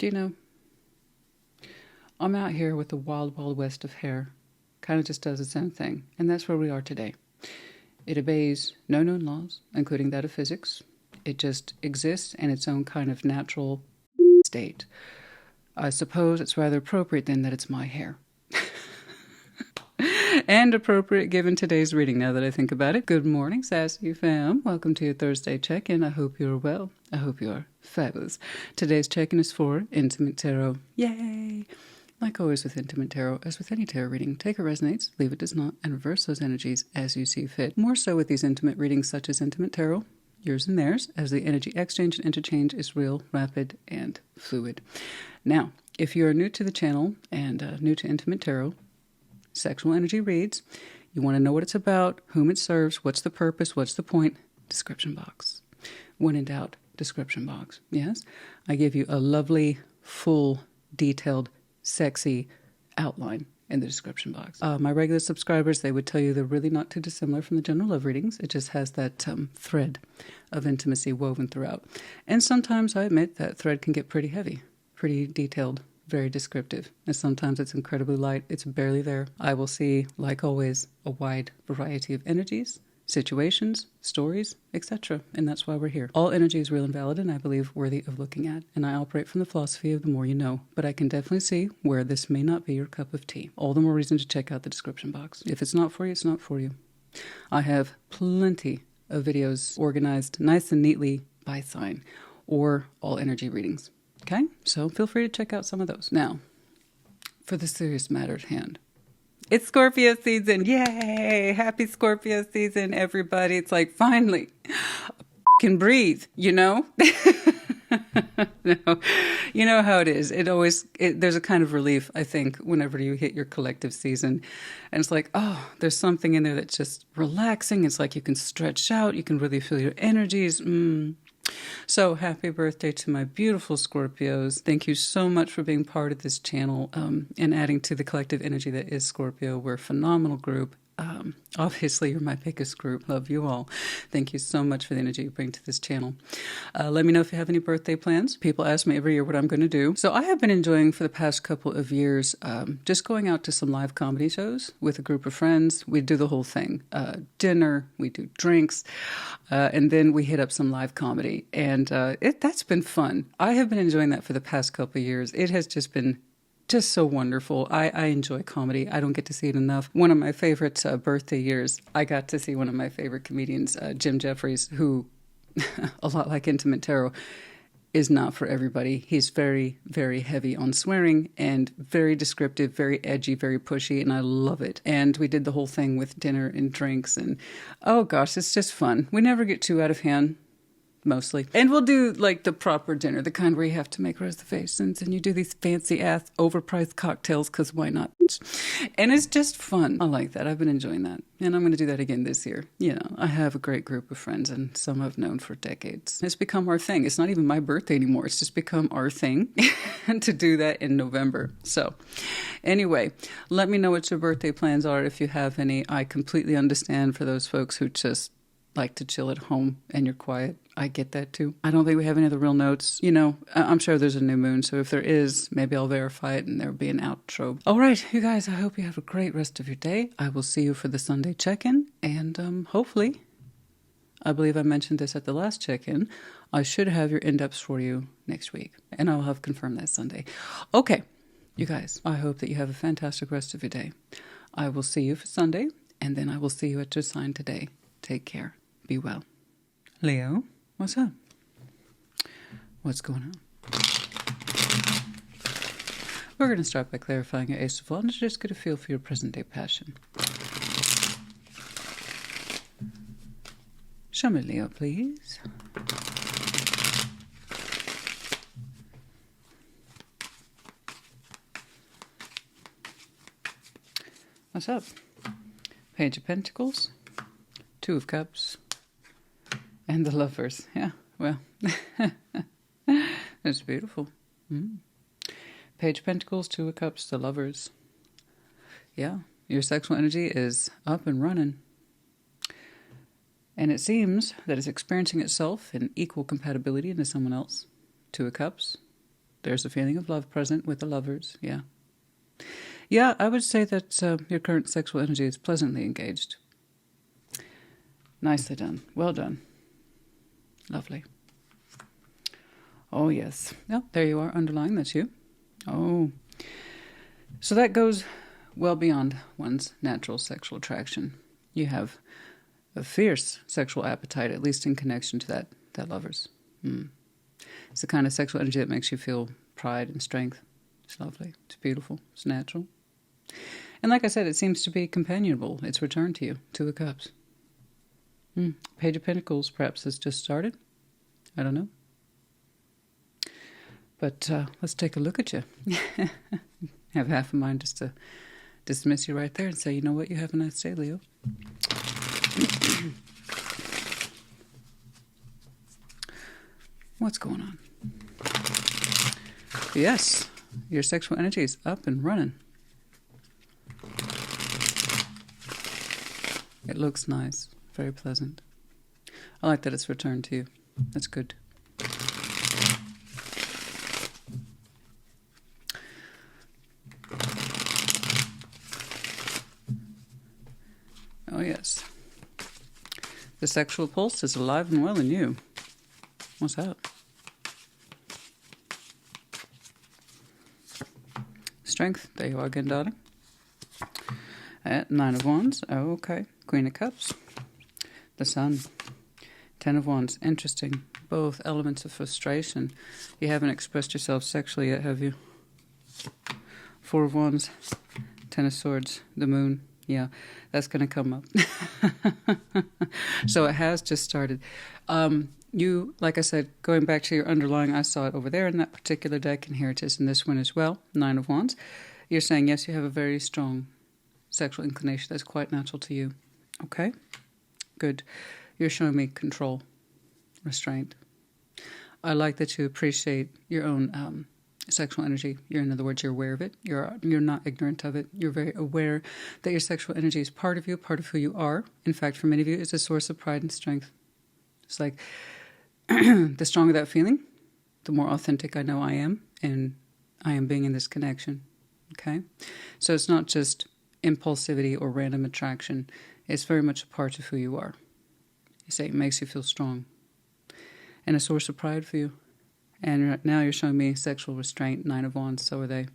Do you know, I'm out here with the wild, wild west of hair. Kind of just does its own thing. And that's where we are today. It obeys no known laws, including that of physics. It just exists in its own kind of natural state. I suppose it's rather appropriate then that it's my hair. And appropriate given today's reading, now that I think about it. Good morning, Sassy fam. Welcome to your Thursday check-in. I hope you're well. I hope you are fabulous. Today's check-in is for Intimate Tarot. Yay! Like always with Intimate Tarot, as with any tarot reading, take it resonates, leave it does not, and reverse those energies as you see fit. More so with these intimate readings such as Intimate Tarot, yours and theirs, as the energy exchange and interchange is real, rapid, and fluid. Now, if you are new to the channel and new to Intimate Tarot, sexual energy reads, you want to know what it's about, whom it serves, what's the purpose, what's the point, description box. When in doubt, description box. Yes, I give you a lovely, full, detailed, sexy outline in the description box. My regular subscribers, they would tell you they're really not too dissimilar from the general love readings. It just has that thread of intimacy woven throughout. And sometimes I admit that thread can get pretty heavy, pretty detailed, very descriptive, and sometimes it's incredibly light. It's barely there. I will see, like always, a wide variety of energies, situations, stories, etc. And that's why we're here. All energy is real and valid, and I believe worthy of looking at. And I operate from the philosophy of the more you know. But I can definitely see where this may not be your cup of tea. All the more reason to check out the description box. If it's not for you, it's not for you. I have plenty of videos organized nice and neatly by sign or all energy readings. Okay, so feel free to check out some of those. Now, for the serious matter at hand. It's Scorpio season. Yay! Happy Scorpio season, everybody. It's like, finally, I can breathe, you know? No. You know how it is. There's a kind of relief, I think, whenever you hit your collective season. And it's like, oh, there's something in there that's just relaxing. It's like you can stretch out. You can really feel your energies. So happy birthday to my beautiful Scorpios. Thank you so much for being part of this channel and adding to the collective energy that is Scorpio. We're a phenomenal group. Obviously, you're my biggest group. Love you all. Thank you so much for the energy you bring to this channel. Let me know if you have any birthday plans. People ask me every year what I'm going to do. So I have been enjoying for the past couple of years just going out to some live comedy shows with a group of friends. We do the whole thing. Dinner, we do drinks, and then we hit up some live comedy. And that's been fun. I have been enjoying that for the past couple of years. It has just been so wonderful. I enjoy comedy. I don't get to see it enough. One of my favorite birthday years, I got to see one of my favorite comedians, Jim Jeffries, who, a lot like Intimate Tarot, is not for everybody. He's very, very heavy on swearing and very descriptive, very edgy, very pushy, and I love it. And we did the whole thing with dinner and drinks, and oh gosh, it's just fun. We never get too out of hand. Mostly. And we'll do like the proper dinner, the kind where you have to make reservations and you do these fancy ass overpriced cocktails because why not? And it's just fun. I like that. I've been enjoying that. And I'm going to do that again this year. You know, I have a great group of friends and some I've known for decades. It's become our thing. It's not even my birthday anymore. It's just become our thing to do that in November. So anyway, let me know what your birthday plans are if you have any. I completely understand for those folks who just like to chill at home and you're quiet. I get that too. I don't think we have any other real notes. You know, I'm sure there's a new moon, so if there is, maybe I'll verify it and there'll be an outro. All right, you guys, I hope you have a great rest of your day. I will see you for the Sunday check-in, and hopefully, I believe I mentioned this at the last check-in, I should have your in-depths for you next week, and I'll have confirmed that Sunday. Okay, you guys, I hope that you have a fantastic rest of your day. I will see you for Sunday, and then I will see you at your sign today. Take care. Be well. Leo, what's up? What's going on? We're going to start by clarifying your Ace of Wands. Just get a feel for your present-day passion. Show me Leo, please. What's up? Page of Pentacles, Two of Cups, and the Lovers. Yeah, well, that's beautiful. Page of Pentacles, Two of Cups, the Lovers. Yeah, your sexual energy is up and running. And it seems that it's experiencing itself in equal compatibility into someone else. Two of Cups, There's a feeling of love present with the lovers. Yeah. Yeah, I would say that your current sexual energy is pleasantly engaged. Nicely done. Well done. Lovely. Oh, yes. Oh, there you are, underlying. That's you. Oh. So that goes well beyond one's natural sexual attraction. You have a fierce sexual appetite, at least in connection to that lovers. It's the kind of sexual energy that makes you feel pride and strength. It's lovely. It's beautiful. It's natural. And like I said, it seems to be companionable. It's returned to you. Two of Cups. Page of Pentacles perhaps has just started. I don't know. But let's take a look at you. Have half a mind just to dismiss you right there and say, you know what, you have a nice day, Leo. What's going on? Yes, your sexual energy is up and running. It looks nice, very pleasant. I like that it's returned to you. That's good. Oh, yes. The sexual pulse is alive and well in you. What's that? Strength. There you are again, darling. Nine of Wands. Oh, okay. Queen of Cups. The Sun. 10 of Wands. Interesting. Both elements of frustration. You haven't expressed yourself sexually yet, have you? 4 of Wands. 10 of Swords. The Moon. Yeah, that's going to come up. So it has just started. You, like I said, going back to your underlying, I saw it over there in that particular deck, and here it is in this one as well, 9 of Wands. You're saying, yes, you have a very strong sexual inclination that's quite natural to you. Okay, good. You're showing me control, restraint. I like that you appreciate your own sexual energy. In other words, you're aware of it. You're not ignorant of it. You're very aware that your sexual energy is part of you, part of who you are. In fact, for many of you, it's a source of pride and strength. It's like the stronger that feeling, the more authentic I know I am, and I am being in this connection. Okay? So it's not just impulsivity or random attraction. It's very much a part of who you are. You say it makes you feel strong. And a source of pride for you. And right now you're showing me sexual restraint, 9 of Wands, so are they.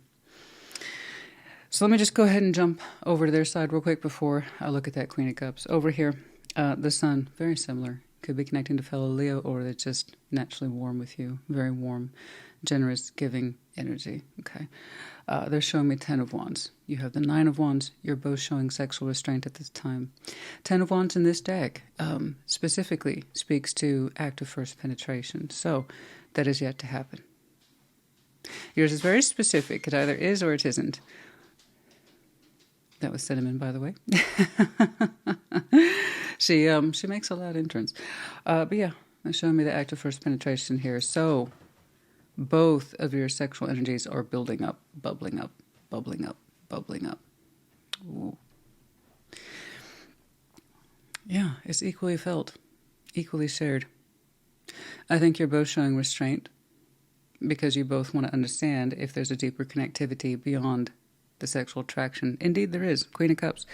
So let me just go ahead and jump over to their side real quick before I look at that Queen of Cups. Over here, the Sun, very similar. Could be connecting to fellow Leo, or it's just naturally warm with you. Very warm, generous, giving energy. Okay. They're showing me 10 of Wands. You have the 9 of Wands. You're both showing sexual restraint at this time. 10 of Wands in this deck specifically speaks to active first penetration. So that is yet to happen. Yours is very specific. It either is or it isn't. That was Cinnamon, by the way. She makes a loud entrance. But yeah, they're showing me the active first penetration here. So both of your sexual energies are building up, bubbling up, bubbling up, bubbling up. Ooh. Yeah, it's equally felt, equally shared. I think you're both showing restraint because you both want to understand if there's a deeper connectivity beyond the sexual attraction. Indeed, there is. Queen of Cups.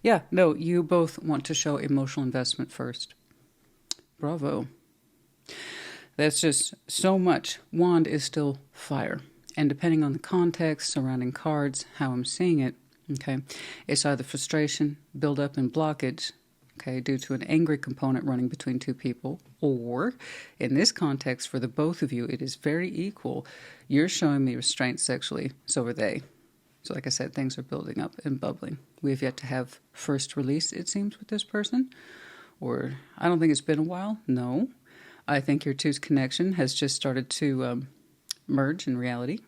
Yeah, no, you both want to show emotional investment first. Bravo. That's just so much. Wand is still fire. And depending on the context, surrounding cards, how I'm seeing it, okay, it's either frustration, buildup, and blockage, okay, due to an angry component running between two people, or in this context, for the both of you, it is very equal. You're showing me restraint sexually, so are they. So like I said, things are building up and bubbling. We have yet to have first release, it seems, with this person. Or I don't think it's been a while. No. I think your two's connection has just started to merge in reality.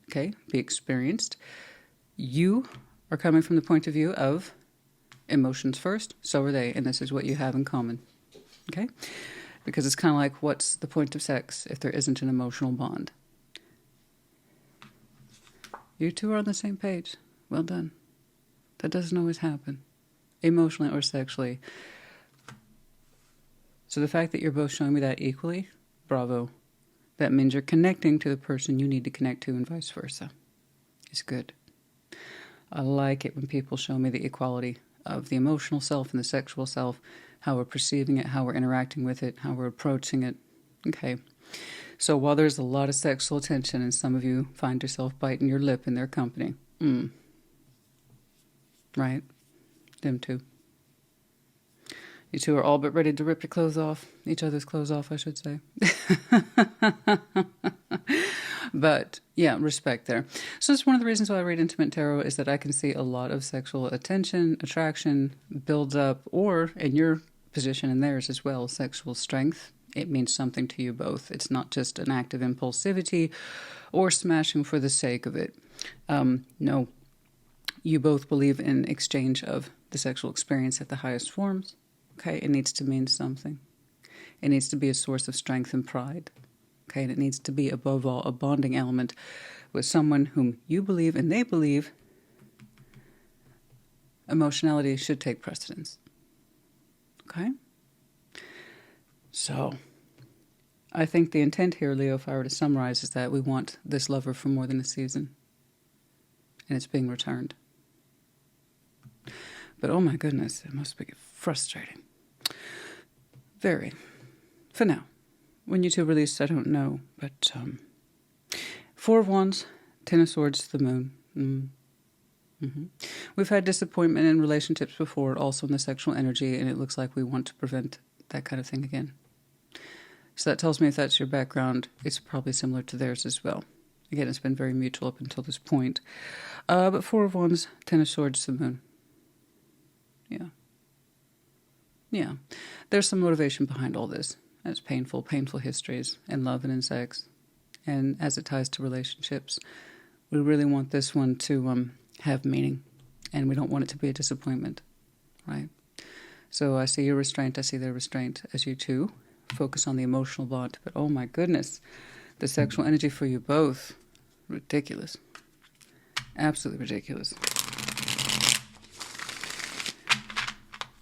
Okay? Be experienced. You are coming from the point of view of emotions first. So are they. And this is what you have in common. Okay? Because it's kind of like, what's the point of sex if there isn't an emotional bond? You two are on the same page. Well done. That doesn't always happen, emotionally or sexually. So the fact that you're both showing me that equally, bravo. That means you're connecting to the person you need to connect to and vice versa. It's good. I like it when people show me the equality of the emotional self and the sexual self, how we're perceiving it, how we're interacting with it, how we're approaching it. Okay. So while there's a lot of sexual tension and some of you find yourself biting your lip in their company, right? Them too. You two are all but ready to rip your clothes off. Each other's clothes off, I should say. But, yeah, respect there. So that's one of the reasons why I read Intimate Tarot is that I can see a lot of sexual attention, attraction, build up, or, in your position and theirs as well, sexual strength. It means something to you both. It's not just an act of impulsivity or smashing for the sake of it. No. You both believe in exchange of the sexual experience at the highest forms. Okay, it needs to mean something. It needs to be a source of strength and pride. Okay, and it needs to be, above all, a bonding element with someone whom you believe and they believe emotionality should take precedence. Okay? So, I think the intent here, Leo, if I were to summarize, is that we want this lover for more than a season. And it's being returned. But oh my goodness, it must be frustrating. Very. For now. When you two release, I don't know. But, Four of Wands, Ten of Swords, the Moon. We've had disappointment in relationships before, also in the sexual energy, and it looks like we want to prevent that kind of thing again. So that tells me if that's your background, it's probably similar to theirs as well. Again, it's been very mutual up until this point. But Four of Wands, Ten of Swords, the Moon. Yeah. There's some motivation behind all this. It's painful histories in love and in sex. And as it ties to relationships, we really want this one to have meaning. And we don't want it to be a disappointment, right? So I see your restraint, I see their restraint as you two focus on the emotional bond. But oh my goodness, the sexual energy for you both, ridiculous. Absolutely ridiculous.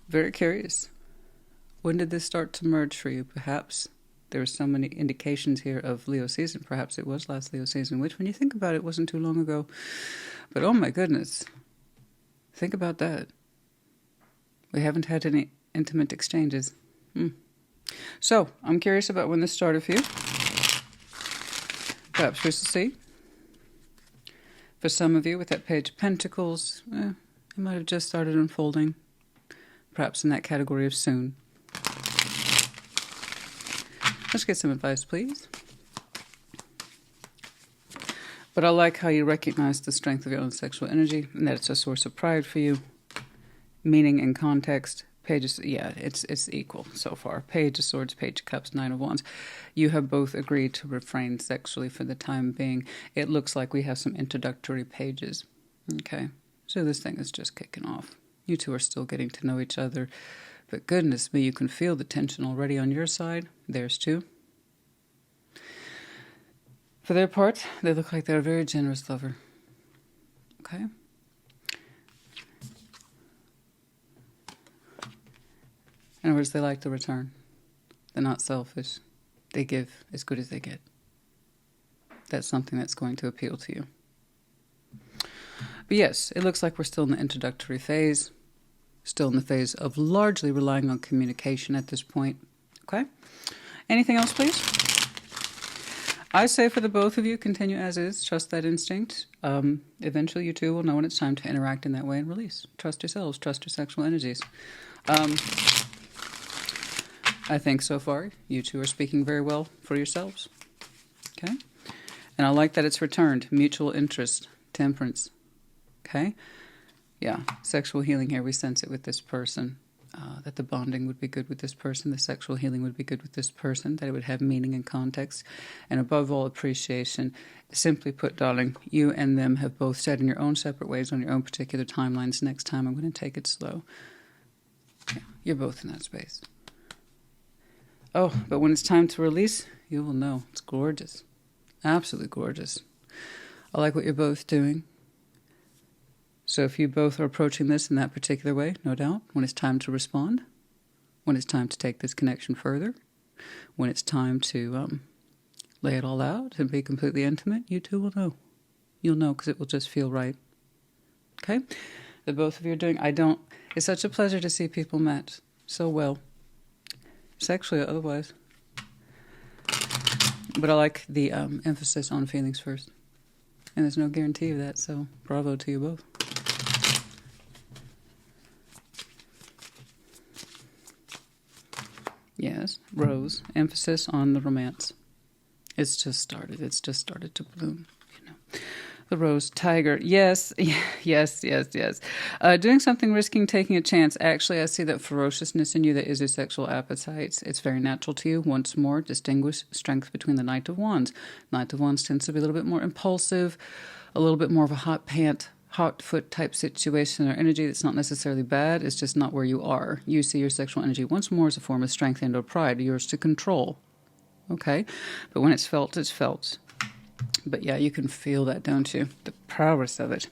Very curious. When did this start to merge for you? Perhaps there were so many indications here of Leo season. Perhaps it was last Leo season, which when you think about it, wasn't too long ago. But oh my goodness. Think about that. We haven't had any intimate exchanges. So, I'm curious about when this started for you. Perhaps we shall see. For some of you, with that Page of Pentacles, it might have just started unfolding. Perhaps in that category of soon. Let's get some advice, please. But I like how you recognize the strength of your own sexual energy and that it's a source of pride for you. Meaning and context. Pages, yeah, it's equal so far. Page of Swords, Page of Cups, Nine of Wands. You have both agreed to refrain sexually for the time being. It looks like we have some introductory pages. Okay, so this thing is just kicking off. You two are still getting to know each other. But goodness me, you can feel the tension already on your side. Theirs too. For their part, they look like they're a very generous lover. Okay? In other words, they like to return. They're not selfish. They give as good as they get. That's something that's going to appeal to you. But yes, it looks like we're still in the introductory phase. Still in the phase of largely relying on communication at this point. Okay? Anything else, please? I say for the both of you, continue as is. Trust that instinct. Eventually, you two will know when it's time to interact in that way and release. Trust yourselves. Trust your sexual energies. I think so far, you two are speaking very well for yourselves. Okay? And I like that it's returned. Mutual interest. Temperance. Okay? Yeah, sexual healing here, we sense it with this person, that the bonding would be good with this person, the sexual healing would be good with this person, that it would have meaning and context, and above all, appreciation. Simply put, darling, you and them have both said in your own separate ways on your own particular timelines, next time I'm going to take it slow. Yeah, you're both in that space. Oh, but when it's time to release, you will know. It's gorgeous. Absolutely gorgeous. I like what you're both doing. So if you both are approaching this in that particular way, no doubt, when it's time to respond, when it's time to take this connection further, when it's time to lay it all out and be completely intimate, you two will know. You'll know because it will just feel right. Okay? The both of you are doing, it's such a pleasure to see people match so well. Sexually or otherwise. But I like the emphasis on feelings first. And there's no guarantee of that, so bravo to you both. Yes, rose, emphasis on the romance. It's just started to bloom, you know. The rose, tiger, yes. Doing something, risking taking a chance. Actually, I see that ferociousness in you that is your sexual appetites. It's very natural to you. Once more, distinguish strength between the Knight of Wands. Knight of Wands tends to be a little bit more impulsive, a little bit more of a hot foot type situation or energy that's not necessarily bad. It's just not where you are. You see your sexual energy once more as a form of strength and or pride, yours to control. Okay? But when it's felt, it's felt. But yeah, you can feel that, don't you? The prowess of it.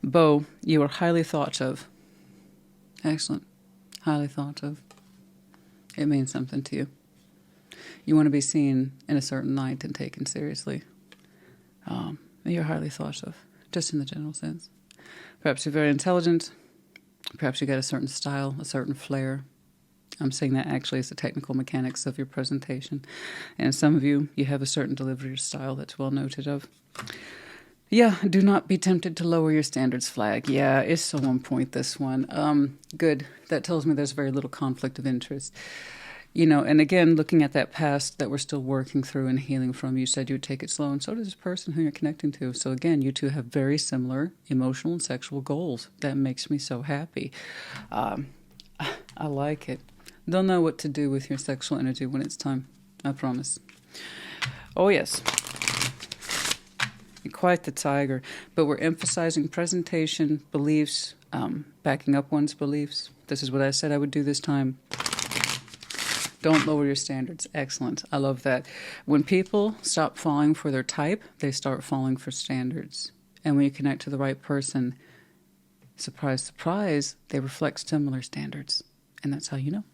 Beau, you are highly thought of. Excellent. Highly thought of. It means something to you. You want to be seen in a certain light and taken seriously. You're highly thought of, just in the general sense. Perhaps you're very intelligent. Perhaps you got a certain style, a certain flair. I'm saying that actually is the technical mechanics of your presentation. And some of you have a certain delivery style that's well noted of. Yeah, do not be tempted to lower your standards flag. Yeah, it's so on point, this one. Good. That tells me there's very little conflict of interest. You know, and again, looking at that past that we're still working through and healing from, you said you would take it slow, and so does this person who you're connecting to. So again, you two have very similar emotional and sexual goals. That makes me so happy. I like it. They'll know what to do with your sexual energy when it's time. I promise. Oh, yes. You're quite the tiger. But we're emphasizing presentation, beliefs, backing up one's beliefs. This is what I said I would do this time. Don't lower your standards. Excellent. I love that. When people stop falling for their type, they start falling for standards. And when you connect to the right person, surprise, surprise, they reflect similar standards. And that's how you know.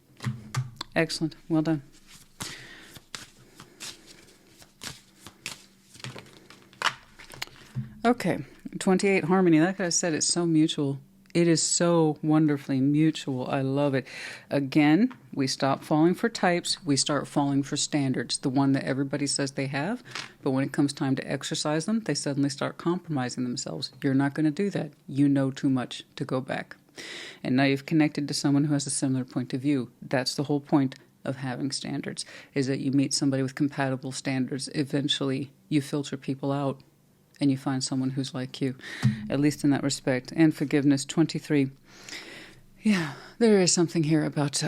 Excellent. Well done. Okay. 28, harmony. Like I said, it's so mutual. It is so wonderfully mutual. I love it. Again, we stop falling for types. We start falling for standards, the one that everybody says they have. But when it comes time to exercise them, they suddenly start compromising themselves. You're not going to do that. You know too much to go back. And now you've connected to someone who has a similar point of view. That's the whole point of having standards, is that you meet somebody with compatible standards. Eventually, you filter people out and you find someone who's like you, at least in that respect. And forgiveness, 23. Yeah, there is something here about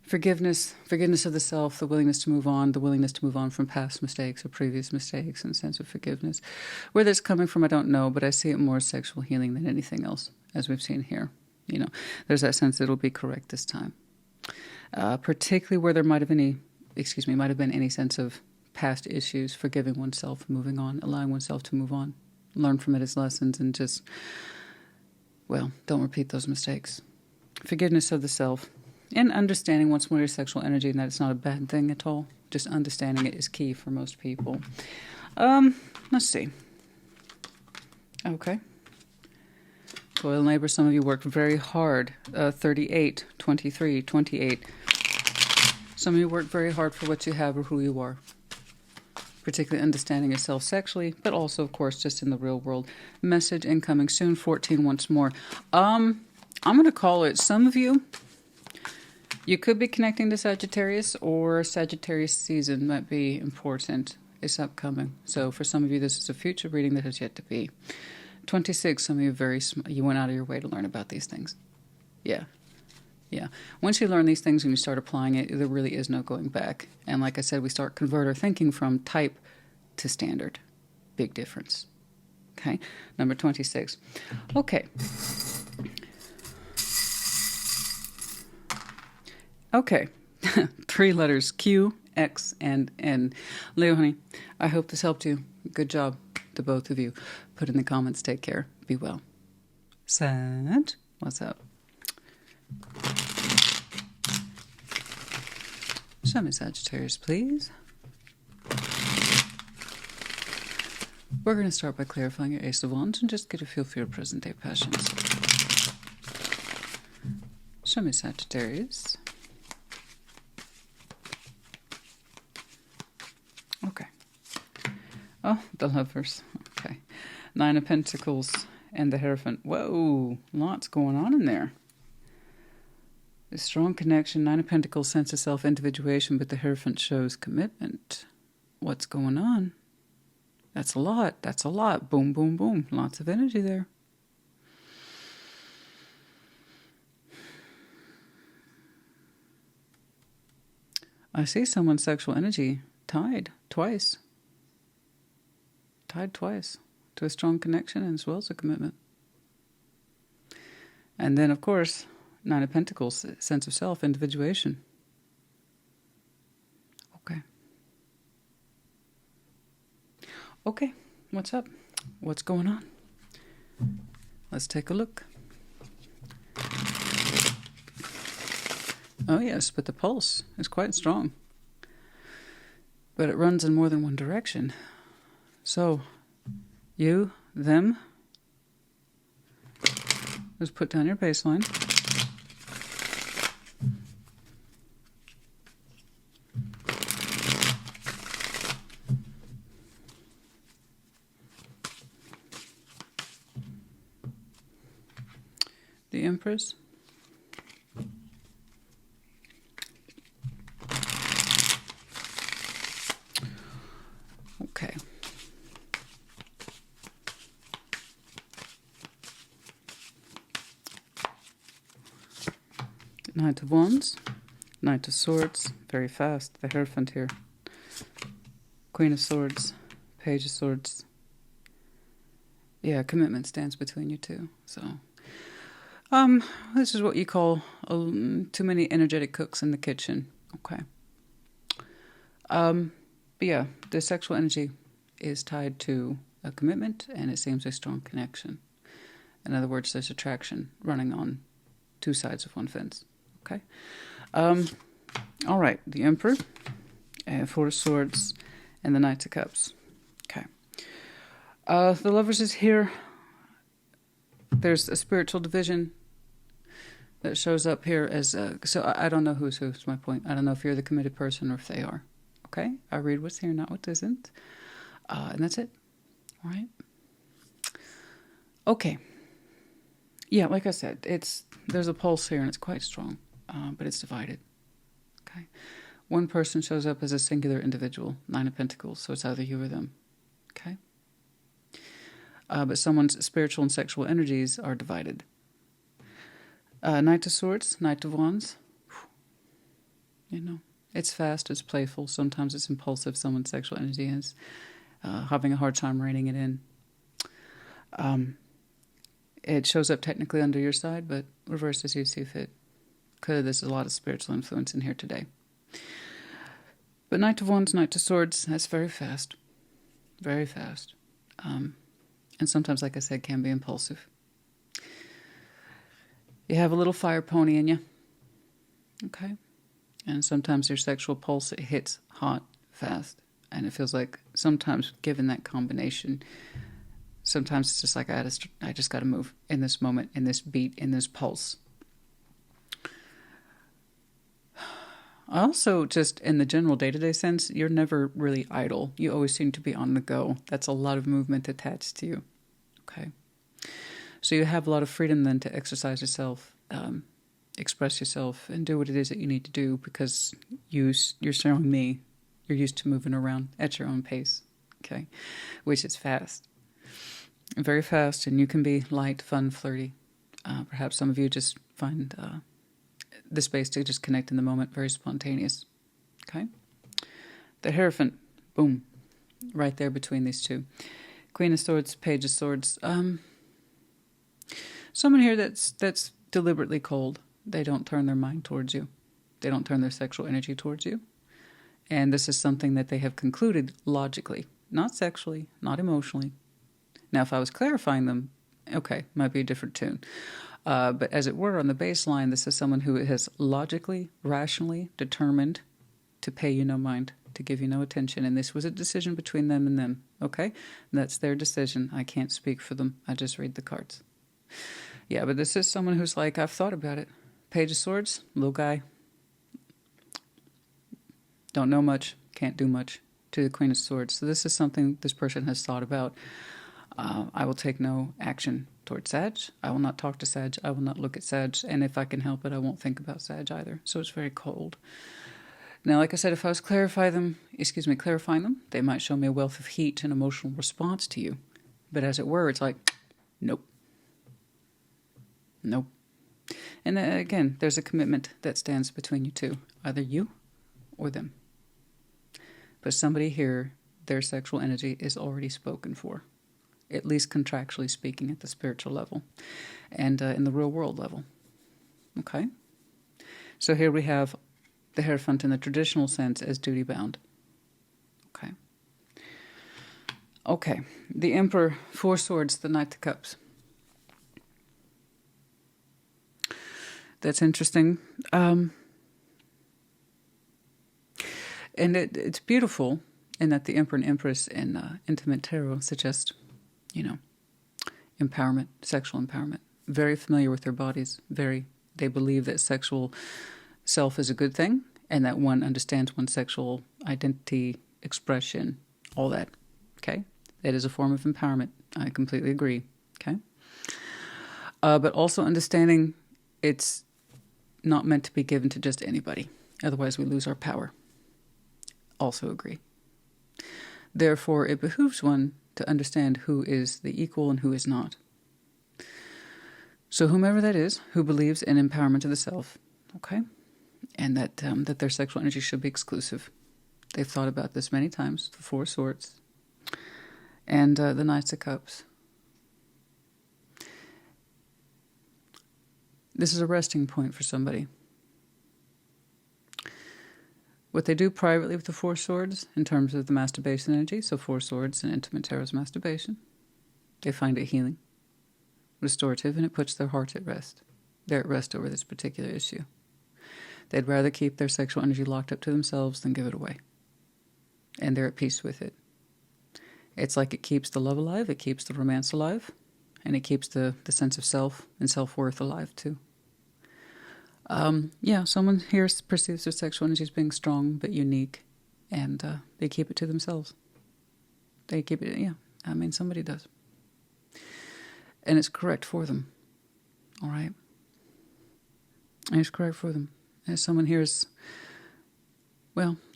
forgiveness of the self, the willingness to move on from past mistakes or previous mistakes, and a sense of forgiveness. Where that's coming from, I don't know, but I see it more as sexual healing than anything else, as we've seen here. You know, there's that sense that it'll be correct this time. Particularly where there might have been any sense of past issues, forgiving oneself, moving on, allowing oneself to move on, learn from it as lessons, and just, well, don't repeat those mistakes. Forgiveness of the self, and understanding once more your sexual energy, and that it's not a bad thing at all. Just understanding it is key for most people. Let's see. Okay. Toil and labor, some of you worked very hard. 38, 23, 28. Some of you worked very hard for what you have or who you are. Particularly understanding yourself sexually, but also, of course, just in the real world. Message incoming soon, 14 once more. I'm going to call it, some of you, you could be connecting to Sagittarius, or Sagittarius season might be important. It's upcoming. So for some of you, this is a future reading that has yet to be. 26, some of you you went out of your way to learn about these things. Yeah. Once you learn these things and you start applying it, there really is no going back. And like I said, we start convert our thinking from type to standard. Big difference. Okay, number 26. Okay. Okay. 3 letters, Q, X, and N. Leo, honey, I hope this helped you. Good job to both of you. Put in the comments, take care, be well. Sag, what's up? Show me Sagittarius, please. We're going to start by clarifying your Ace of Wands and just get a feel for your present-day passions. Show me Sagittarius. Okay. Oh, the Lovers. Okay. Nine of Pentacles and the Hierophant. Whoa, lots going on in there. A strong connection. Nine of Pentacles, sense of self-individuation, but the Hierophant shows commitment. What's going on? That's a lot. That's a lot. Boom, boom, boom. Lots of energy there. I see someone's sexual energy tied twice. Tied twice to a strong connection and as well as a commitment. And then, of course, Nine of Pentacles, sense of self, individuation. Okay. Okay, what's up? What's going on? Let's take a look. Oh yes, but the pulse is quite strong. But it runs in more than one direction. So, you, them, just put down your baseline. The Empress. Okay. Knight of Wands, Knight of Swords, very fast, the Hierophant here. Queen of Swords, Page of Swords. Yeah, commitment stands between you two, so... this is what you call too many energetic cooks in the kitchen. Okay. But yeah, the sexual energy is tied to a commitment, and it seems a strong connection. In other words, there's attraction running on two sides of one fence. Okay. All right, the Emperor, Four of Swords, and the Knight of Cups. Okay. The Lovers is here. There's a spiritual division that shows up here as so I don't know who's who's my point. I don't know if you're the committed person or if they are. Okay, I read what's here, not what isn't, and that's it. All right. Okay. Yeah, like I said, there's a pulse here and it's quite strong, but it's divided. Okay, one person shows up as a singular individual, Nine of Pentacles, so it's either you or them. Okay. But someone's spiritual and sexual energies are divided. Knight of Swords, Knight of Wands. You know, it's fast, it's playful. Sometimes it's impulsive. Someone's sexual energy is having a hard time reining it in. It shows up technically under your side, but reverse as you see fit. Because there's a lot of spiritual influence in here today. But Knight of Wands, Knight of Swords, that's very fast. Very fast. And sometimes, like I said, can be impulsive. You have a little fire pony in you. Okay? And sometimes your sexual pulse, it hits hot, fast. And it feels like sometimes, given that combination, sometimes it's just like I just got to move in this moment, in this beat, in this pulse. Also, just in the general day-to-day sense, you're never really idle. You always seem to be on the go. That's a lot of movement attached to you. Okay? So you have a lot of freedom then to exercise yourself, express yourself, and do what it is that you need to do because you're showing me you're used to moving around at your own pace, okay? Which is fast. Very fast, and you can be light, fun, flirty. Perhaps some of you just find the space to just connect in the moment, very spontaneous, okay? The Hierophant, boom, right there between these two. Queen of Swords, Page of Swords. Someone here that's deliberately cold. They don't turn their mind towards you. They don't turn their sexual energy towards you. And this is something that they have concluded logically, not sexually, not emotionally. Now, if I was clarifying them, okay, might be a different tune. But as it were, on the baseline, this is someone who has logically, rationally determined to pay you no mind. to give you no attention. And this was a decision between them and them, okay? That's their decision. I can't speak for them. I just read the cards. Yeah, but this is someone who's like, I've thought about it. Page of Swords, little guy. Don't know much, can't do much. To the Queen of Swords. So this is something this person has thought about. I will take no action towards Sag. I will not talk to Sag. I will not look at Sag. And if I can help it, I won't think about Sag either. So it's very cold. Now, like I said, if I was clarifying them, they might show me a wealth of heat and emotional response to you. But as it were, it's like, nope. Nope. And again, there's a commitment that stands between you two. Either you or them. But somebody here, their sexual energy is already spoken for. At least contractually speaking at the spiritual level. And in the real world level. Okay? So here we have the Hierophant in the traditional sense as duty-bound. Okay. Okay. The Emperor, 4 Swords, the Knight of Cups. That's interesting. And it's beautiful in that the Emperor and Empress in Intimate Tarot suggest, empowerment, sexual empowerment. Very familiar with their bodies. They believe that sexual self is a good thing and that one understands one's sexual identity, expression, all that. Okay? That is a form of empowerment. I completely agree. Okay? But also understanding it's not meant to be given to just anybody. Otherwise we lose our power. Also agree. Therefore, it behooves one to understand who is the equal and who is not. So whomever that is, who believes in empowerment of the self, okay, and that their sexual energy should be exclusive. They've thought about this many times, the 4 Swords, and the Knights of Cups. This is a resting point for somebody. What they do privately with the 4 Swords, in terms of the masturbation energy, so 4 Swords and Intimate Tarot's masturbation, they find it healing, restorative, and it puts their heart at rest. They're at rest over this particular issue. They'd rather keep their sexual energy locked up to themselves than give it away. And they're at peace with it. It's like it keeps the love alive, it keeps the romance alive, and it keeps the sense of self and self-worth alive too. Someone here perceives their sexual energy as being strong but unique, and they keep it to themselves. They keep it, somebody does. And it's correct for them, all right? And it's correct for them. And someone here is,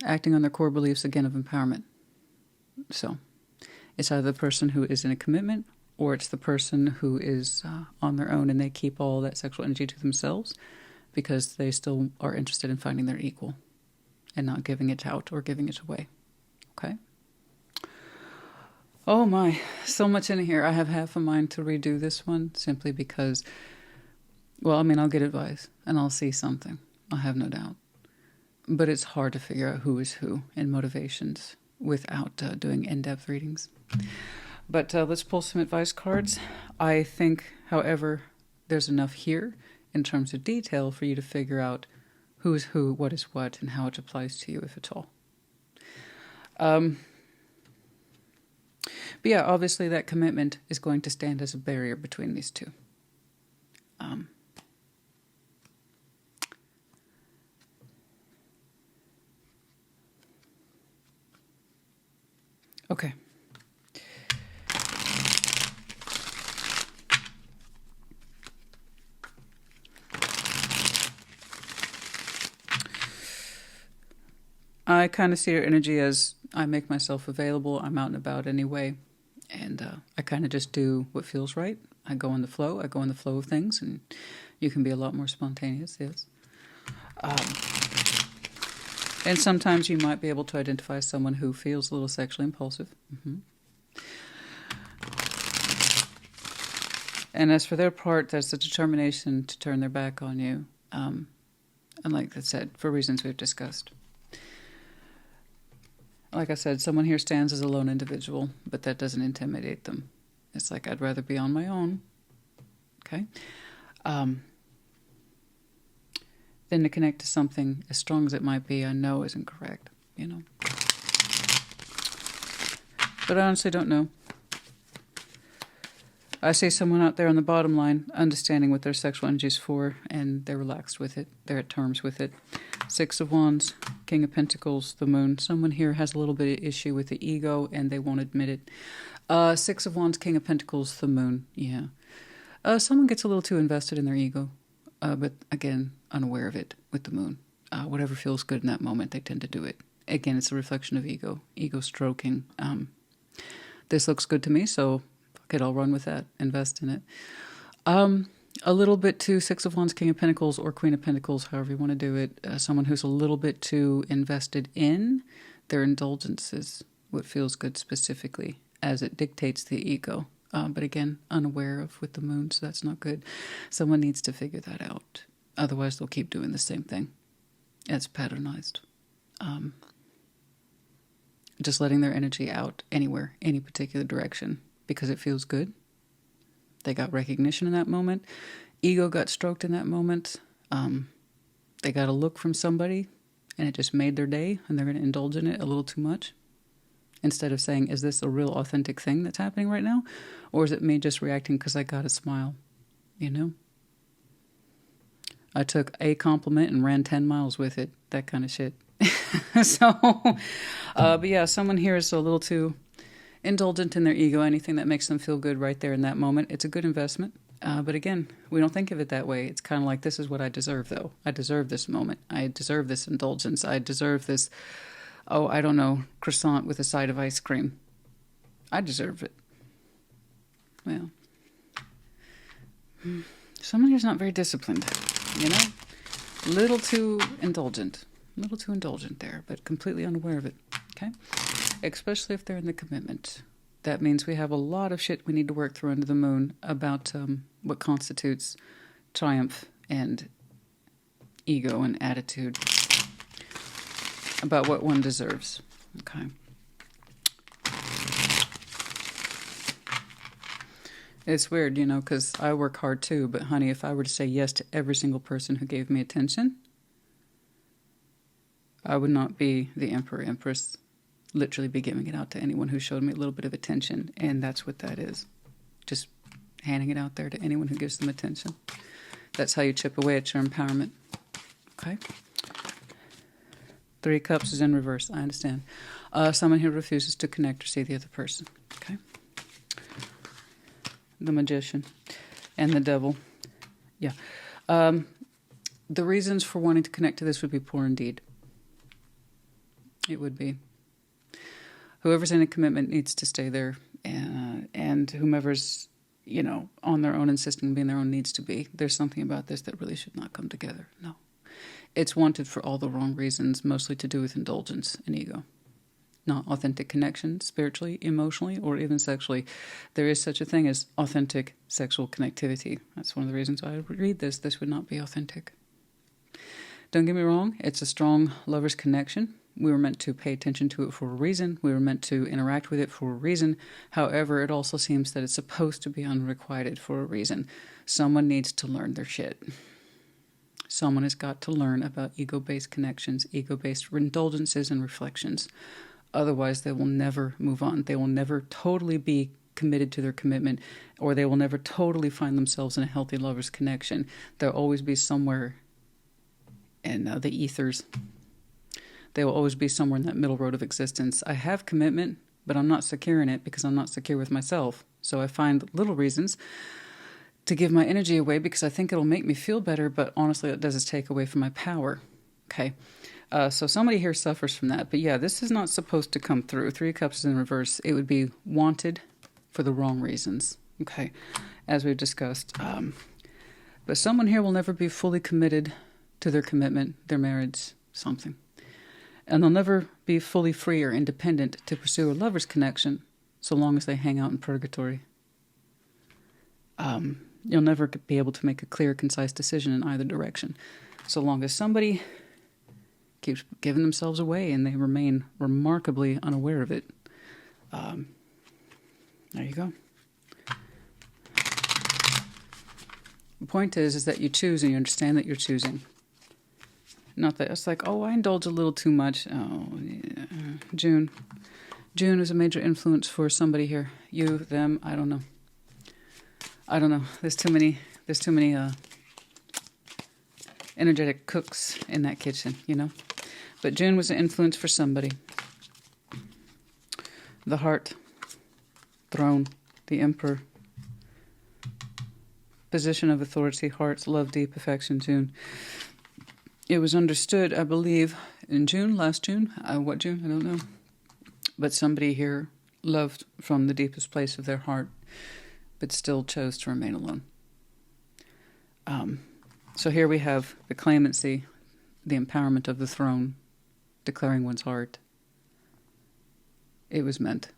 acting on their core beliefs, again, of empowerment. So, it's either the person who is in a commitment, or it's the person who is on their own and they keep all that sexual energy to themselves because they still are interested in finding their equal and not giving it out or giving it away. Okay? Oh my, so much in here. I have half a mind to redo this one simply because, I'll get advice and I'll see something. I have no doubt. But it's hard to figure out who is who and motivations without doing in-depth readings. But let's pull some advice cards. I think, however, there's enough here in terms of detail for you to figure out who is who, what is what, and how it applies to you, if at all. But obviously that commitment is going to stand as a barrier between these two. Okay. I kind of see your energy as I make myself available. I'm out and about anyway. And I kind of just do what feels right. I go in the flow. I go in the flow of things. And you can be a lot more spontaneous, yes. And sometimes you might be able to identify someone who feels a little sexually impulsive. Mm-hmm. And as for their part, there's the determination to turn their back on you. And like I said, for reasons we've discussed. Like I said, someone here stands as a lone individual, but that doesn't intimidate them. It's like, I'd rather be on my own, okay? Than to connect to something as strong as it might be, I know isn't correct, But I honestly don't know. I see someone out there on the bottom line understanding what their sexual energy is for, and they're relaxed with it. They're at terms with it. Six of Wands, King of Pentacles, the Moon. Someone here has a little bit of issue with the ego, and they won't admit it. Six of Wands, King of Pentacles, the Moon. Yeah. Someone gets a little too invested in their ego, but again, unaware of it with the Moon. Whatever feels good in that moment, they tend to do it. Again, it's a reflection of ego stroking. This looks good to me, so fuck it, I'll run with that, invest in it. A little bit too Six of Wands, King of Pentacles, or Queen of Pentacles, however you want to do it. Someone who's a little bit too invested in their indulgences, what feels good specifically, as it dictates the ego. But again, unaware of with the Moon, so that's not good. Someone needs to figure that out. Otherwise, they'll keep doing the same thing. It's patternized. Just letting their energy out anywhere, any particular direction, because it feels good. They got recognition in that moment. Ego got stroked in that moment. They got a look from somebody, and it just made their day, and they're going to indulge in it a little too much. Instead of saying, is this a real authentic thing that's happening right now? Or is it me just reacting because I got a smile? You know? I took a compliment and ran 10 miles with it. That kind of shit. But yeah, someone here is a little too indulgent in their ego. Anything that makes them feel good right there in that moment, it's a good investment. But again, we don't think of it that way. It's kind of like, this is what I deserve, though. I deserve this moment. I deserve this indulgence. I deserve this, oh, I don't know, croissant with a side of ice cream. I deserve it. Well, someone who's not very disciplined, you know? Little too indulgent. A little too indulgent there, but completely unaware of it, okay? Especially if they're in the commitment. That means we have a lot of shit we need to work through under the Moon about what constitutes triumph and ego and attitude, about what one deserves, okay? It's weird, you know, because I work hard too, but honey, if I were to say yes to every single person who gave me attention, I would not be the Emperor, Empress, literally be giving it out to anyone who showed me a little bit of attention, and that's what that is. Just handing it out there to anyone who gives them attention. That's how you chip away at your empowerment, okay? Three of Cups is in reverse, I understand. Someone who refuses to connect or see the other person, okay? The Magician and the Devil, yeah. The reasons for wanting to connect to this would be poor indeed. It would be. Whoever's in a commitment needs to stay there, and whomever's, you know, on their own, insisting on being their own, needs to be. There's something about this that really should not come together. No. It's wanted for all the wrong reasons, mostly to do with indulgence and ego. Not authentic connection, spiritually, emotionally, or even sexually. There is such a thing as authentic sexual connectivity. That's one of the reasons I read this. This would not be authentic. Don't get me wrong, it's a strong lover's connection. We were meant to pay attention to it for a reason. We were meant to interact with it for a reason. However, it also seems that it's supposed to be unrequited for a reason. Someone needs to learn their shit. Someone has got to learn about ego-based connections, ego-based indulgences and reflections. Otherwise, they will never move on. They will never totally be committed to their commitment, or they will never totally find themselves in a healthy lover's connection. They'll always be somewhere in the ethers. They will always be somewhere in that middle road of existence. I have commitment, but I'm not secure in it because I'm not secure with myself. So I find little reasons to give my energy away because I think it'll make me feel better, but honestly, it does take away from my power. Okay. So somebody here suffers from that. But yeah, this is not supposed to come through. Three of Cups is in reverse. It would be wanted for the wrong reasons. Okay. As we've discussed. But someone here will never be fully committed to their commitment, their marriage, something. And they'll never be fully free or independent to pursue a lover's connection so long as they hang out in purgatory. You'll never be able to make a clear, concise decision in either direction. So long as somebody keeps giving themselves away and they remain remarkably unaware of it. There you go. The point is that you choose and you understand that you're choosing. Not that it's like, oh, I indulge a little too much. Oh, yeah. June. June is a major influence for somebody here. You, them, I don't know. I don't know. There's too many energetic cooks in that kitchen, you know. But June was an influence for somebody. The heart, throne, the emperor, position of authority, hearts, love, deep affection, June. It was understood, I believe, in June, last June, what June, I don't know. But somebody here loved from the deepest place of their heart, but still chose to remain alone. So here we have the claimancy, the empowerment of the throne, declaring one's heart. It was meant.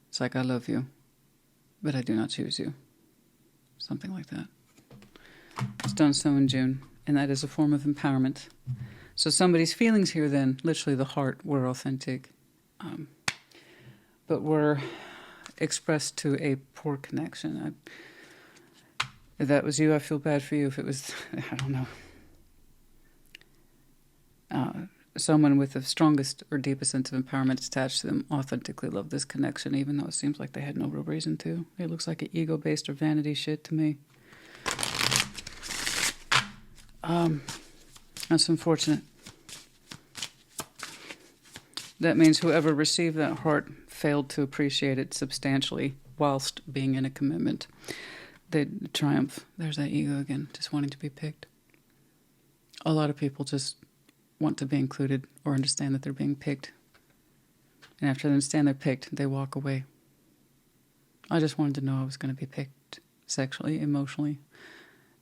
It's like, I love you, but I do not choose you. Something like that. It's done so in June, and that is a form of empowerment. So somebody's feelings here then, literally the heart, were authentic, but were expressed to a poor connection. If that was you, I feel bad for you. If it was, I don't know, someone with the strongest or deepest sense of empowerment attached to them authentically loved this connection, even though it seems like they had no real reason to. It looks like an ego-based or vanity shit to me. That's unfortunate. That means whoever received that heart failed to appreciate it substantially whilst being in a commitment. They triumph. There's that ego again, just wanting to be picked. A lot of people just want to be included or understand that they're being picked. And after they understand they're picked, they walk away. I just wanted to know I was going to be picked sexually, emotionally.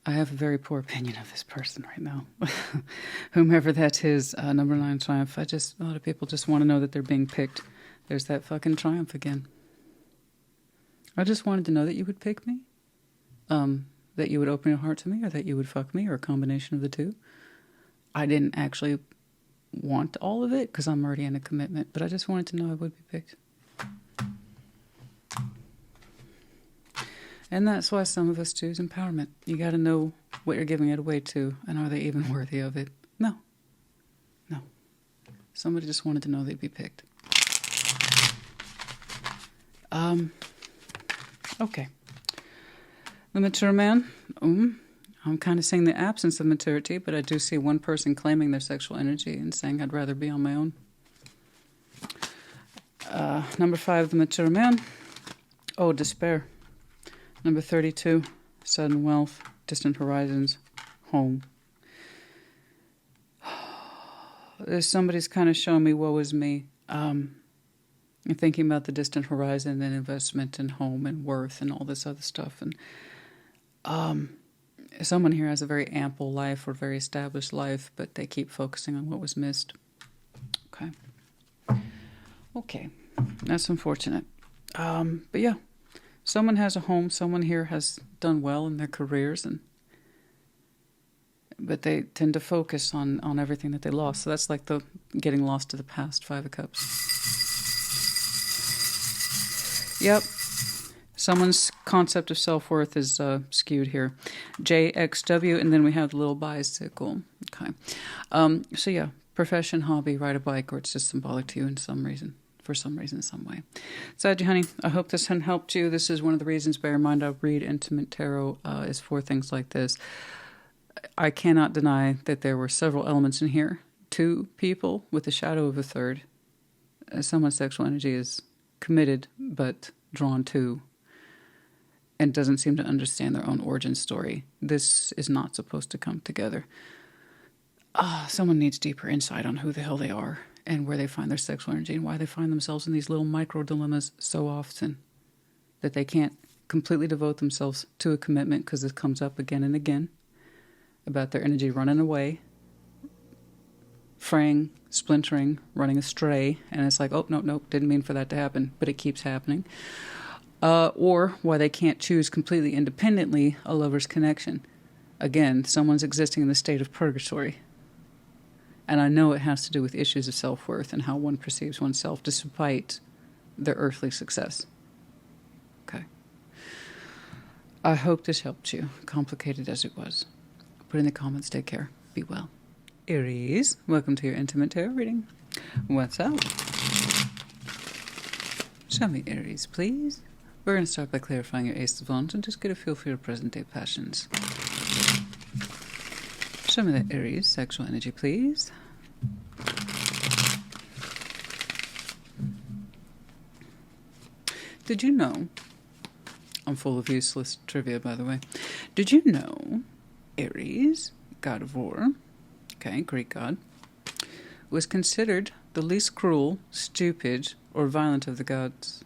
I have a very poor opinion of this person right now. Whomever that is, number 9 triumph. A lot of people just want to know that they're being picked. There's that fucking triumph again. I just wanted to know that you would pick me. That you would open your heart to me, or that you would fuck me, or a combination of the two. I didn't actually want all of it because I'm already in a commitment, but I just wanted to know I would be picked. And that's why some of us choose empowerment. You got to know what you're giving it away to, and are they even worthy of it? No. No. Somebody just wanted to know they'd be picked. Okay. The mature man. I'm kind of saying the absence of maturity, but I do see one person claiming their sexual energy and saying, I'd rather be on my own. Number 5, the mature man. Oh, despair. Number 32, sudden wealth, distant horizons, home. Somebody's kind of showing me, woe is me. I'm thinking about the distant horizon and investment and home and worth and all this other stuff. And someone here has a very ample life or very established life, but they keep focusing on what was missed. Okay. That's unfortunate. But yeah, someone has a home. Someone here has done well in their careers, but they tend to focus on everything that they lost. So that's like the getting lost to the past, 5 of Cups. Yep. Someone's concept of self-worth is skewed here. JXW, and then we have the little bicycle. Okay. So yeah, profession, hobby, ride a bike, or it's just symbolic to you in some reason. For some reason, some way. Sag, honey, I hope this had helped you. This is one of the reasons, bear in mind, I read intimate tarot is for things like this. I cannot deny that there were several elements in here. 2 people with the shadow of a third. Someone's sexual energy is committed, but drawn to, and doesn't seem to understand their own origin story. This is not supposed to come together. Someone needs deeper insight on who the hell they are and where they find their sexual energy and why they find themselves in these little micro dilemmas so often that they can't completely devote themselves to a commitment, because this comes up again and again about their energy running away, fraying, splintering, running astray, and it's like, oh, no, didn't mean for that to happen, but it keeps happening. Or why they can't choose completely independently a lover's connection. Again, someone's existing in the state of purgatory. And I know it has to do with issues of self-worth and how one perceives oneself despite their earthly success. Okay. I hope this helped you, complicated as it was. Put in the comments, take care, be well. Aries, welcome to your intimate tarot reading. What's up? Show me Aries, please. We're going to start by clarifying your Ace of Wands and just get a feel for your present-day passions. Show me the Aries sexual energy, please. Did you know, I'm full of useless trivia, by the way. Did you know Aries, god of war, okay, Greek god, was considered the least cruel, stupid, or violent of the gods?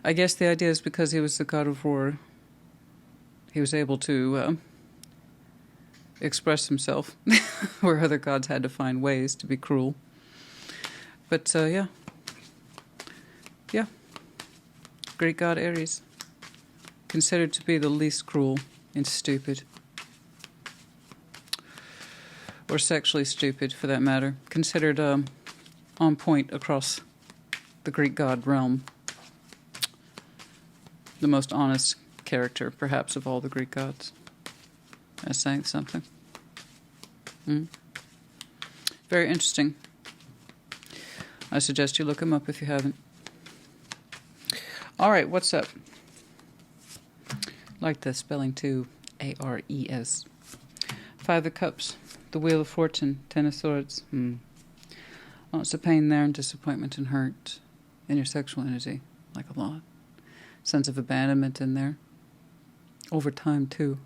I guess the idea is because he was the god of war, he was able to express himself, where other gods had to find ways to be cruel. But, yeah. Yeah. Greek god Aries. Considered to be the least cruel and stupid. Or sexually stupid, for that matter. Considered on point across the Greek god realm. The most honest character, perhaps, of all the Greek gods. That's saying something. Very interesting. I suggest you look him up if you haven't. All right, what's up? Like the spelling too. ARES. Five of Cups. The Wheel of Fortune. Ten of Swords. Lots of pain there and disappointment and hurt in your sexual energy. Like a lot. Sense of abandonment in there. Over time too.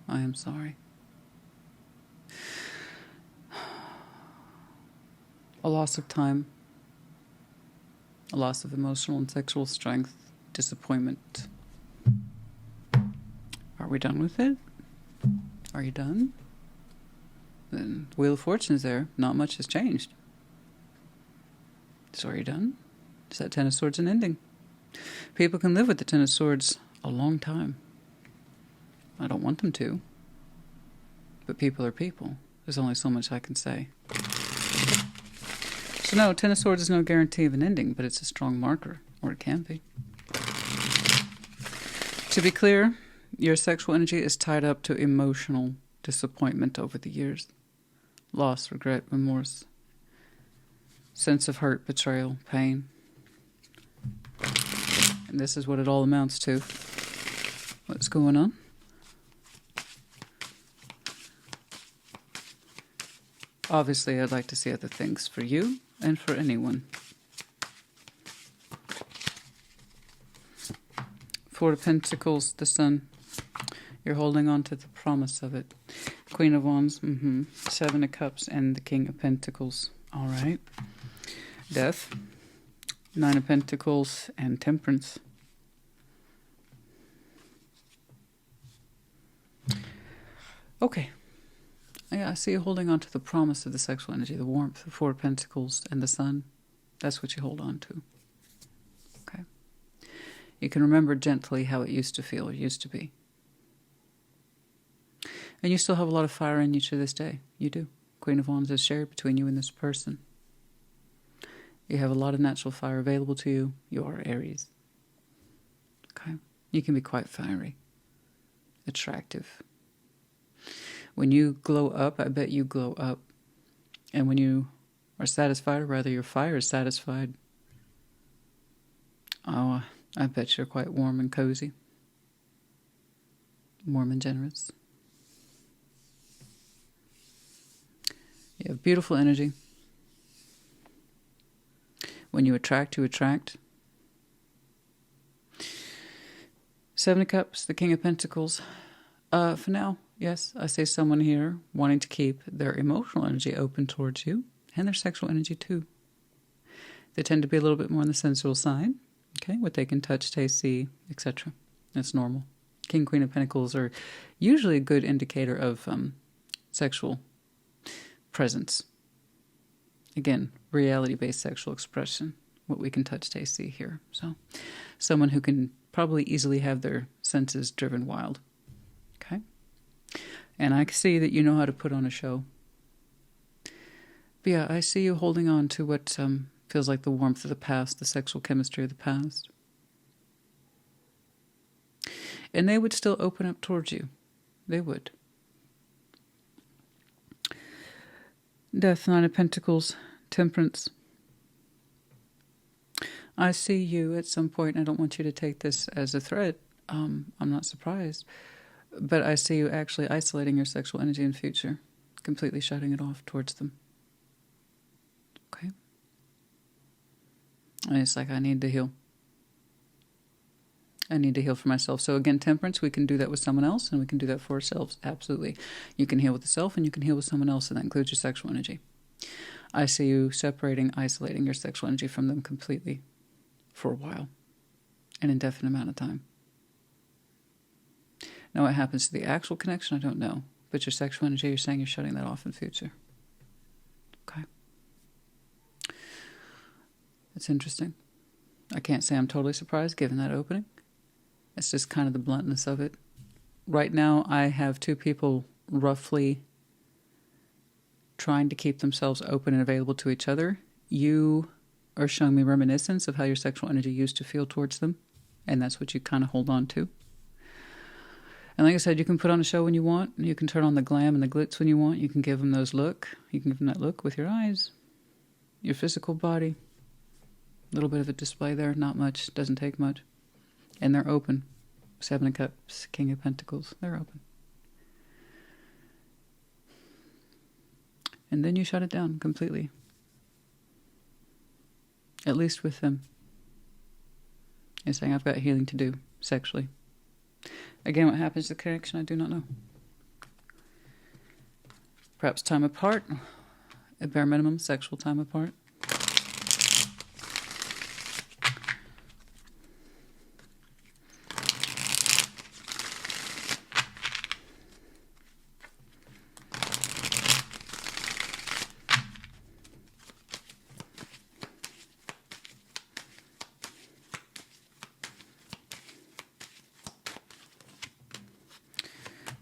I am sorry. A loss of time. A loss of emotional and sexual strength. Disappointment. Are we done with it? Are you done? Then Wheel of Fortune is there. Not much has changed. So are you done? Is that Ten of Swords an ending? People can live with the Ten of Swords a long time. I don't want them to. But people are people. There's only so much I can say. So no, Ten of Swords is no guarantee of an ending, but it's a strong marker. Or it can be. To be clear, your sexual energy is tied up to emotional disappointment over the years. Loss, regret, remorse. Sense of hurt, betrayal, pain. And this is what it all amounts to. What's going on? Obviously, I'd like to see other things for you and for anyone. Four of Pentacles, the Sun. You're holding on to the promise of it. Queen of Wands, Seven of Cups, and the King of Pentacles. All right. Death. Nine of Pentacles and Temperance. Okay. Yeah, I see you holding on to the promise of the sexual energy, the warmth, the Four of Pentacles, and the Sun. That's what you hold on to. Okay. You can remember gently how it used to feel or used to be. And you still have a lot of fire in you to this day. You do. Queen of Wands is shared between you and this person. You have a lot of natural fire available to you. You are Aries. Okay? You can be quite fiery. Attractive. When you glow up, I bet you glow up. And when you are satisfied, or rather your fire is satisfied, oh, I bet you're quite warm and cozy. Warm and generous. You have beautiful energy. When you attract, you attract. Seven of Cups, the King of Pentacles. For now, yes, I say someone here wanting to keep their emotional energy open towards you and their sexual energy too. They tend to be a little bit more on the sensual side, okay, what they can touch, taste, see, etc. That's normal. King, Queen of Pentacles are usually a good indicator of sexual presence. Again, reality-based sexual expression, what we can touch, taste, see, hear. So, someone who can probably easily have their senses driven wild. Okay? And I see that you know how to put on a show. But yeah, I see you holding on to what feels like the warmth of the past, the sexual chemistry of the past. And they would still open up towards you. They would. Death, Nine of Pentacles, Temperance. I see you at some point. I don't want you to take this as a threat. I'm not surprised. But I see you actually isolating your sexual energy in the future, completely shutting it off towards them. Okay? And it's like, I need to heal. I need to heal for myself. So again, temperance, we can do that with someone else, and we can do that for ourselves. Absolutely. You can heal with the self, and you can heal with someone else, and that includes your sexual energy. I see you separating, isolating your sexual energy from them completely for a while, an indefinite amount of time. Now, what happens to the actual connection, I don't know. But your sexual energy, you're saying you're shutting that off in the future. Okay. It's interesting. I can't say I'm totally surprised given that opening. It's just kind of the bluntness of it. Right now, I have two people roughly trying to keep themselves open and available to each other. You are showing me reminiscence of how your sexual energy used to feel towards them, and that's what you kind of hold on to. And like I said, you can put on a show when you want, and you can turn on the glam and the glitz when you want. You can give them those look. You can give them that look with your eyes, your physical body. A little bit of a display there, not much, doesn't take much. And they're open. 7 of Cups, King of Pentacles, they're open. And then you shut it down completely. At least with them. You're saying, I've got healing to do sexually. Again, what happens to the connection, I do not know. Perhaps time apart. At bare minimum, sexual time apart.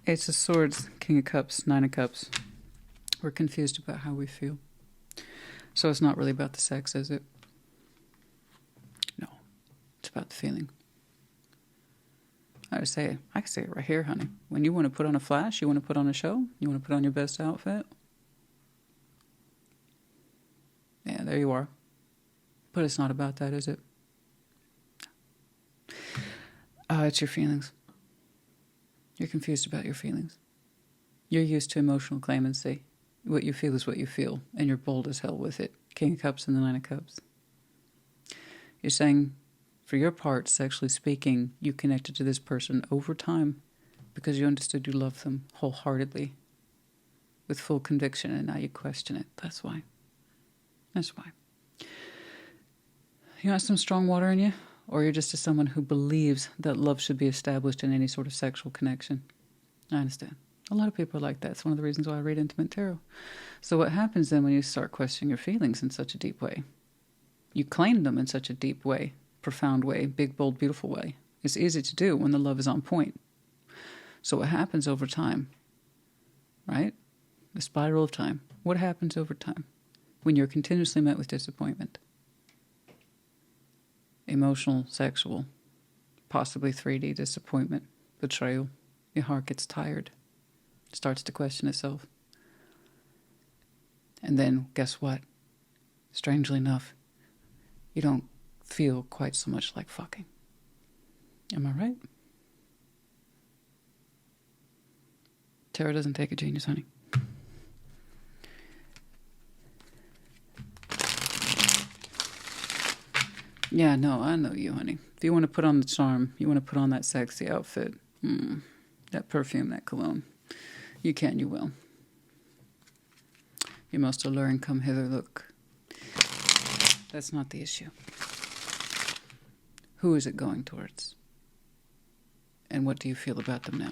Ace of Swords, King of Cups, 9 of Cups. We're confused about how we feel. So it's not really about the sex, is it? No. It's about the feeling. I can say it right here, honey. When you want to put on a flash, you want to put on a show, you want to put on your best outfit. Yeah, there you are. But it's not about that, is it? It's your feelings. You're confused about your feelings. You're used to emotional clemency. What you feel is what you feel, and you're bold as hell with it. King of Cups and the 9 of Cups. You're saying, for your part, sexually speaking, you connected to this person over time because you understood you loved them wholeheartedly with full conviction, and now you question it. That's why. That's why. You want some strong water in you? Or you're just someone who believes that love should be established in any sort of sexual connection. I understand. A lot of people are like that. It's one of the reasons why I read Intimate Tarot. So what happens then when you start questioning your feelings in such a deep way? You claim them in such a deep way, profound way, big, bold, beautiful way. It's easy to do when the love is on point. So what happens over time? Right? The spiral of time. What happens over time when you're continuously met with disappointment? Emotional, sexual, possibly 3D disappointment, betrayal. Your heart gets tired, starts to question itself. And then, guess what? Strangely enough, you don't feel quite so much like fucking. Am I right? Tarot doesn't take a genius, honey. Yeah, no, I know you, honey. If you want to put on the charm, you want to put on that sexy outfit, that perfume, that cologne, you can, you will. Your most alluring come hither look. That's not the issue. Who is it going towards? And what do you feel about them now?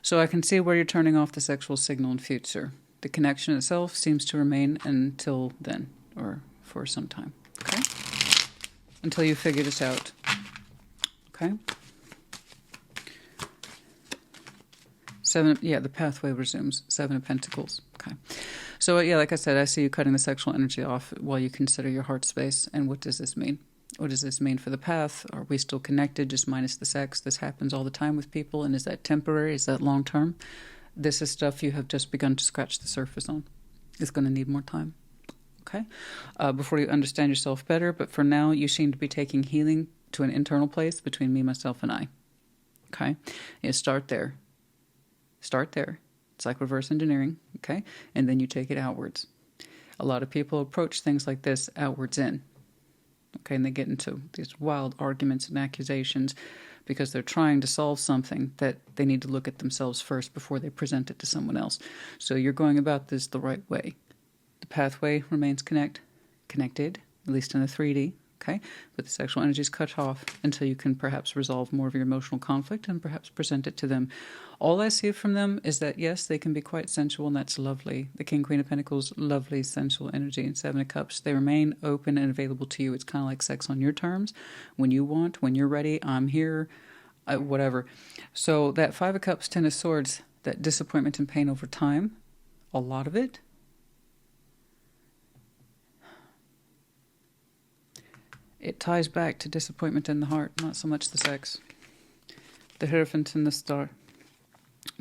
So I can see where you're turning off the sexual signal in future. The connection itself seems to remain until then, or for some time. Okay? Until you figure this out. Okay? 7, yeah, the pathway resumes. 7 of Pentacles. Okay. So, yeah, like I said, I see you cutting the sexual energy off while you consider your heart space. And what does this mean? What does this mean for the path? Are we still connected, just minus the sex? This happens all the time with people. And is that temporary? Is that long term? This is stuff you have just begun to scratch the surface on. It's going to need more time. Okay? Before you understand yourself better. But for now, you seem to be taking healing to an internal place between me, myself, and I. Okay? You start there. Start there. It's like reverse engineering. Okay? And then you take it outwards. A lot of people approach things like this outwards in. Okay? And they get into these wild arguments and accusations because they're trying to solve something that they need to look at themselves first before they present it to someone else. So you're going about this the right way. The pathway remains connected, at least in the 3D, okay? But the sexual energy is cut off until you can perhaps resolve more of your emotional conflict and perhaps present it to them. All I see from them is that, yes, they can be quite sensual, and that's lovely. The King, Queen of Pentacles, lovely, sensual energy, and Seven of Cups. They remain open and available to you. It's kind of like sex on your terms. When you want, when you're ready, I'm here, whatever. So that Five of Cups, Ten of Swords, that disappointment and pain over time, a lot of it, it ties back to disappointment in the heart, not so much the sex. The Hierophant and the Star.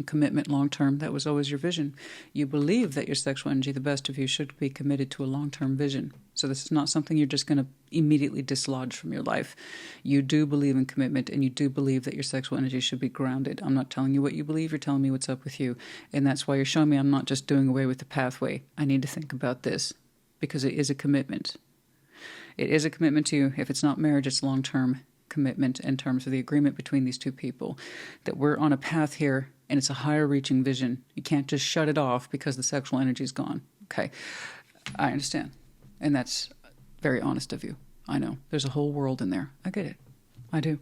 Commitment long-term, that was always your vision. You believe that your sexual energy, the best of you, should be committed to a long-term vision. So this is not something you're just going to immediately dislodge from your life. You do believe in commitment, and you do believe that your sexual energy should be grounded. I'm not telling you what you believe, you're telling me what's up with you. And that's why you're showing me I'm not just doing away with the pathway. I need to think about this, because it is a commitment. It is a commitment to you. If it's not marriage, it's long-term commitment in terms of the agreement between these two people. That we're on a path here, and it's a higher reaching vision. You can't just shut it off because the sexual energy is gone. Okay, I understand. And that's very honest of you. I know. There's a whole world in there. I get it. I do.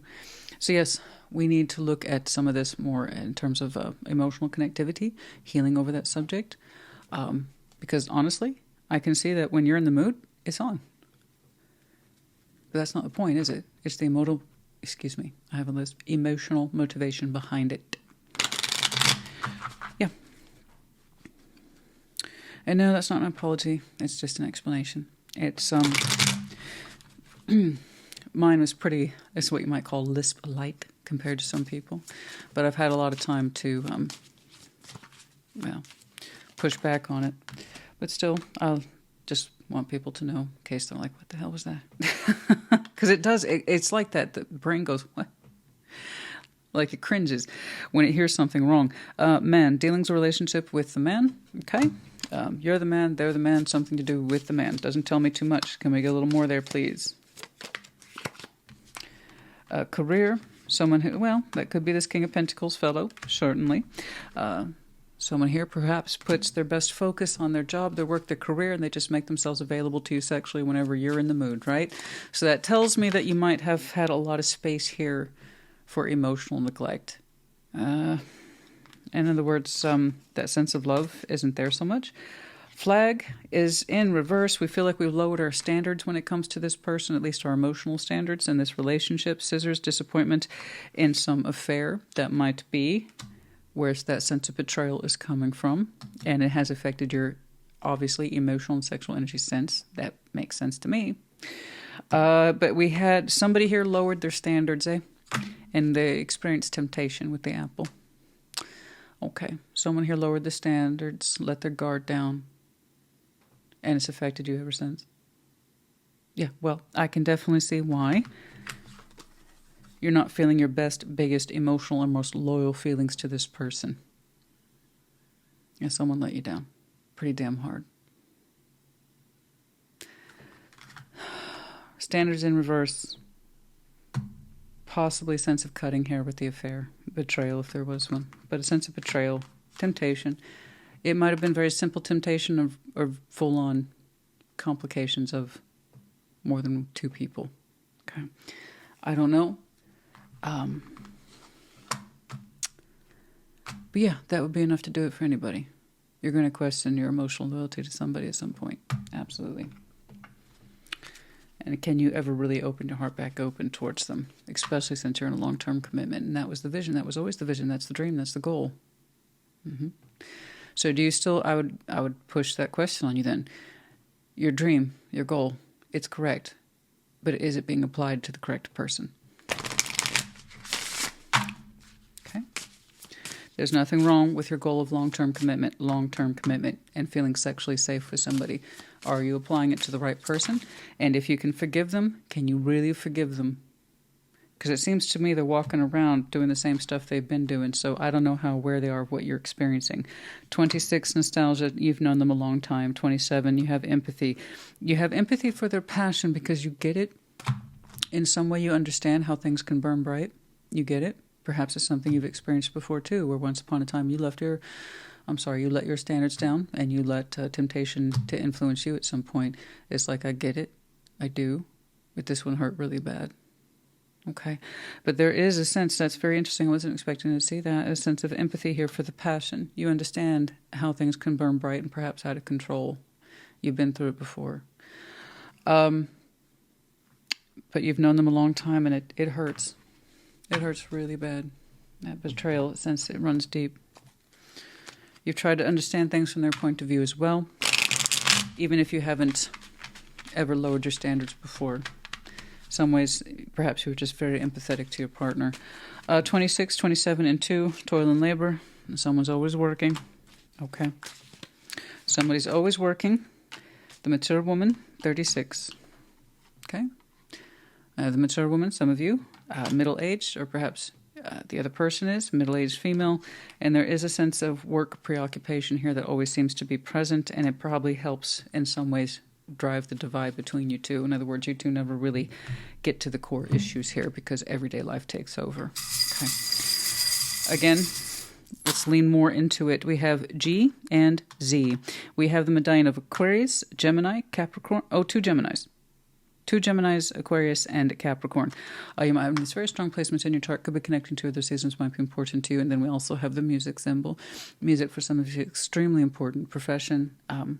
So yes, we need to look at some of this more in terms of emotional connectivity, healing over that subject. Because honestly, I can see that when you're in the mood, it's on. But that's not the point, is it? It's the I have a list. Emotional motivation behind it. Yeah. And no, that's not an apology. It's just an explanation. It's, mine was pretty, it's what you might call lisp-light compared to some people. But I've had a lot of time to, push back on it. But still, I'll just want people to know in case they're like, what the hell was that? Because it does, it's like that. The brain goes, what? Like it cringes when it hears something wrong. Man, dealings a relationship with the man, okay? You're the man, they're the man, something to do with the man. Doesn't tell me too much. Can we get a little more there, please? Career, someone who, well, that could be this King of Pentacles fellow, certainly. Someone here perhaps puts their best focus on their job, their work, their career, and they just make themselves available to you sexually whenever you're in the mood, right? So that tells me that you might have had a lot of space here for emotional neglect. In other words, that sense of love isn't there so much. Flag is in reverse. We feel like we've lowered our standards when it comes to this person, at least our emotional standards in this relationship. Scissors, disappointment in some affair that might be where that sense of betrayal is coming from, and it has affected your, obviously, emotional and sexual energy sense. That makes sense to me. But we had somebody here lowered their standards, and they experienced temptation with the apple. Okay, someone here lowered the standards, let their guard down, and it's affected you ever since. Yeah, well, I can definitely see why. You're not feeling your best, biggest, emotional, and most loyal feelings to this person. Yeah, someone let you down. Pretty damn hard. Standards in reverse. Possibly a sense of cutting hair with the affair. Betrayal, if there was one. But a sense of betrayal. Temptation. It might have been very simple temptation or full-on complications of more than two people. Okay. I don't know. But yeah, that would be enough to do it for anybody. You're going to question your emotional loyalty to somebody at some point. Absolutely. And can you ever really open your heart back open towards them? Especially since you're in a long-term commitment. And that was the vision. That was always the vision. That's the dream. That's the goal. Mm-hmm. So do you still, I would push that question on you then. Your dream, your goal, it's correct. But is it being applied to the correct person? There's nothing wrong with your goal of long-term commitment, and feeling sexually safe with somebody. Are you applying it to the right person? And if you can forgive them, can you really forgive them? Because it seems to me they're walking around doing the same stuff they've been doing, so I don't know how aware they are of what you're experiencing. 26, nostalgia, you've known them a long time. 27, you have empathy. You have empathy for their passion because you get it. In some way you understand how things can burn bright. You get it. Perhaps it's something you've experienced before too, where once upon a time you let your standards down and you let temptation to influence you at some point. It's like, I get it. I do. But this one hurt really bad. Okay, but there is a sense that's very interesting. I wasn't expecting to see that. A sense of empathy here for the passion. You understand how things can burn bright and perhaps out of control. You've been through it before. But you've known them a long time, and it hurts. It hurts really bad. That betrayal, since it runs deep. You've tried to understand things from their point of view as well, even if you haven't ever lowered your standards before. Some ways, perhaps you were just very empathetic to your partner. 26, 27, and 2, toil and labor. And someone's always working. Okay. Somebody's always working. The mature woman, 36. Okay. The mature woman, some of you, middle-aged, or perhaps the other person is middle-aged female. And there is a sense of work preoccupation here that always seems to be present, and it probably helps in some ways drive the divide between you two. In other words, you two never really get to the core issues here because everyday life takes over. Okay. Again, let's lean more into it. We have G and Z. We have the medallion of Aquarius, Gemini, Capricorn. Oh, two Geminis. Two Geminis, Aquarius, and Capricorn. You might have these very strong placements in your chart. Could be connecting to other seasons, might be important to you. And then we also have the music symbol. Music for some of you, extremely important. Profession,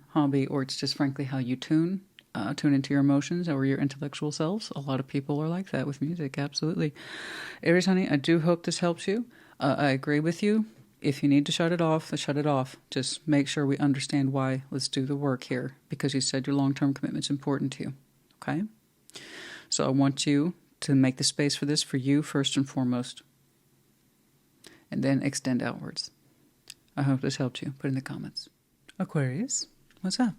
hobby, or it's just frankly how you tune into your emotions or your intellectual selves. A lot of people are like that with music, absolutely. Aries, honey, I do hope this helps you. I agree with you. If you need to shut it off, shut it off. Just make sure we understand why. Let's do the work here because you said your long-term commitment's important to you. Okay? So I want you to make the space for this for you first and foremost. And then extend outwards. I hope this helped you. Put in the comments. Aquarius, what's up?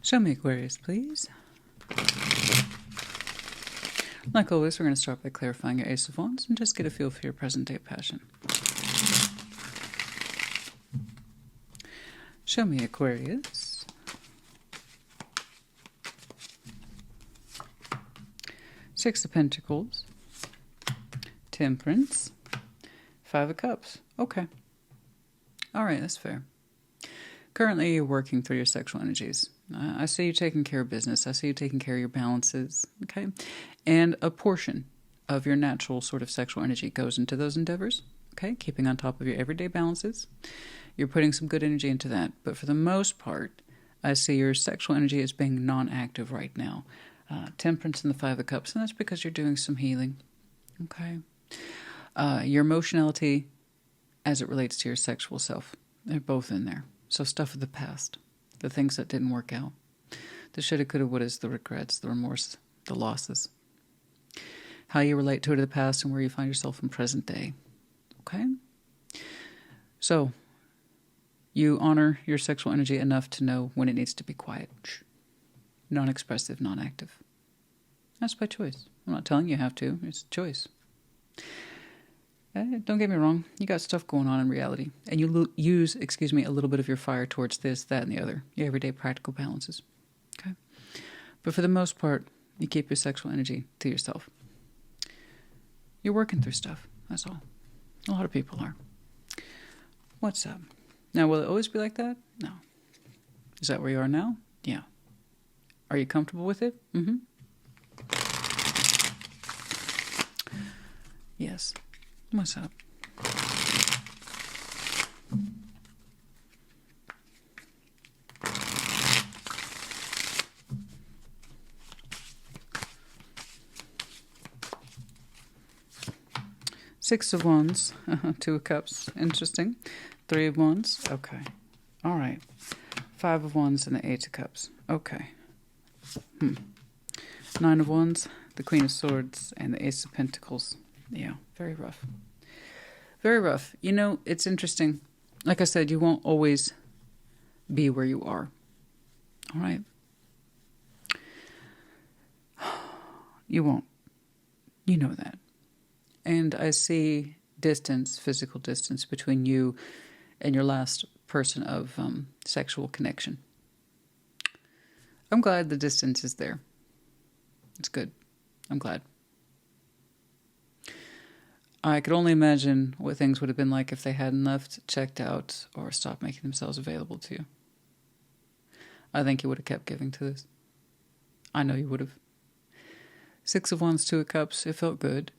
Show me Aquarius, please. Like always, we're going to start by clarifying your Ace of Wands and just get a feel for your present-day passion. Show me Aquarius. Six of Pentacles, Temperance, Five of Cups. Okay. All right, that's fair. Currently, you're working through your sexual energies. I see you taking care of business. I see you taking care of your balances. Okay. And a portion of your natural sort of sexual energy goes into those endeavors. Okay. Keeping on top of your everyday balances. You're putting some good energy into that. But for the most part, I see your sexual energy as being non-active right now. Temperance and the Five of Cups, and that's because you're doing some healing. Okay. Your emotionality as it relates to your sexual self, they're both in there. So stuff of the past, the things that didn't work out, the shoulda, coulda, wouldas, the regrets, the remorse, the losses, how you relate to it in the past and where you find yourself in present day. Okay. So you honor your sexual energy enough to know when it needs to be quiet. Shh. Non-expressive, non-active. That's by choice. I'm not telling you have to. It's a choice. Don't get me wrong. You got stuff going on in reality. And you use, a little bit of your fire towards this, that, and the other. Your everyday practical balances. Okay? But for the most part, you keep your sexual energy to yourself. You're working through stuff. That's all. A lot of people are. What's up? Now, will it always be like that? No. Is that where you are now? Yeah. Are you comfortable with it? Mm-hmm. Yes. What's up? Six of Wands. Two of Cups. Interesting. Three of Wands. Okay. All right. Five of Wands and the Eight of Cups. Okay. Nine of Wands, the Queen of Swords, and the Ace of Pentacles. Yeah, very rough. Very rough. You know, it's interesting. Like I said, you won't always be where you are. All right? You won't. You know that. And I see distance, physical distance between you and your last person of sexual connection. I'm glad the distance is there. It's good. I'm glad. I could only imagine what things would have been like if they hadn't left, checked out, or stopped making themselves available to you. I think you would have kept giving to this. I know you would have. 6 of Wands, 2 of Cups, it felt good.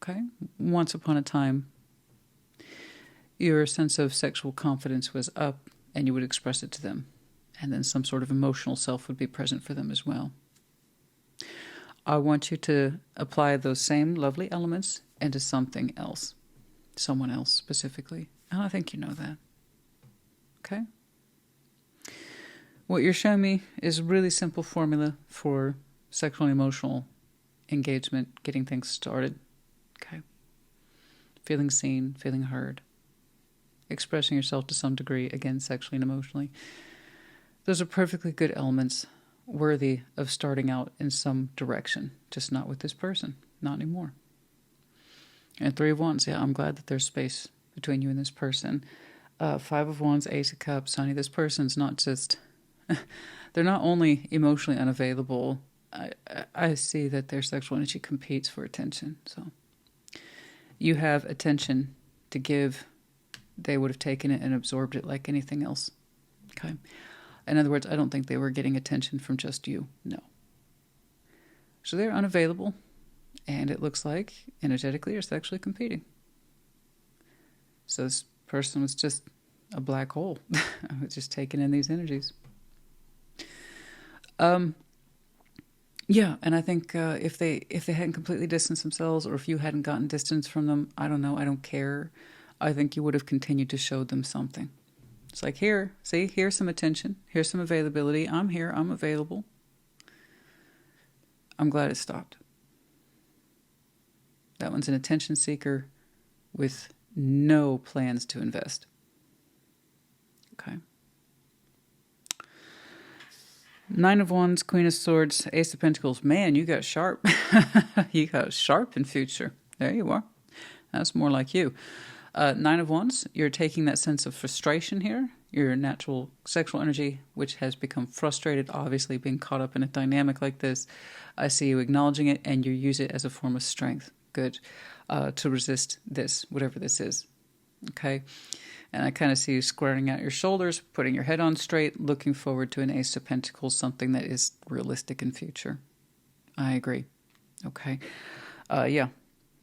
Okay? Once upon a time, your sense of sexual confidence was up and you would express it to them. And then some sort of emotional self would be present for them as well. I want you to apply those same lovely elements into something else. Someone else specifically. And I think you know that. Okay? What you're showing me is a really simple formula for sexual and emotional engagement, getting things started. Okay? Feeling seen, feeling heard. Expressing yourself to some degree, again, sexually and emotionally. Those are perfectly good elements worthy of starting out in some direction, just not with this person, not anymore. And 3 of Wands, yeah, I'm glad that there's space between you and this person. 5 of Wands, Ace of Cups, honey, this person's not just, they're not only emotionally unavailable, I see that their sexual energy competes for attention. So you have attention to give. They would have taken it and absorbed it like anything else. Okay? In other words, I don't think they were getting attention from just you. No. So they're unavailable, and it looks like energetically you're sexually competing. So this person was just a black hole. Just taking in these energies. Yeah, and I think if they hadn't completely distanced themselves, or if you hadn't gotten distance from them, I don't know, I don't care. I think you would have continued to show them something. It's like, here, see, here's some attention. Here's some availability. I'm here. I'm available. I'm glad it stopped. That one's an attention seeker with no plans to invest. Okay. 9 of Wands, Queen of Swords, Ace of Pentacles. Man, you got sharp. You got sharp in future. There you are. That's more like you. 9 of Wands, you're taking that sense of frustration here, your natural sexual energy, which has become frustrated, obviously being caught up in a dynamic like this. I see you acknowledging it, and you use it as a form of strength. Good. To resist this, whatever this is. Okay? And I kind of see you squaring out your shoulders, putting your head on straight, looking forward to an Ace of Pentacles, something that is realistic in future. I agree. Okay? Yeah.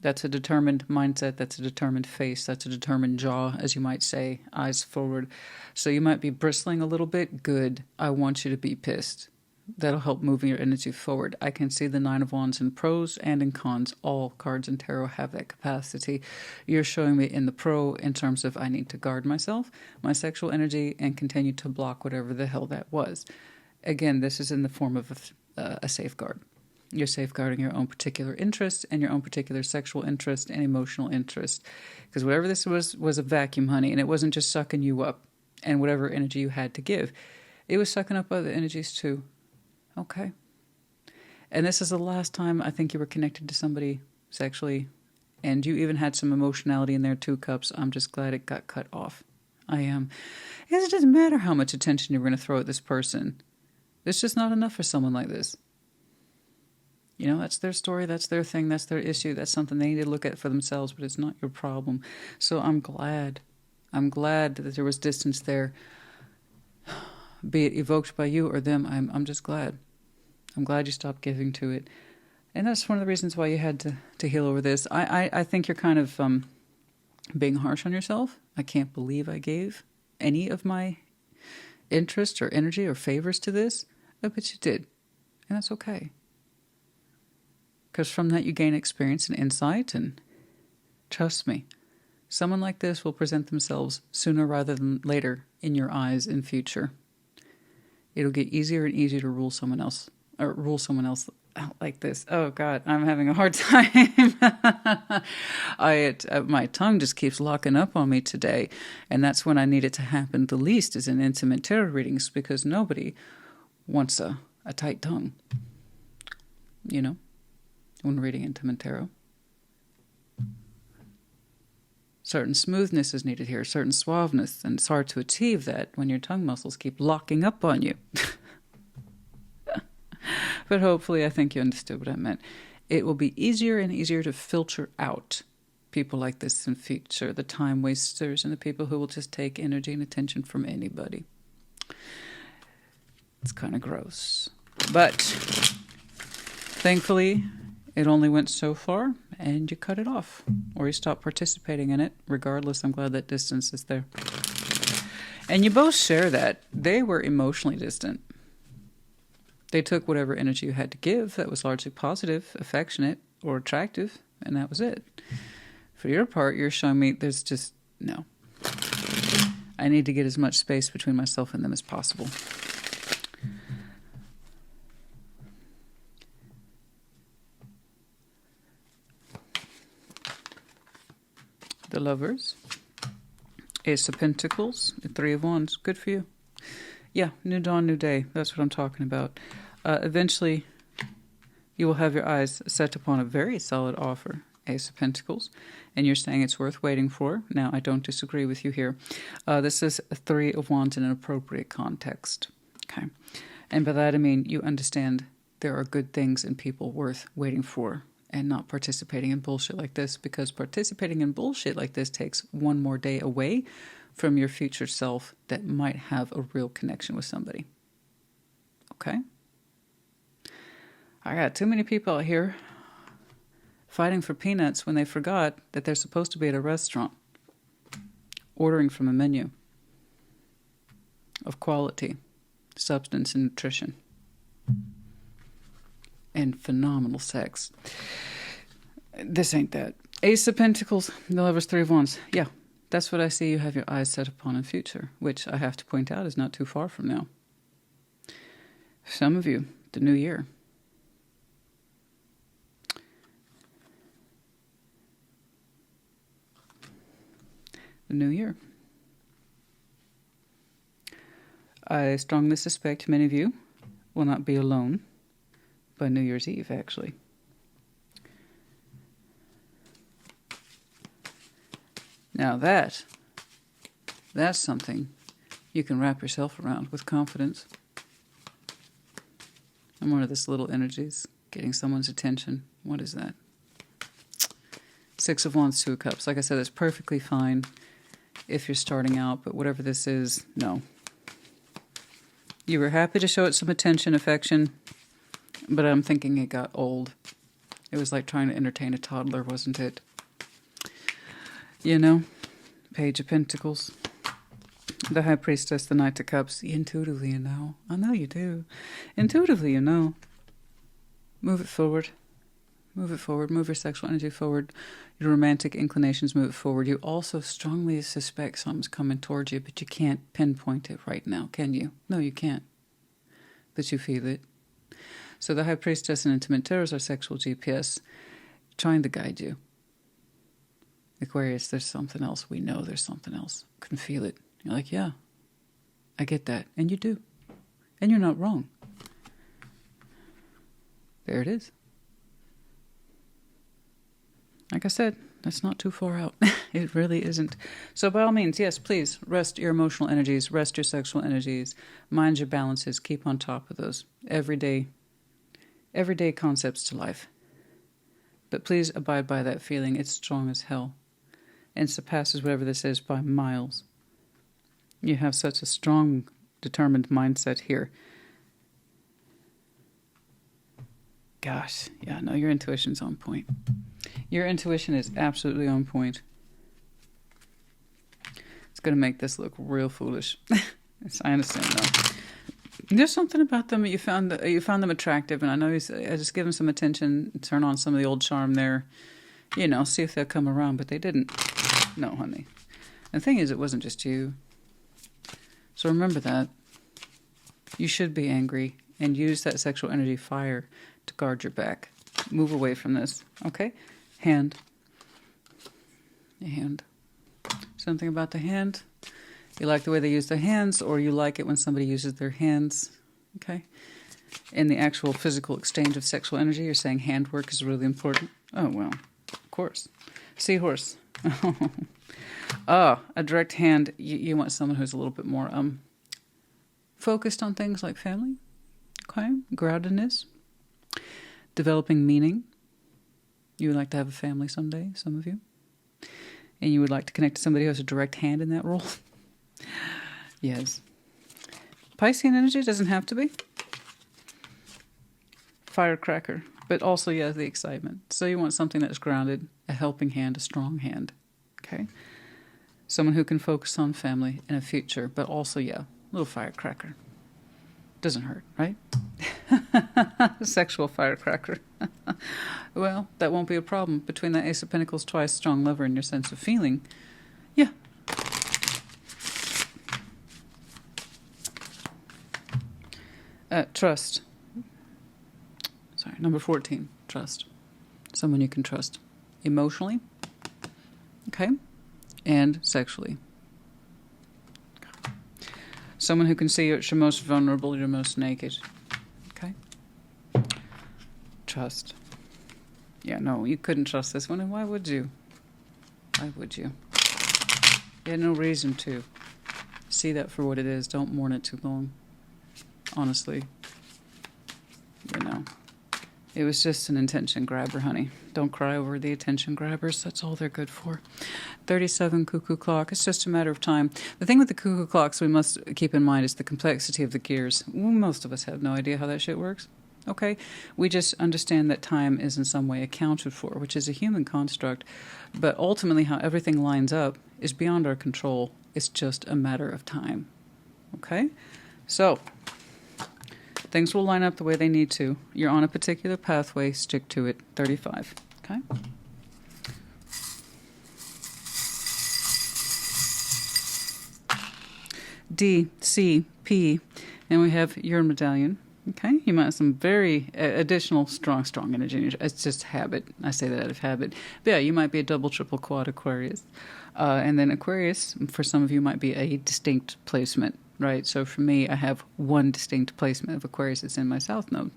That's a determined mindset. That's a determined face. That's a determined jaw, as you might say, eyes forward. So you might be bristling a little bit. Good. I want you to be pissed. That'll help moving your energy forward. I can see the 9 of Wands in pros and in cons. All cards in tarot have that capacity. You're showing me in the pro in terms of I need to guard myself, my sexual energy, and continue to block whatever the hell that was. Again, this is in the form of a safeguard. You're safeguarding your own particular interest and your own particular sexual interest and emotional interest. Because whatever this was a vacuum, honey, and it wasn't just sucking you up and whatever energy you had to give. It was sucking up other energies too. Okay. And this is the last time I think you were connected to somebody sexually, and you even had some emotionality in there, 2 cups. I'm just glad it got cut off. I am. Because it doesn't matter how much attention you're going to throw at this person. It's just not enough for someone like this. You know, that's their story, that's their thing, that's their issue, that's something they need to look at for themselves, but it's not your problem. So I'm glad that there was distance there, be it evoked by you or them. I'm just glad. I'm glad you stopped giving to it. And that's one of the reasons why you had to heal over this. I think you're kind of being harsh on yourself. I can't believe I gave any of my interest or energy or favors to this, but you did. And that's okay. Because from that you gain experience and insight, and trust me, someone like this will present themselves sooner rather than later in your eyes in future. It'll get easier and easier to rule someone else out like this. Oh God, I'm having a hard time. My tongue just keeps locking up on me today, and that's when I need it to happen the least, is in intimate tarot readings, because nobody wants a tight tongue. You know, when reading intimate tarot. Certain smoothness is needed here, certain suaveness, and it's hard to achieve that when your tongue muscles keep locking up on you. But hopefully I think you understood what I meant. It will be easier and easier to filter out people like this in future, the time wasters and the people who will just take energy and attention from anybody. It's kind of gross. But thankfully, it only went so far, and you cut it off, or you stop participating in it. Regardless, I'm glad that distance is there. And you both share that. They were emotionally distant. They took whatever energy you had to give that was largely positive, affectionate, or attractive, and that was it. For your part, you're showing me there's just no. I need to get as much space between myself and them as possible. The Lovers, Ace of Pentacles, the Three of Wands. Good for you. Yeah, new dawn, new day. That's what I'm talking about. Eventually, you will have your eyes set upon a very solid offer, Ace of Pentacles, and you're saying it's worth waiting for. Now, I don't disagree with you here. This is a Three of Wands in an appropriate context. Okay, and by that I mean you understand there are good things and people worth waiting for, and not participating in bullshit like this, because participating in bullshit like this takes one more day away from your future self that might have a real connection with somebody. Okay? I got too many people out here fighting for peanuts when they forgot that they're supposed to be at a restaurant, ordering from a menu of quality, substance, and nutrition, and phenomenal sex. This ain't that. Ace of Pentacles, the Lovers, Three of Wands. Yeah, that's what I see you have your eyes set upon in future, which I have to point out is not too far from now. Some of you, the new year. The new year. I strongly suspect many of you will not be alone by New Year's Eve, actually. Now that's something you can wrap yourself around with confidence. I'm one of this little energies, getting someone's attention. What is that? Six of Wands, Two of Cups. Like I said, it's perfectly fine if you're starting out, but whatever this is, no. You were happy to show it some attention, affection, but I'm thinking it got old. It was like trying to entertain a toddler, wasn't it? You know, Page of Pentacles, the High Priestess, the Knight of Cups. Intuitively, you know. I know you do. Intuitively, you know. Move it forward. Move it forward. Move your sexual energy forward. Your romantic inclinations, move it forward. You also strongly suspect something's coming towards you, but you can't pinpoint it right now, can you? No, you can't. But you feel it. So the High Priestess and Intimate Tarot are sexual GPS, trying to guide you. Aquarius, there's something else. We know there's something else. Can feel it. You're like, yeah, I get that. And you do. And you're not wrong. There it is. Like I said, that's not too far out. It really isn't. So by all means, yes, please rest your emotional energies, rest your sexual energies, mind your balances, keep on top of those everyday concepts to life. But please abide by that feeling. It's strong as hell and surpasses whatever this is by miles. You have such a strong, determined mindset here. Gosh, yeah, no, your intuition's on point. Your intuition is absolutely on point. It's going to make this look real foolish. I understand, though. There's something about them that you found them attractive, and I know I just give them some attention, turn on some of the old charm there, you know, see if they'll come around, but they didn't. No, honey. And the thing is, it wasn't just you. So remember that. You should be angry and use that sexual energy fire to guard your back. Move away from this, okay? Hand. Hand. Something about the hand. You like the way they use their hands, or you like it when somebody uses their hands, okay? In the actual physical exchange of sexual energy, you're saying handwork is really important. Oh, well, of course. Seahorse. Oh, a direct hand. You want someone who's a little bit more focused on things like family, okay? Groundedness. Developing meaning. You would like to have a family someday, some of you. And you would like to connect to somebody who has a direct hand in that role. Yes. Piscean energy doesn't have to be. Firecracker. But also, yeah, the excitement. So you want something that's grounded, a helping hand, a strong hand. Okay? Someone who can focus on family and a future. But also, yeah, a little firecracker. Doesn't hurt, right? Sexual firecracker. Well, that won't be a problem. Between that Ace of Pentacles twice, strong lover, and your sense of feeling. Yeah. Trust. Sorry, number 14. Trust. Someone you can trust. Emotionally. Okay. And sexually. Someone who can see you at your most vulnerable, your most naked. Okay? Trust. Yeah, no, you couldn't trust this one, and why would you? Why would you? You had no reason to. See that for what it is. Don't mourn it too long. Honestly. You know. It was just an attention grabber, honey. Don't cry over the attention grabbers. That's all they're good for. 37 cuckoo clock. It's just a matter of time. The thing with the cuckoo clocks we must keep in mind is the complexity of the gears. Most of us have no idea how that shit works. Okay? We just understand that time is in some way accounted for, which is a human construct. But ultimately how everything lines up is beyond our control. It's just a matter of time. Okay? So, things will line up the way they need to. You're on a particular pathway. Stick to it. 35. Okay? D, C, P, and we have your medallion. Okay? You might have some very additional strong energy. It's just habit. I say that out of habit. But yeah, you might be a double, triple, quad Aquarius. And then Aquarius, for some of you, might be a distinct placement. Right, so for me, I have one distinct placement of Aquarius that's in my South node.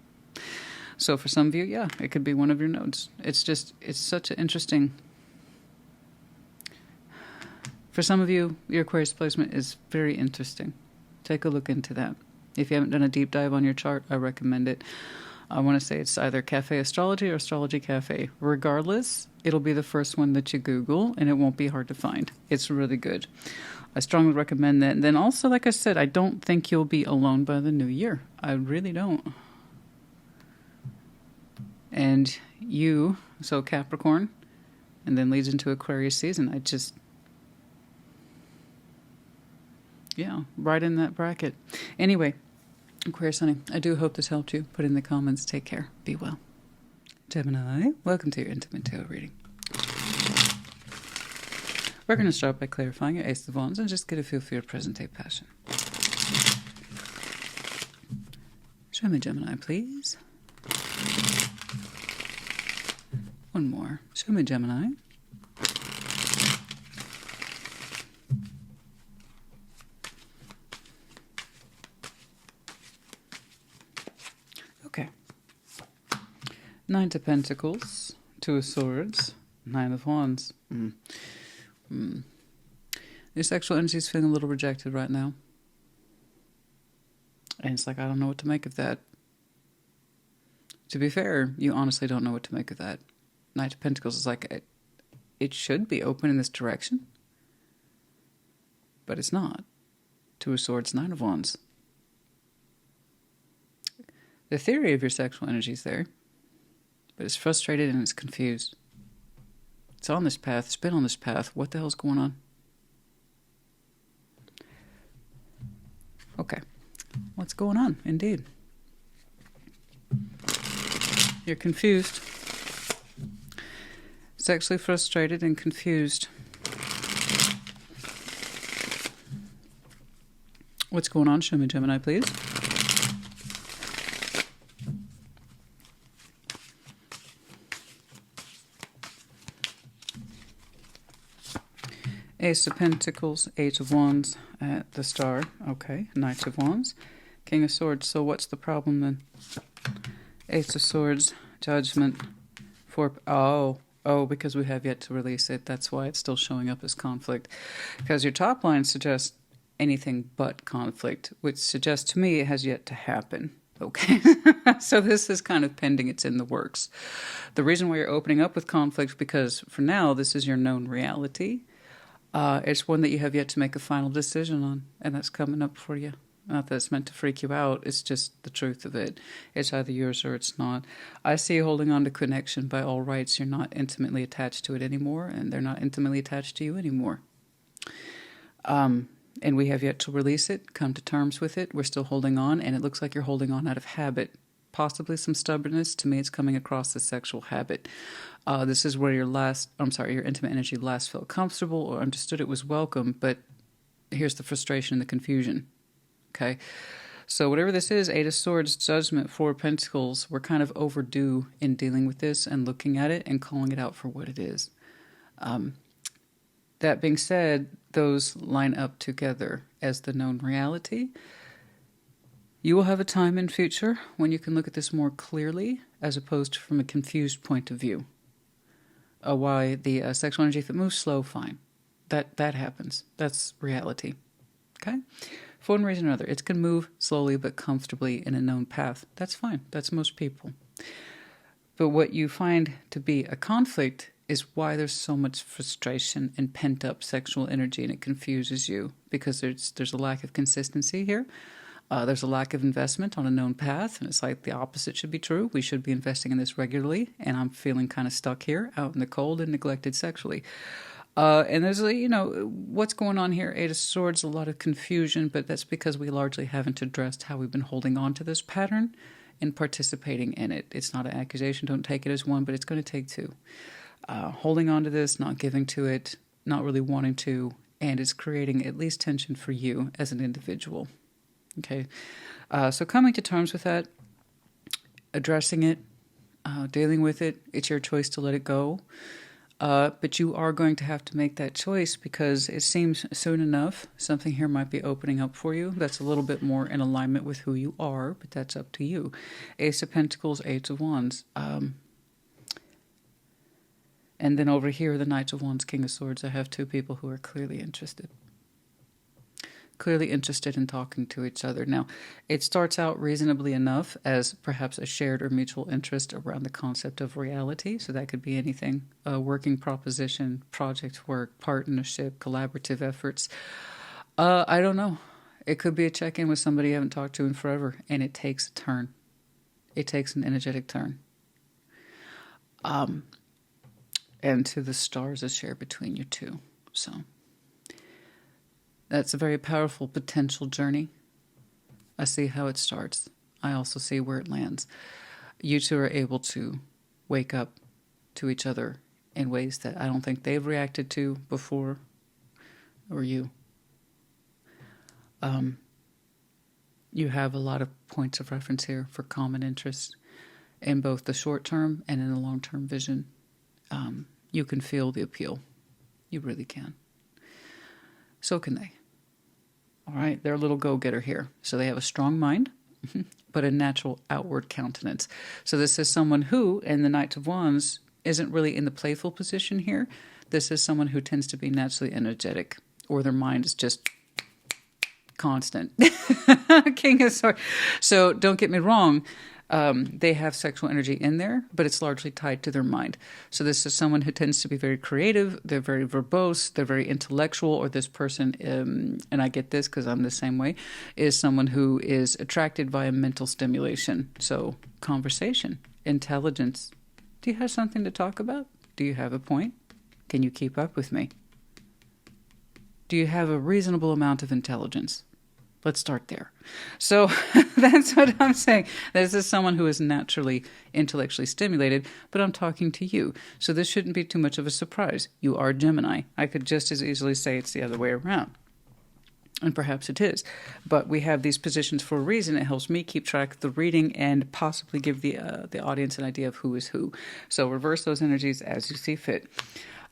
So for some of you, yeah, it could be one of your nodes. It's such an interesting... For some of you, your Aquarius placement is very interesting. Take a look into that. If you haven't done a deep dive on your chart, I recommend it. I want to say it's either Cafe Astrology or Astrology Cafe. Regardless, it'll be the first one that you Google, and it won't be hard to find. It's really good. I strongly recommend that. And then also, like I said, I don't think you'll be alone by the new year. I really don't. And you, so Capricorn, and then leads into Aquarius season. I just, yeah, right in that bracket. Anyway, Aquarius, honey, I do hope this helped you. Put in the comments. Take care. Be well. Gemini, welcome to your Intimate Tarot reading. We're going to start by clarifying your Ace of Wands and just get a feel for your present-day passion. Show me Gemini, please. One more. Show me Gemini. Okay. 9 of Pentacles, 2 of Swords, 9 of Wands. Your sexual energy is feeling a little rejected right now. And it's like, I don't know what to make of that. To be fair, you honestly don't know what to make of that. Knight of Pentacles is like, it should be open in this direction. But it's not. 2 of Swords, 9 of Wands. The theory of your sexual energy is there. But it's frustrated and it's confused. It's on this path. It's been on this path. What the hell's going on? Okay. What's going on? Indeed. You're confused. Sexually frustrated and confused. What's going on? Show me Gemini, please. Ace of Pentacles, Eight of Wands at the Star. Okay, Knight of Wands, King of Swords. So what's the problem then? Ace of Swords, Judgment, because we have yet to release it. That's why it's still showing up as conflict. Because your top line suggests anything but conflict, which suggests to me it has yet to happen. Okay, so this is kind of pending. It's in the works. The reason why you're opening up with conflict, because for now, this is your known reality. It's one that you have yet to make a final decision on, and that's coming up for you. Not that it's meant to freak you out. It's just the truth of it. It's either yours or it's not. I see you holding on to connection by all rights. You're not intimately attached to it anymore, and they're not intimately attached to you anymore. And we have yet to release it, come to terms with it. We're still holding on, and it looks like you're holding on out of habit. Possibly some stubbornness. To me, it's coming across as sexual habit. This is where your intimate energy last felt comfortable or understood it was welcome, but here's the frustration and the confusion. Okay? So whatever this is, Eight of Swords, Judgment, Four of Pentacles, we're kind of overdue in dealing with this and looking at it and calling it out for what it is. That being said, those line up together as the known reality. You will have a time in future when you can look at this more clearly as opposed to from a confused point of view. Why the sexual energy, if it moves slow, fine. That happens. That's reality. Okay? For one reason or another, it can move slowly but comfortably in a known path. That's fine. That's most people. But what you find to be a conflict is why there's so much frustration and pent-up sexual energy, and it confuses you because there's a lack of consistency here. There's a lack of investment on a known path, and it's like the opposite should be true. We should be investing in this regularly, and I'm feeling kind of stuck here, out in the cold and neglected sexually. And there's, what's going on here? Eight of Swords, a lot of confusion, but that's because we largely haven't addressed how we've been holding on to this pattern and participating in it. It's not an accusation. Don't take it as one, but it's going to take two. Holding on to this, not giving to it, not really wanting to, and it's creating at least tension for you as an individual. Okay, so coming to terms with that, addressing it, dealing with it, it's your choice to let it go. But you are going to have to make that choice because it seems soon enough something here might be opening up for you that's a little bit more in alignment with who you are, but that's up to you. Ace of Pentacles, Eight of Wands. And then over here, the Knight of Wands, King of Swords, I have two people who are clearly interested. Clearly interested in talking to each other. Now, it starts out reasonably enough as perhaps a shared or mutual interest around the concept of reality. So that could be anything. A working proposition, project work, partnership, collaborative efforts. I don't know. It could be a check-in with somebody you haven't talked to in forever, and it takes a turn. It takes an energetic turn. And to the stars is shared between you two. So that's a very powerful potential journey. I see how it starts. I also see where it lands. You two are able to wake up to each other in ways that I don't think they've reacted to before, or you. You have a lot of points of reference here for common interests in both the short term and in the long term vision. You can feel the appeal. You really can. So can they. All right, they're a little go-getter here. So they have a strong mind, but a natural outward countenance. So this is someone who, in the Knight of Wands, isn't really in the playful position here. This is someone who tends to be naturally energetic, or their mind is just constant. King of Swords. So don't get me wrong. They have sexual energy in there, but it's largely tied to their mind. So this is someone who tends to be very creative. They're very verbose. They're very intellectual. Or this person, and I get this because I'm the same way, is someone who is attracted by a mental stimulation. So conversation, intelligence. Do you have something to talk about? Do you have a point? Can you keep up with me? Do you have a reasonable amount of intelligence? Let's start there. So that's what I'm saying. This is someone who is naturally intellectually stimulated, but I'm talking to you. So this shouldn't be too much of a surprise. You are Gemini. I could just as easily say it's the other way around. And perhaps it is. But we have these positions for a reason. It helps me keep track of the reading and possibly give the audience an idea of who is who. So reverse those energies as you see fit.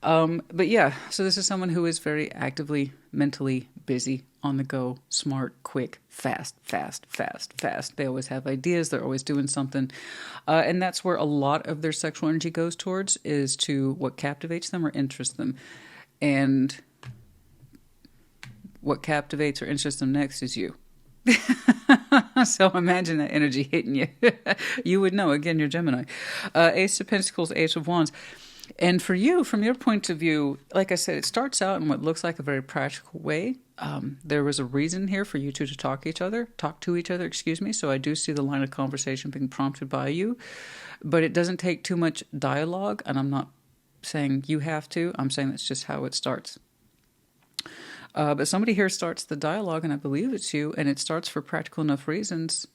But yeah, so this is someone who is very actively, mentally busy, on the go, smart, quick, fast, fast, fast, fast. They always have ideas. They're always doing something. And that's where a lot of their sexual energy goes towards, is to what captivates them or interests them. And what captivates or interests them next is you. So imagine that energy hitting you. You would know. Again, you're Gemini. Ace of Pentacles, Ace of Wands. And for you, from your point of view, like I said, it starts out in what looks like a very practical way. There was a reason here for you two to talk to each other, excuse me. So I do see the line of conversation being prompted by you, but it doesn't take too much dialogue. And I'm not saying you have to. I'm saying that's just how it starts. But somebody here starts the dialogue, and I believe it's you, and it starts for practical enough reasons.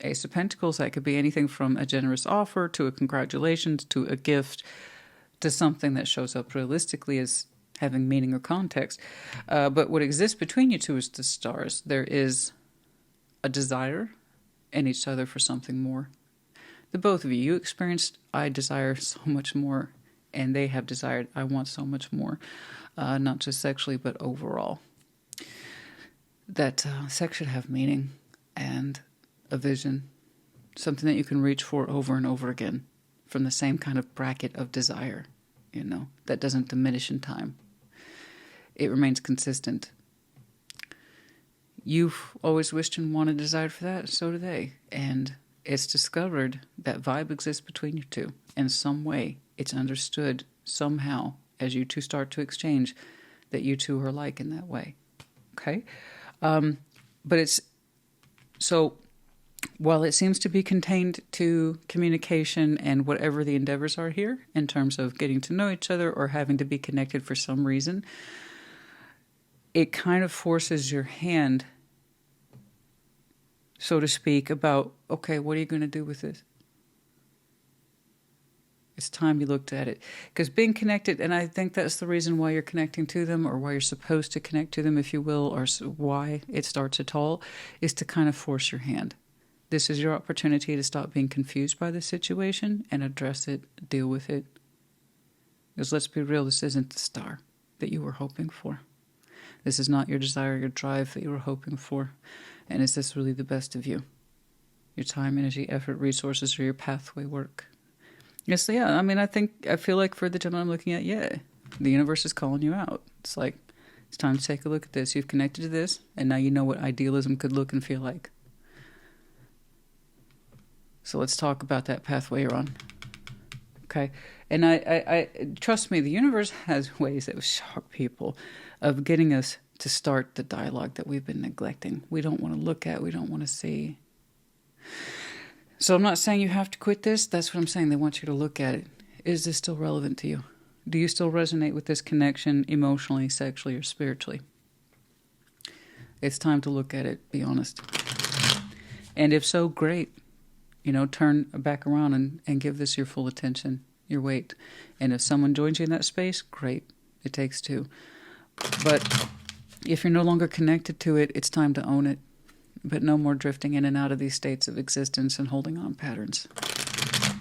Ace of Pentacles, that could be anything from a generous offer to a congratulations to a gift to something that shows up realistically as having meaning or context. But what exists between you two is the stars. There is a desire in each other for something more. The both of you experienced, I desire so much more, and they have desired, I want so much more. Not just sexually, but overall. That sex should have meaning and a vision, something that you can reach for over and over again from the same kind of bracket of desire, that doesn't diminish in time. It remains consistent. You've always wished and wanted, desired for that, so do they. And it's discovered that vibe exists between you two. In some way, it's understood somehow, as you two start to exchange, that you two are alike in that way. Okay? But it's... So, while it seems to be contained to communication and whatever the endeavors are here, in terms of getting to know each other or having to be connected for some reason, it kind of forces your hand, so to speak, about, okay, what are you going to do with this? It's time you looked at it. Because being connected, and I think that's the reason why you're connecting to them, or why you're supposed to connect to them, if you will, or why it starts at all, is to kind of force your hand. This is your opportunity to stop being confused by the situation and address it, deal with it. Because let's be real, this isn't the star that you were hoping for. This is not your desire, your drive that you were hoping for. And is this really the best of you? Your time, energy, effort, resources, or your pathway work? Yes, yeah. I feel like for the Gemini I'm looking at, yeah, the universe is calling you out. It's like, it's time to take a look at this. You've connected to this, and now you know what idealism could look and feel like. So let's talk about that pathway you're on. Okay? And I trust me, the universe has ways that shock people of getting us to start the dialogue that we've been neglecting. We don't want to look at, we don't want to see. So I'm not saying you have to quit this. That's what I'm saying. They want you to look at it. Is this still relevant to you? Do you still resonate with this connection emotionally, sexually, or spiritually? It's time to look at it. Be honest. And if so, great. Turn back around and give this your full attention, your weight. And if someone joins you in that space, great. It takes two. But if you're no longer connected to it, it's time to own it. But no more drifting in and out of these states of existence and holding on patterns.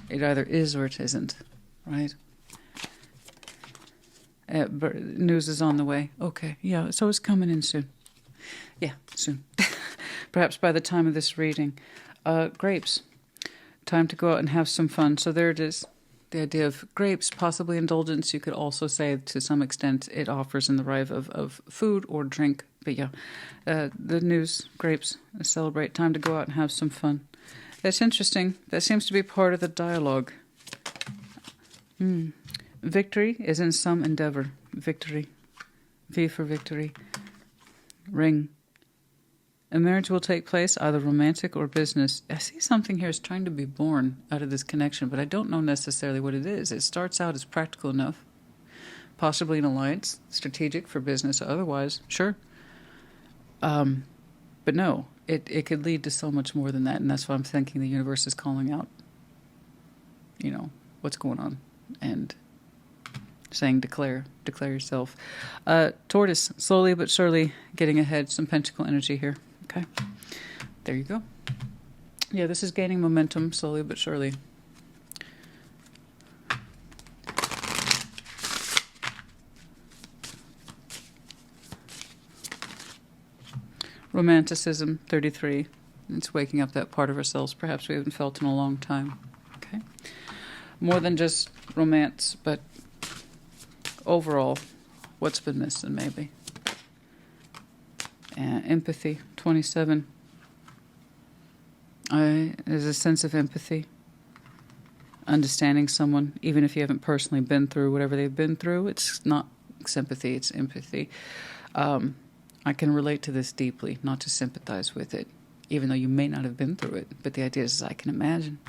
It either is or it isn't, right? News is on the way. Okay, yeah, so it's coming in soon. Yeah, soon. Perhaps by the time of this reading. Grapes. Time to go out and have some fun. So there it is. The idea of grapes, possibly indulgence. You could also say, to some extent, it offers in the right of food or drink. But yeah, the news, grapes, celebrate, time to go out and have some fun. That's interesting. That seems to be part of the dialogue. Victory is in some endeavor. Victory. V for victory. Ring. A marriage will take place, either romantic or business. I see something here is trying to be born out of this connection, but I don't know necessarily what it is. It starts out as practical enough. Possibly an alliance, strategic for business or otherwise, sure. But no, it could lead to so much more than that, and that's why I'm thinking the universe is calling out, what's going on, and saying declare yourself. Tortoise, slowly but surely getting ahead, some pentacle energy here. Okay, there you go. Yeah, this is gaining momentum slowly but surely. Romanticism, 33. It's waking up that part of ourselves perhaps we haven't felt in a long time. Okay. More than just romance, but overall, what's been missing maybe. And empathy, 27. There's a sense of empathy. Understanding someone, even if you haven't personally been through whatever they've been through. It's not sympathy, it's empathy. I can relate to this deeply, not to sympathize with it, even though you may not have been through it. But the idea is I can imagine.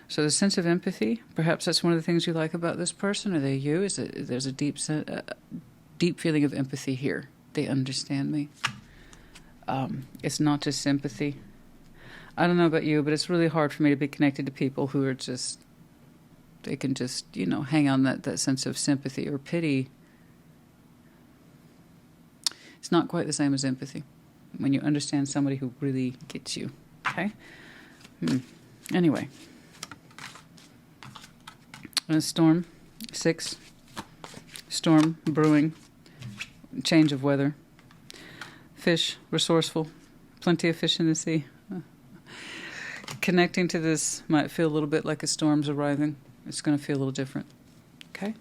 So the sense of empathy, perhaps that's one of the things you like about this person, or they you, is that there's a deep feeling of empathy here. They understand me. It's not just sympathy. I don't know about you, but it's really hard for me to be connected to people who are just, they can just, hang on that sense of sympathy or pity. It's not quite the same as empathy when you understand somebody who really gets you. Okay? Anyway. A storm, 6. Storm, brewing, change of weather. Fish, resourceful, plenty of fish in the sea. Connecting to this might feel a little bit like a storm's arriving. It's going to feel a little different. Okay?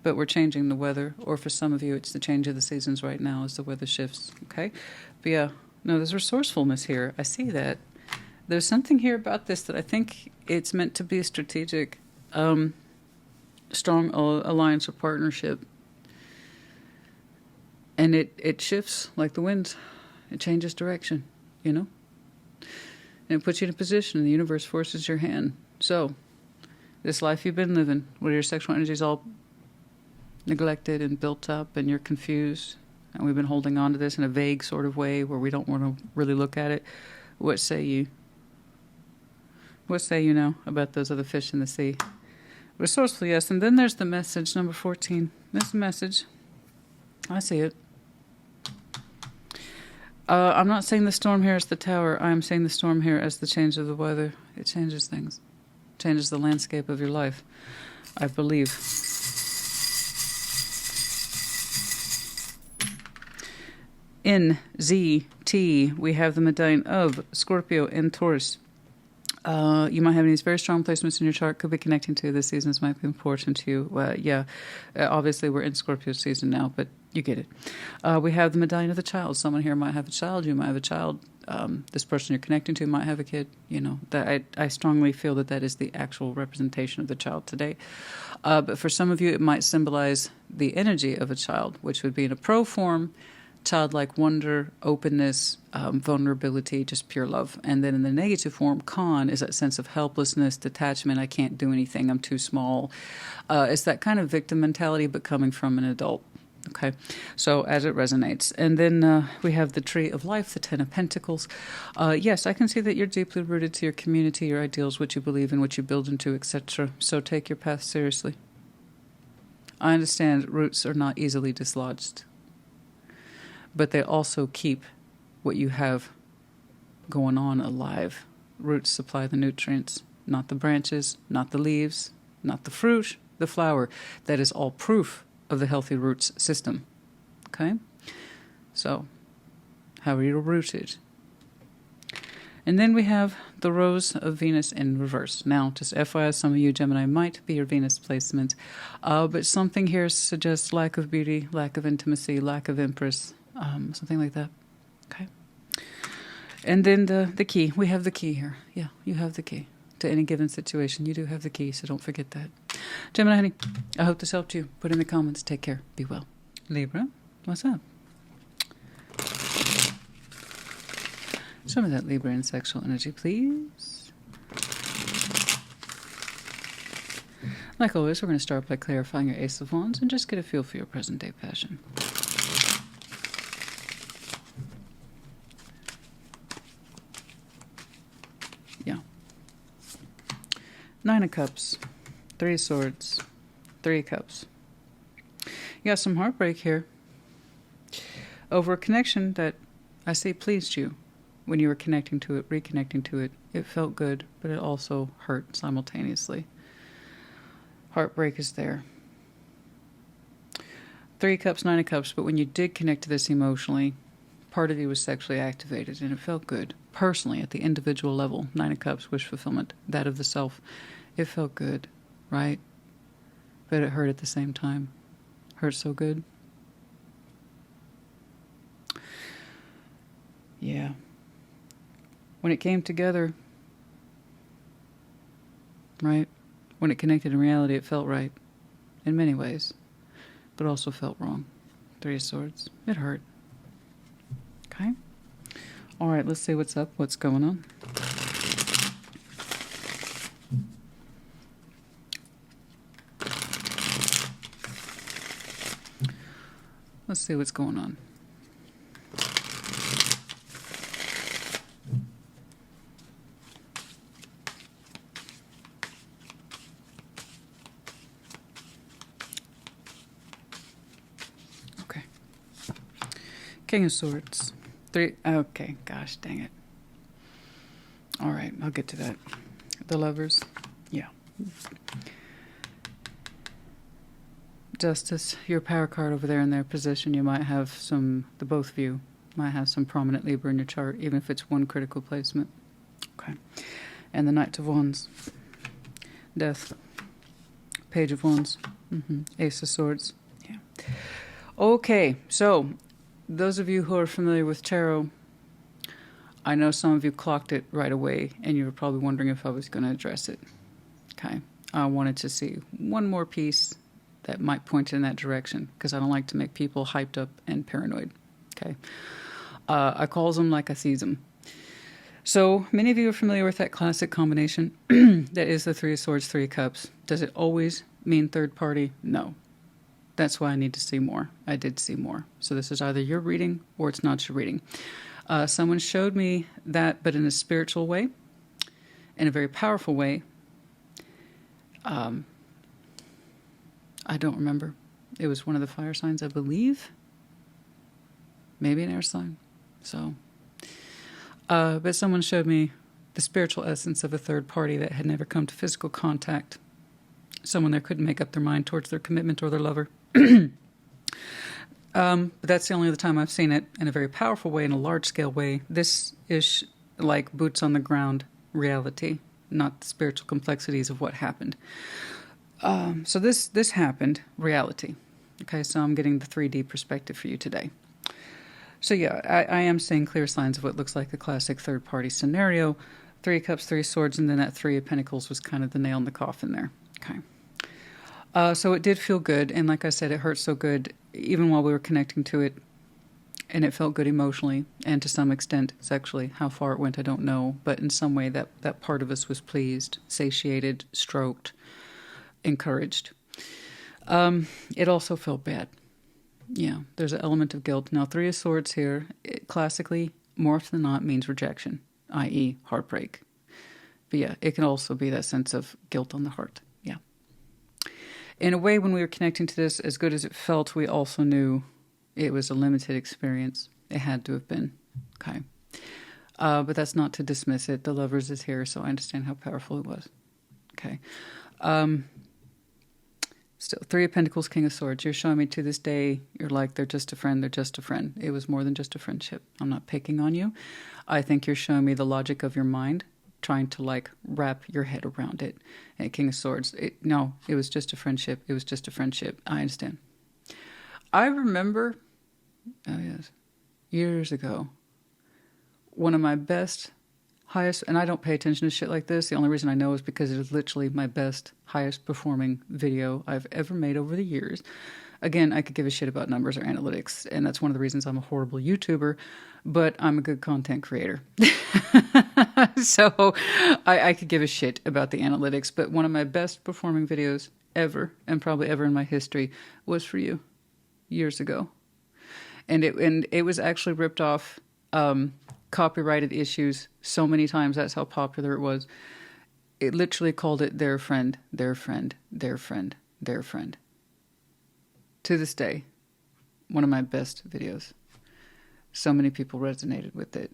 But we're changing the weather, or for some of you, it's the change of the seasons right now as the weather shifts. Okay? But yeah, no, there's resourcefulness here. I see that. There's something here about this that I think it's meant to be strategic. Strong alliance or partnership. And it shifts like the wind. It changes direction, And it puts you in a position, and the universe forces your hand. So, this life you've been living, where your sexual energy is all neglected and built up, and you're confused, and we've been holding on to this in a vague sort of way where we don't want to really look at it. What say you? What say you now about those other fish in the sea? Resourceful, yes. And then there's the message, number 14. There's the message. I see it. I'm not saying the storm here is the tower. I'm saying the storm here as the change of the weather. It changes things. Changes the landscape of your life, I believe. In ZT, we have the medallion of Scorpio and Taurus. You might have these very strong placements in your chart. Could be connecting to the seasons. Might be important to you. Obviously we're in Scorpio season now, but you get it. We have the medallion of the child. Someone here might have a child. You might have a child. This person you're connecting to might have a kid. That I strongly feel that is the actual representation of the child today. But for some of you, it might symbolize the energy of a child, which would be in a pro form. Childlike wonder, openness, vulnerability, just pure love. And then in the negative form, con, is that sense of helplessness, detachment, I can't do anything, I'm too small. It's that kind of victim mentality, but coming from an adult. Okay, so as it resonates. And then we have the Tree of Life, the Ten of Pentacles. Yes, I can see that you're deeply rooted to your community, your ideals, what you believe in, what you build into, etc. So take your path seriously. I understand roots are not easily dislodged, but they also keep what you have going on alive. Roots supply the nutrients, not the branches, not the leaves, not the fruit, the flower. That is all proof of the healthy roots system. Okay? So, how are you rooted? And then we have the Rose of Venus in reverse. Now, just FYI, some of you, Gemini, might be your Venus placement, but something here suggests lack of beauty, lack of intimacy, lack of Empress, something like that. Okay. And then the key. We have the key here. Yeah, you have the key. To any given situation, you do have the key, so don't forget that. Gemini, honey, I hope this helped you. Put in the comments. Take care. Be well. Libra, what's up? Some of that Libra and sexual energy, please. Like always, we're going to start by clarifying your Ace of Wands and just get a feel for your present-day passion. Nine of Cups, Three of Swords, Three of Cups. You got some heartbreak here over a connection that I say pleased you when you were connecting to it, reconnecting to it. It felt good, but it also hurt simultaneously. Heartbreak is there. Three of Cups, Nine of Cups, but when you did connect to this emotionally, part of you was sexually activated, and it felt good. Personally, at the individual level, 9 of Cups, wish fulfillment, that of the self, it felt good, right? But it hurt at the same time. Hurt so good. Yeah. When it came together, right? When it connected in reality, it felt right in many ways, but also felt wrong. 3 of Swords. It hurt. Okay. All right, let's see what's up, what's going on. Let's see what's going on. Okay. King of Swords. 3. Okay, gosh dang it. All right, I'll get to that. The Lovers. Yeah. Justice, your power card over there in their position, you might have some, the both of you might have some prominent Libra in your chart, even if it's one critical placement. Okay. And the Knight of Wands. Death. Page of Wands. Ace of Swords. Yeah. Okay, so those of you who are familiar with tarot, I know some of you clocked it right away, and you were probably wondering if I was going to address it. Okay. I wanted to see one more piece that might point in that direction, because I don't like to make people hyped up and paranoid. Okay. I calls them like I sees them. So many of you are familiar with that classic combination that is the 3 of Swords, 3 of Cups. Does it always mean third party? No. That's why I need to see more. I did see more. So this is either your reading or it's not your reading. Someone showed me that, but in a spiritual way, in a very powerful way. I don't remember. It was one of the fire signs, I believe. Maybe an air sign. So, but someone showed me the spiritual essence of a third party that had never come to physical contact. Someone there couldn't make up their mind towards their commitment or their lover. But that's the only other time I've seen it in a very powerful way, in a large-scale way. This is like boots on the ground reality, not the spiritual complexities of what happened. So this happened, reality. Okay, so I'm getting the 3D perspective for you today. So yeah, I am seeing clear signs of what looks like a classic third-party scenario. 3 of Cups, 3 of Swords, and then that 3 of Pentacles was kind of the nail in the coffin there. Okay. So it did feel good, and like I said, it hurt so good, even while we were connecting to it, and it felt good emotionally, and to some extent sexually. How far it went, I don't know, but in some way that part of us was pleased, satiated, stroked, encouraged. It also felt bad. Yeah, there's an element of guilt. Now, 3 of Swords here, classically, more often than not, means rejection, i.e. heartbreak. But yeah, it can also be that sense of guilt on the heart. Yeah. In a way, when we were connecting to this, as good as it felt, we also knew it was a limited experience. It had to have been. Okay. But that's not to dismiss it. The Lovers is here, so I understand how powerful it was. Okay. Still, 3 of Pentacles, King of Swords. You're showing me to this day, you're like, they're just a friend, they're just a friend. It was more than just a friendship. I'm not picking on you. I think you're showing me the logic of your mind, trying to like wrap your head around it. And King of Swords, no, it was just a friendship. It was just a friendship. I understand. I remember, oh yes, years ago, one of my best, highest, and I don't pay attention to shit like this. The only reason I know is because it is literally my best, highest performing video I've ever made over the years. Again, I could give a shit about numbers or analytics, and that's one of the reasons I'm a horrible YouTuber, but I'm a good content creator. So I could give a shit about the analytics, but one of my best performing videos ever, and probably ever in my history, was for you years ago. And it was actually ripped off copyrighted issues so many times. That's how popular it was. It literally called it their friend, their friend, their friend, their friend. To this day, one of my best videos. So many people resonated with it.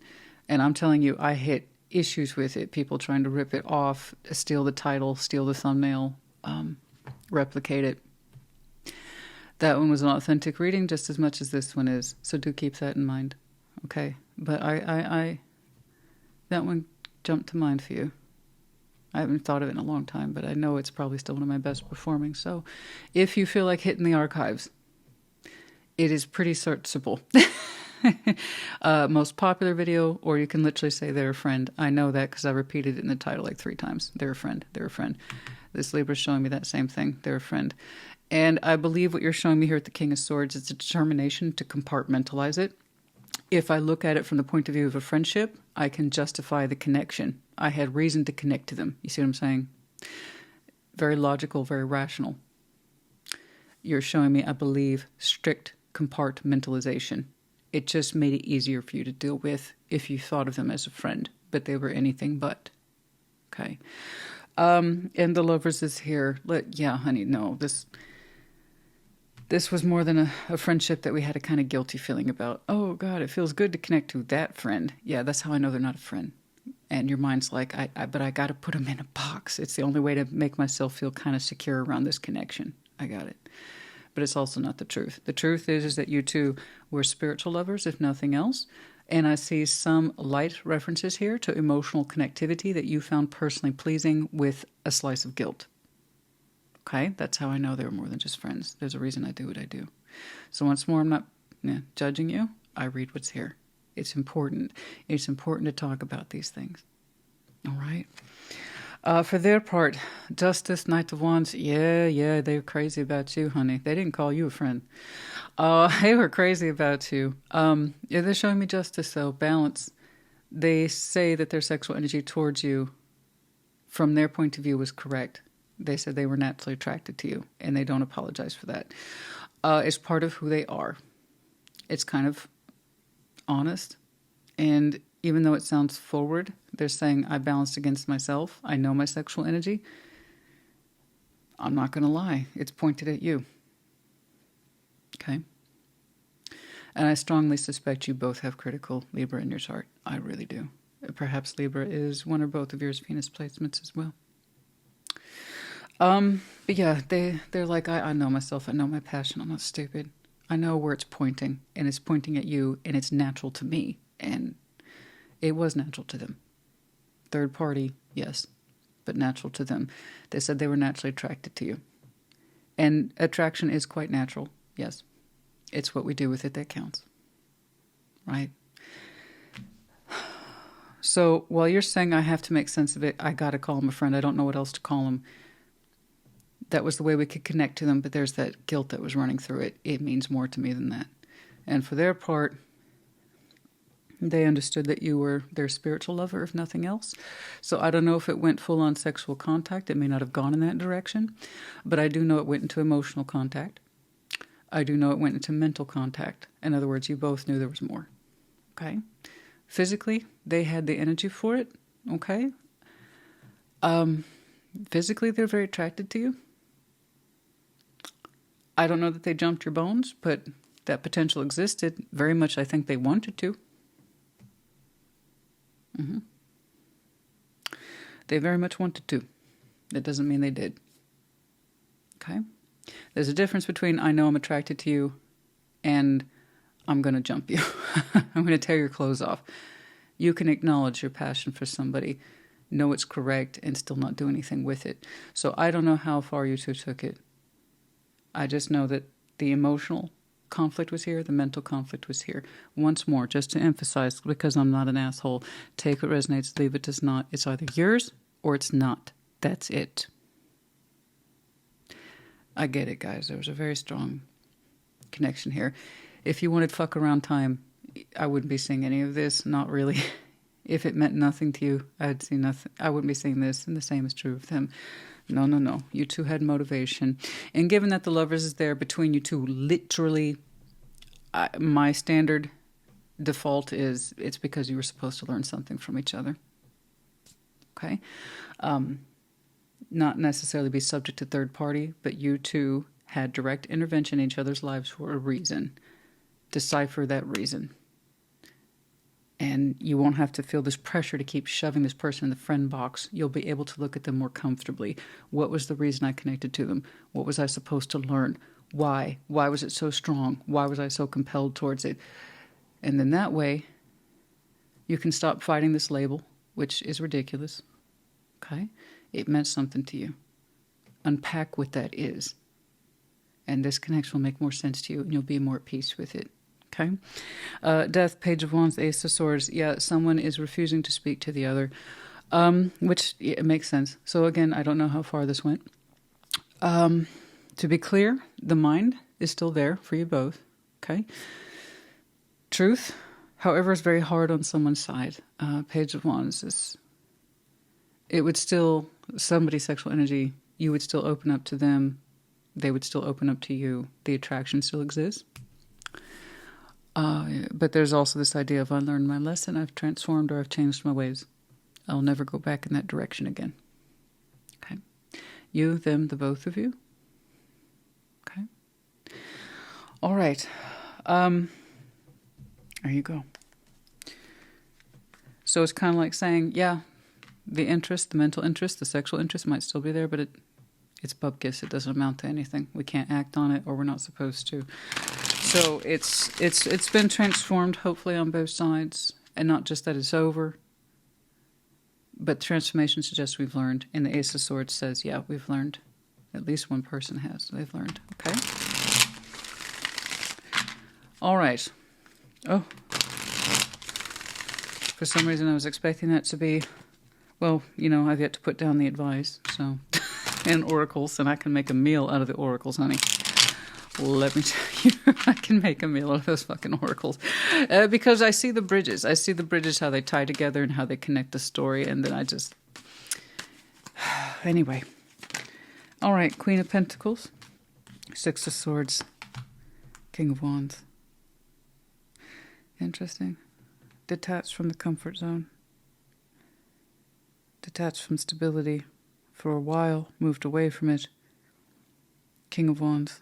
And I'm telling you, I hit issues with it. People trying to rip it off, steal the title, steal the thumbnail, replicate it. That one was an authentic reading just as much as this one is. So do keep that in mind. Okay. But that one jumped to mind for you. I haven't thought of it in a long time, but I know it's probably still one of my best performing. So if you feel like hitting the archives, it is pretty searchable. Most popular video, or you can literally say they're a friend. I know that because I repeated it in the title like 3 times. They're a friend. They're a friend. This Libra is showing me that same thing. They're a friend. And I believe what you're showing me here at the King of Swords is a determination to compartmentalize it. If I look at it from the point of view of a friendship, I can justify the connection. I had reason to connect to them. You see what I'm saying? Very logical, very rational. You're showing me, I believe, strict compartmentalization. It just made it easier for you to deal with if you thought of them as a friend, but they were anything but. Okay. And the Lovers is here. Yeah, honey, no, this was more than a friendship that we had a kind of guilty feeling about. Oh, God, it feels good to connect to that friend. Yeah, that's how I know they're not a friend. And your mind's like, but I got to put them in a box. It's the only way to make myself feel kind of secure around this connection. I got it. But it's also not the truth. The truth is that you two were spiritual lovers, if nothing else. And I see some light references here to emotional connectivity that you found personally pleasing with a slice of guilt. Okay, that's how I know they were more than just friends. There's a reason I do what I do. So once more, I'm not judging you. I read what's here. It's important. It's important to talk about these things. All right. For their part, Justice, Knight of Wands, yeah, they were crazy about you, honey. They didn't call you a friend. They were crazy about you. Yeah, they're showing me justice, though, balance. They say that their sexual energy towards you, from their point of view, was correct. They said they were naturally attracted to you, and they don't apologize for that. It's part of who they are. It's kind of honest, and even though it sounds forward, they're saying, I balanced against myself. I know my sexual energy. I'm not going to lie. It's pointed at you. Okay? And I strongly suspect you both have critical Libra in your chart. I really do. Perhaps Libra is one or both of yours Venus placements as well. But yeah, they're like, I know myself. I know my passion. I'm not stupid. I know where it's pointing, and it's pointing at you, and it's natural to me. And it was natural to them. Third party, yes, but natural to them. They said they were naturally attracted to you. And attraction is quite natural, yes. It's what we do with it that counts, right? So while you're saying I have to make sense of it, I got to call him a friend. I don't know what else to call him. That was the way we could connect to them, but there's that guilt that was running through it. It means more to me than that. And for their part, they understood that you were their spiritual lover, if nothing else. So I don't know if it went full-on sexual contact. It may not have gone in that direction. But I do know it went into emotional contact. I do know it went into mental contact. In other words, you both knew there was more. Okay? Physically, they had the energy for it. Okay? Physically, they're very attracted to you. I don't know that they jumped your bones, but that potential existed. Very much, I think they wanted to. Mm-hmm. They very much wanted to. That doesn't mean they did. Okay? There's a difference between I know I'm attracted to you and I'm going to jump you. I'm going to tear your clothes off. You can acknowledge your passion for somebody, know it's correct, and still not do anything with it. So I don't know how far you two took it. I just know that the emotional conflict was here, the mental conflict was here. Once more, just to emphasize, because I'm not an asshole, take what resonates, leave it does not. It's either yours or it's not. That's it. I get it, guys. There was a very strong connection here. If you wanted fuck around time, I wouldn't be seeing any of this. Not really. If it meant nothing to you, I'd see nothing. I wouldn't be seeing this, and the same is true of them. No. You two had motivation. And given that the Lovers is there between you two, literally, my standard default is it's because you were supposed to learn something from each other. Okay? Not necessarily be subject to third party, but you two had direct intervention in each other's lives for a reason. Decipher that reason. And you won't have to feel this pressure to keep shoving this person in the friend box. You'll be able to look at them more comfortably. What was the reason I connected to them? What was I supposed to learn? Why? Why was it so strong? Why was I so compelled towards it? And then that way, you can stop fighting this label, which is ridiculous. Okay? It meant something to you. Unpack what that is. And this connection will make more sense to you, and you'll be more at peace with it. Okay? Death, Page of Wands, Ace of Swords. Yeah, someone is refusing to speak to the other, which it makes sense. So again, I don't know how far this went. To be clear, the mind is still there for you both. Okay? Truth, however, is very hard on someone's side. Page of Wands is... It would still... Somebody's sexual energy, you would still open up to them. They would still open up to you. The attraction still exists. But there's also this idea of I learned my lesson, I've transformed, or I've changed my ways. I'll never go back in that direction again. Okay. You, them, the both of you. Okay. All right. There you go. So it's kind of like saying, yeah, the interest, the mental interest, the sexual interest might still be there, but it's bupkis. It doesn't amount to anything. We can't act on it, or we're not supposed to. So it's been transformed, hopefully, on both sides, and not just that it's over, but transformation suggests we've learned. And the Ace of Swords says, yeah, we've learned. At least one person has. They've learned. Okay. All right. Oh. For some reason, I was expecting that to be, well, you know, I've yet to put down the advice, so, and oracles, and I can make a meal out of the oracles, honey. Let me tell you, I can make a meal out of those fucking oracles. Because I see the bridges. I see the bridges, how they tie together and how they connect the story, and then I just... Anyway. All right, Queen of Pentacles, Six of Swords, King of Wands. Interesting. Detached from the comfort zone. Detached from stability for a while, moved away from it. King of Wands.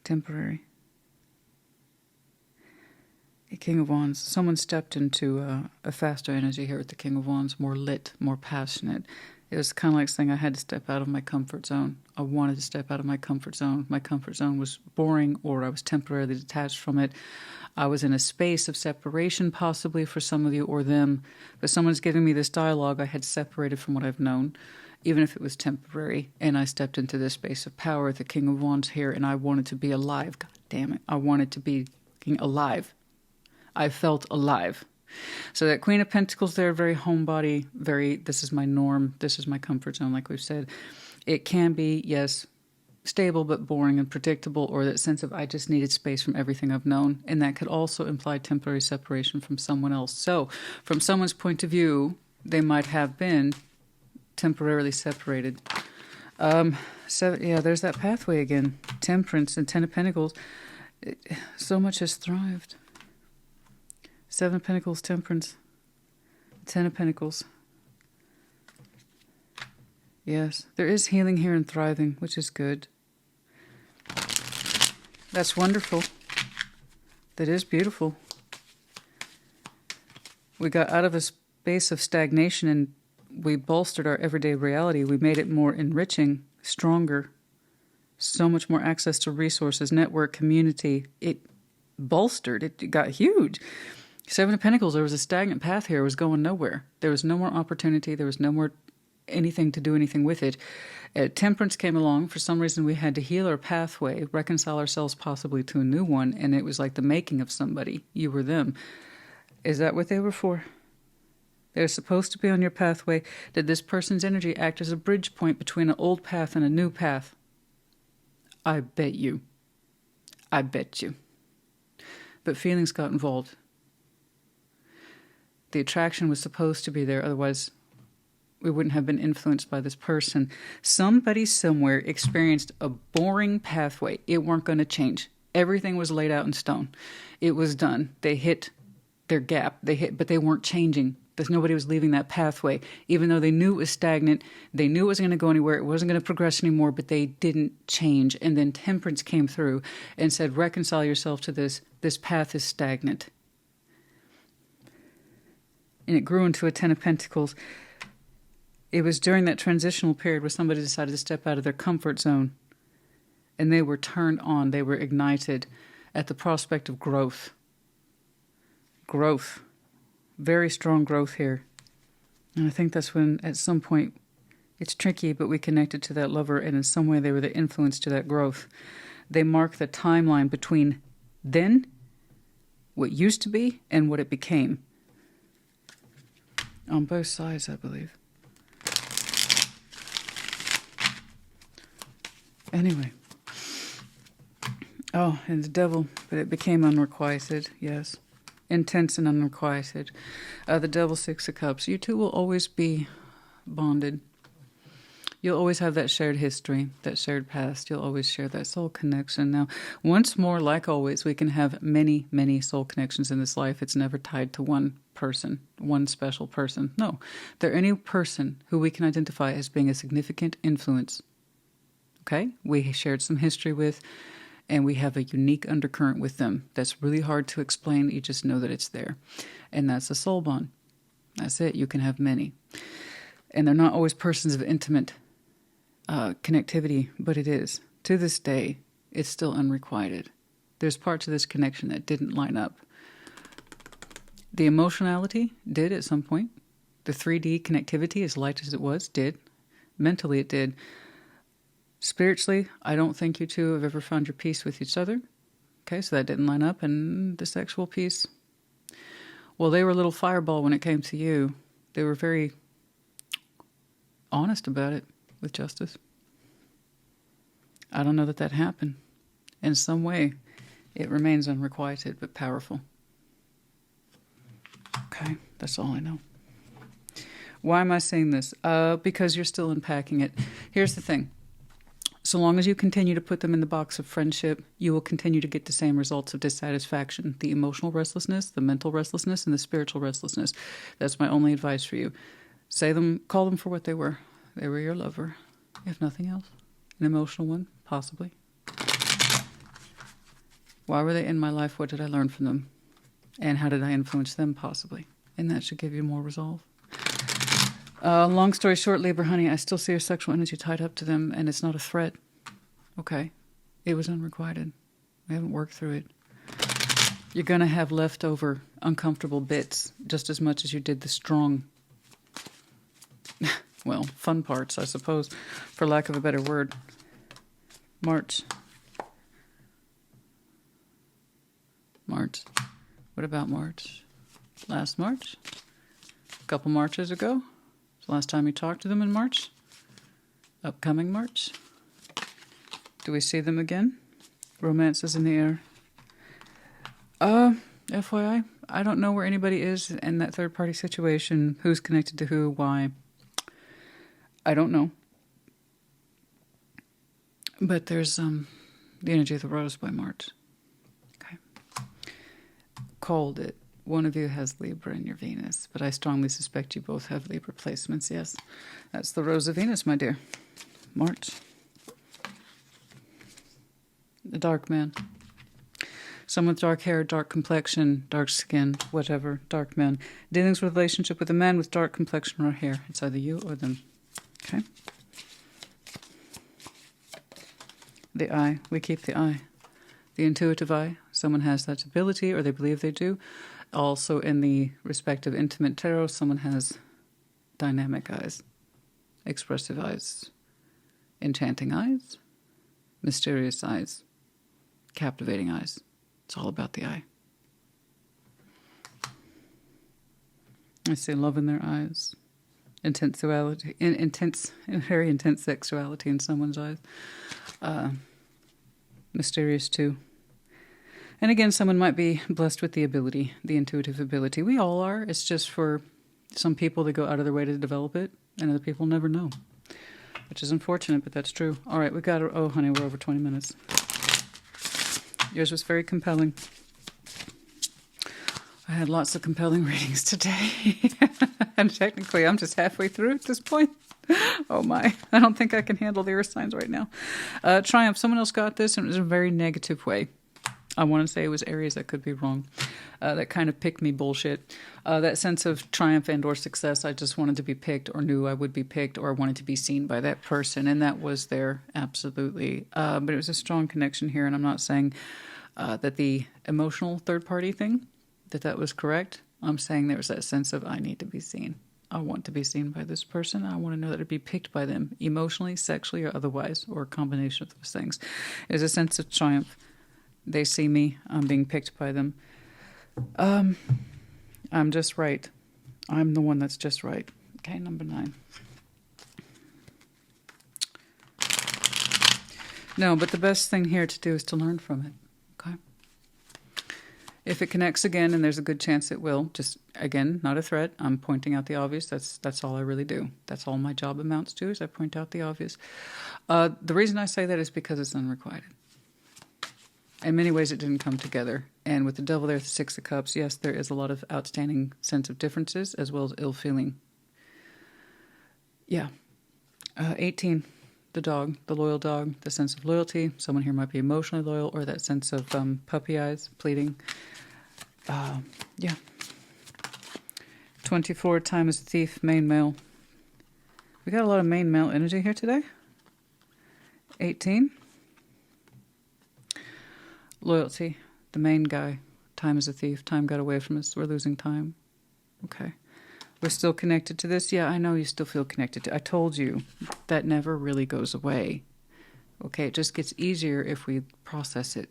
Temporary. A King of Wands. Someone stepped into a faster energy here with the King of Wands, more lit, more passionate. It was kind of like saying I had to step out of my comfort zone. I wanted to step out of my comfort zone. My comfort zone was boring, or I was temporarily detached from it. I was in a space of separation, possibly for some of you or them. But someone's giving me this dialogue. I had separated from what I've known, even if it was temporary. And I stepped into this space of power, the King of Wands here, and I wanted to be alive. God damn it. I wanted to be alive. I felt alive. So that Queen of Pentacles there, very homebody, very, this is my norm, this is my comfort zone, like we've said. It can be, yes, stable but boring and predictable, or that sense of I just needed space from everything I've known. And that could also imply temporary separation from someone else. So from someone's point of view, they might have been temporarily separated. So yeah, there's that pathway again. Temperance and Ten of Pentacles. So much has thrived. Seven of Pentacles, Temperance. Ten of Pentacles. Yes, there is healing here and thriving, which is good. That's wonderful. That is beautiful. We got out of a space of stagnation and we bolstered our everyday reality. We made it more enriching, stronger, so much more access to resources, network, community. It bolstered. It got huge. Seven of Pentacles, there was a stagnant path here. It was going nowhere. There was no more opportunity. There was no more anything to do anything with it. Temperance came along. For some reason, we had to heal our pathway, reconcile ourselves possibly to a new one, and it was like the making of somebody. You were them. Is that what they were for? They're supposed to be on your pathway. Did this person's energy act as a bridge point between an old path and a new path? I bet you. I bet you. But feelings got involved. The attraction was supposed to be there, otherwise we wouldn't have been influenced by this person. Somebody somewhere experienced a boring pathway. It weren't going to change. Everything was laid out in stone. It was done. They hit their gap. But they weren't changing. Because nobody was leaving that pathway. Even though they knew it was stagnant, they knew it wasn't going to go anywhere, it wasn't going to progress anymore, but they didn't change. And then Temperance came through and said, reconcile yourself to this. This path is stagnant. And it grew into a Ten of Pentacles. It was during that transitional period where somebody decided to step out of their comfort zone. And they were turned on. They were ignited. at the prospect of growth. Growth. Very strong growth here. And I think that's when, at some point, it's tricky, but we connected to that lover, and in some way they were the influence to that growth. They mark the timeline between then, what used to be, and what it became. On both sides, I believe. Anyway. Oh, and the devil, but it became unrequited, yes. Intense and unrequited. The devil, Six of Cups. You two will always be bonded. You'll always have that shared history, that shared past. You'll always share that soul connection. Now, once more, like always, we can have many, many soul connections in this life. It's never tied to one person, one special person. No, they're any person who we can identify as being a significant influence. Okay? We shared some history with, and we have a unique undercurrent with them that's really hard to explain. You just know that it's there. And that's a soul bond. That's it. You can have many. And they're not always persons of intimate connectivity, but it is. To this day, it's still unrequited. There's parts of this connection that didn't line up. The emotionality did at some point. The 3D connectivity, as light as it was, did. Mentally, it did. Spiritually, I don't think you two have ever found your peace with each other. Okay, so that didn't line up. And the sexual piece, well, they were a little fireball when it came to you. They were very honest about it with justice. I don't know that that happened. In some way, it remains unrequited but powerful. Okay, that's all I know. Why am I saying this? Because you're still unpacking it. Here's the thing. So long as you continue to put them in the box of friendship, you will continue to get the same results of dissatisfaction. The emotional restlessness, the mental restlessness, and the spiritual restlessness. That's my only advice for you. Call them for what they were. They were your lover, if nothing else. An emotional one, possibly. Why were they in my life? What did I learn from them? And how did I influence them, possibly? And that should give you more resolve. Long story short, Libra, honey, I still see your sexual energy tied up to them, and it's not a threat. Okay? It was unrequited. We haven't worked through it. You're going to have leftover uncomfortable bits just as much as you did the strong, well, fun parts, I suppose, for lack of a better word. March. What about March? Last March? A couple Marches ago? Last time you talked to them in March? Upcoming March? Do we see them again? Romance is in the air. FYI, I don't know where anybody is in that third-party situation. Who's connected to who, why. I don't know. But there's the energy of the rose by March. Okay. Called it. One of you has Libra in your Venus, but I strongly suspect you both have Libra placements, yes. That's the Rose of Venus, my dear. March. The dark man. Someone with dark hair, dark complexion, dark skin, whatever, dark man. Dealings with relationship with a man with dark complexion or hair. It's either you or them. Okay? The eye. We keep the eye. The intuitive eye. Someone has that ability, or they believe they do. Also, in the respective intimate tarot, someone has dynamic eyes, expressive eyes, enchanting eyes, mysterious eyes, captivating eyes. It's all about the eye. I see love in their eyes, intense, very intense sexuality in someone's eyes. Mysterious too. And again, someone might be blessed with the ability, the intuitive ability. We all are. It's just for some people to go out of their way to develop it, and other people never know, which is unfortunate, but that's true. All right, we got to, oh, honey, we're over 20 minutes. Yours was very compelling. I had lots of compelling readings today. And technically, I'm just halfway through at this point. Oh, my. I don't think I can handle the earth signs right now. Triumph, someone else got this, and it was a very negative way. I want to say it was Aries. I could be wrong. That kind of pick me bullshit. That sense of triumph and or success. I just wanted to be picked, or knew I would be picked, or wanted to be seen by that person. And that was there, absolutely. But it was a strong connection here. And I'm not saying that the emotional third party thing, that was correct. I'm saying there was that sense of I need to be seen. I want to be seen by this person. I want to know that I'd be picked by them emotionally, sexually, or otherwise, or a combination of those things. There's a sense of triumph. They see me. I'm being picked by them. I'm just right. I'm the one that's just right. Okay, number 9. No, but the best thing here to do is to learn from it. Okay? If it connects again, and there's a good chance it will, just, again, not a threat. I'm pointing out the obvious. That's all I really do. That's all my job amounts to, is I point out the obvious. The reason I say that is because it's unrequited. In many ways, it didn't come together. And with the devil there, the 6 of Cups, yes, there is a lot of outstanding sense of differences, as well as ill feeling. Yeah. 18, the dog, the loyal dog, the sense of loyalty. Someone here might be emotionally loyal, or that sense of puppy eyes, pleading. Yeah. 24, time as a thief, main male. We got a lot of main male energy here today. 18. Loyalty, the main guy. Time as a thief. Time got away from us. We're losing time. Okay. We're still connected to this. Yeah, I know you still feel connected to. I told you that never really goes away. Okay, it just gets easier if we process it.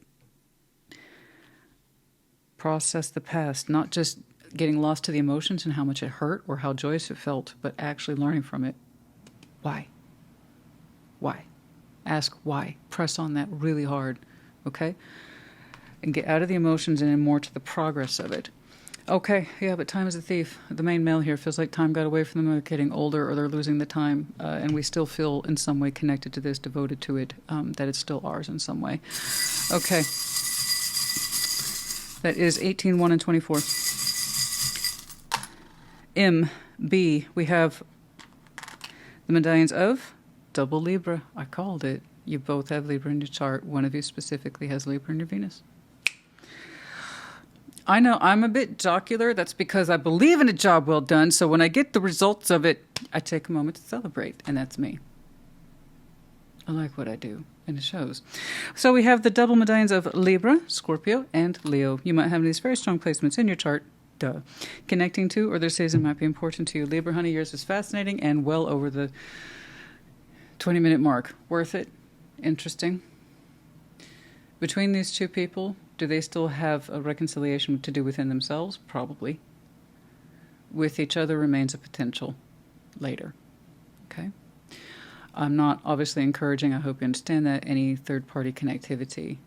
Process the past, not just getting lost to the emotions and how much it hurt or how joyous it felt, but actually learning from it. Why? Why? Ask why. Press on that really hard, okay? And get out of the emotions and in more to the progress of it. Okay, yeah, but time is a thief. The main male here feels like time got away from them, they're getting older, or they're losing the time, and we still feel in some way connected to this, devoted to it, that it's still ours in some way. Okay. That is 18, 1, and 24. M, B, we have the medallions of double Libra. I called it. You both have Libra in your chart. One of you specifically has Libra in your Venus. I know I'm a bit jocular. That's because I believe in a job well done. So when I get the results of it, I take a moment to celebrate. And that's me. I like what I do. And it shows. So we have the double medallions of Libra, Scorpio, and Leo. You might have these very strong placements in your chart. Duh. Connecting to, or their season might be important to you. Libra, honey, yours is fascinating and well over the 20-minute mark. Worth it. Interesting. Between these two people, do they still have a reconciliation to do within themselves? Probably. With each other remains a potential later. Okay? I'm not obviously encouraging, I hope you understand that, any third-party connectivity.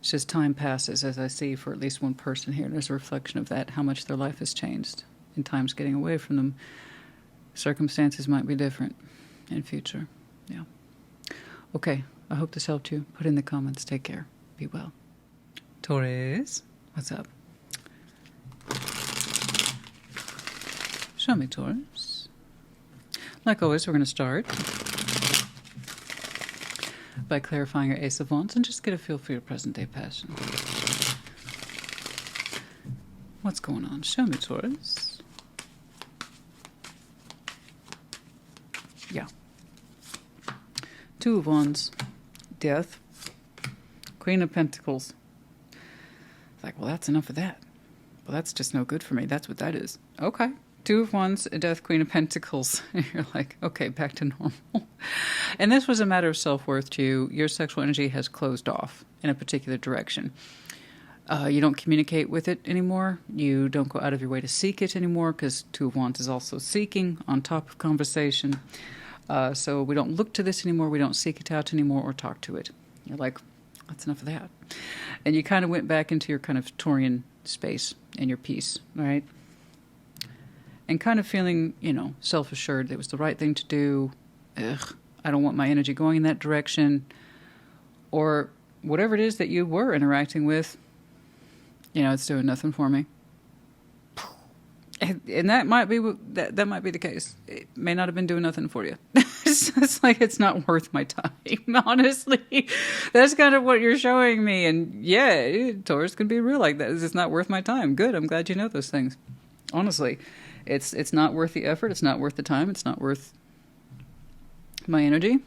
It's just time passes, as I see for at least one person here. There's a reflection of that, how much their life has changed. And time's getting away from them. Circumstances might be different in future. Yeah. Okay, I hope this helped you. Put in the comments. Take care. Be well. Taurus, what's up? Show me, Taurus. Like always, we're going to start by clarifying your Ace of Wands and just get a feel for your present-day passion. What's going on? Show me, Taurus. Yeah. 2 of Wands. Death. Queen of Pentacles. It's like, well, that's enough of that. Well, that's just no good for me. That's what that is. Okay. 2 of Wands, Death, Queen of Pentacles. And you're like, okay, back to normal. And this was a matter of self-worth to you. Your sexual energy has closed off in a particular direction. You don't communicate with it anymore. You don't go out of your way to seek it anymore, because 2 of Wands is also seeking on top of conversation. So we don't look to this anymore. We don't seek it out anymore or talk to it. You're like, that's enough of that. And you kind of went back into your kind of Taurian space and your peace, right? And kind of feeling, you know, self-assured. It was the right thing to do. Ugh, I don't want my energy going in that direction. Or whatever it is that you were interacting with, you know, it's doing nothing for me. And that might be that might be the case. It may not have been doing nothing for you. It's like it's not worth my time. Honestly, that's kind of what you're showing me. And yeah, Taurus can be real like that. It's not worth my time. Good. I'm glad you know those things. Honestly, it's not worth the effort. It's not worth the time. It's not worth my energy.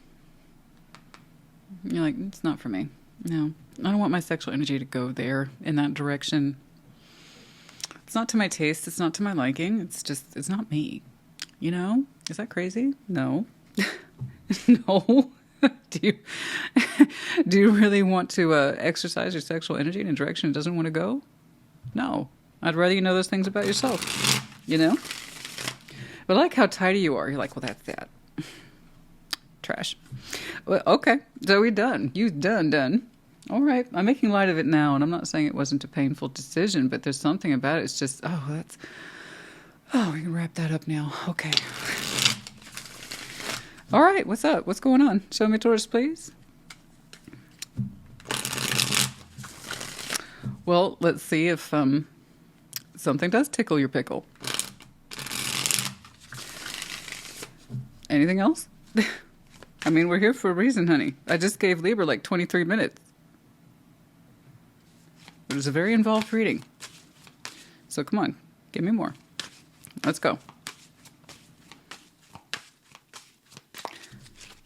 You're like, it's not for me. No, I don't want my sexual energy to go there in that direction. It's not to my taste. It's not to my liking. It's not me. You know? Is that crazy? No. No. Do you do you really want to exercise your sexual energy in a direction it doesn't want to go? No. I'd rather you know those things about yourself. You know? But I like how tidy you are. You're like, well, that's that. Trash. Well, okay. So we're done. You done. All right. I'm making light of it now, and I'm not saying it wasn't a painful decision, but there's something about it. It's just, we can wrap that up now. Okay. All right. What's up? What's going on? Show me, Taurus, please. Well, let's see if something does tickle your pickle. Anything else? I mean, we're here for a reason, honey. I just gave Libra like 23 minutes. It was a very involved reading. So come on, give me more. Let's go.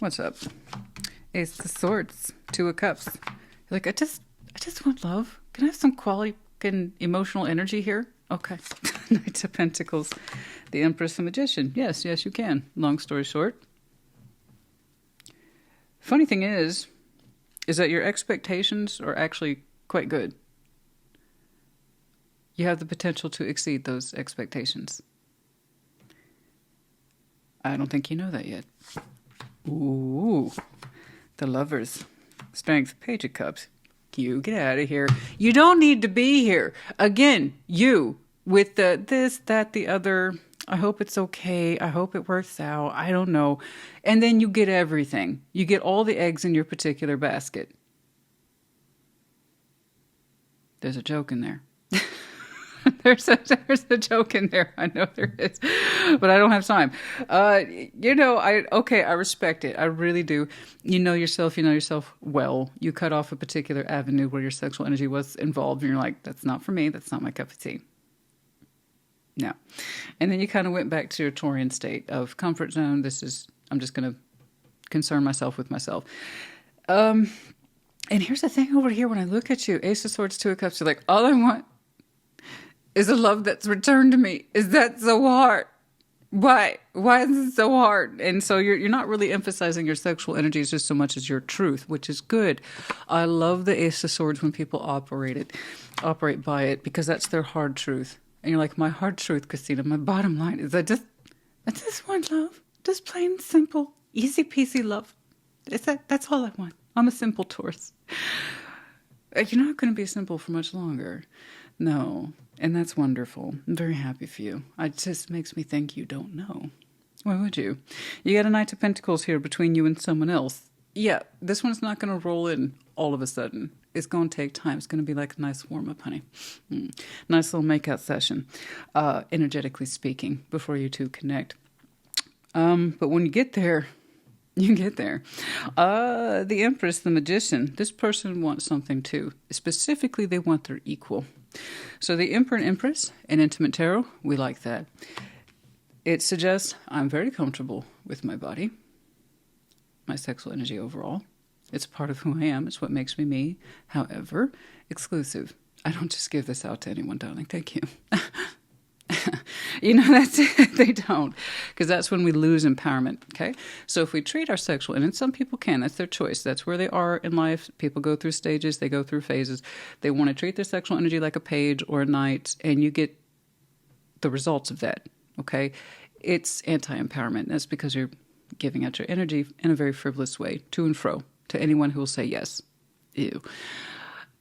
What's up? Ace of Swords, Two of Cups. You're like, I just want love. Can I have some quality and emotional energy here? Okay. Knight of Pentacles, the Empress, the Magician. Yes, you can. Long story short. Funny thing is that your expectations are actually quite good. You have the potential to exceed those expectations. I don't think you know that yet. Ooh, the Lovers. Strength, Page of Cups. You get out of here. You don't need to be here. Again, you with the this, that, the other. I hope it's okay. I hope it works out. I don't know. And then you get everything. You get all the eggs in your particular basket. There's a joke in there. There's a joke in there. I know there is, but I don't have time. I respect it. I really do. You know yourself well. You cut off a particular avenue where your sexual energy was involved, and you're like, that's not for me. That's not my cup of tea. No. And then you kind of went back to your Taurian state of comfort zone. I'm just going to concern myself with myself. And here's the thing over here. When I look at you, Ace of Swords, Two of Cups, you're like, all I want is a love that's returned to me. Is that so hard? Why? Why is it so hard? And so you're not really emphasizing your sexual energies just so much as your truth, which is good. I love the Ace of Swords when people operate by it, because that's their hard truth. And you're like, my hard truth, Christina, my bottom line is I just want love. Just plain, simple, easy peasy love. That's all I want. I'm a simple Taurus. You're not going to be simple for much longer. No. And that's wonderful. I'm very happy for you. It just makes me think you don't know. Why would you? You got a Knight of Pentacles here between you and someone else. Yeah, this one's not going to roll in all of a sudden. It's going to take time. It's going to be like a nice warm-up, honey. Nice little make-out session, energetically speaking, before you two connect. But when you get there, the Empress, the Magician, this person wants something too. Specifically, they want their equal. So the Emperor and Empress in Intimate Tarot, we like that. It suggests I'm very comfortable with my body, my sexual energy overall. It's part of who I am. It's what makes me me. However, exclusive. I don't just give this out to anyone, darling. Thank you. That's it. They don't. Because that's when we lose empowerment, okay? So if we treat our sexual, and some people can, that's their choice. That's where they are in life. People go through stages. They go through phases. They want to treat their sexual energy like a page or a knight, and you get the results of that, okay? It's anti-empowerment. That's because you're giving out your energy in a very frivolous way, to and fro, to anyone who will say yes. Ew.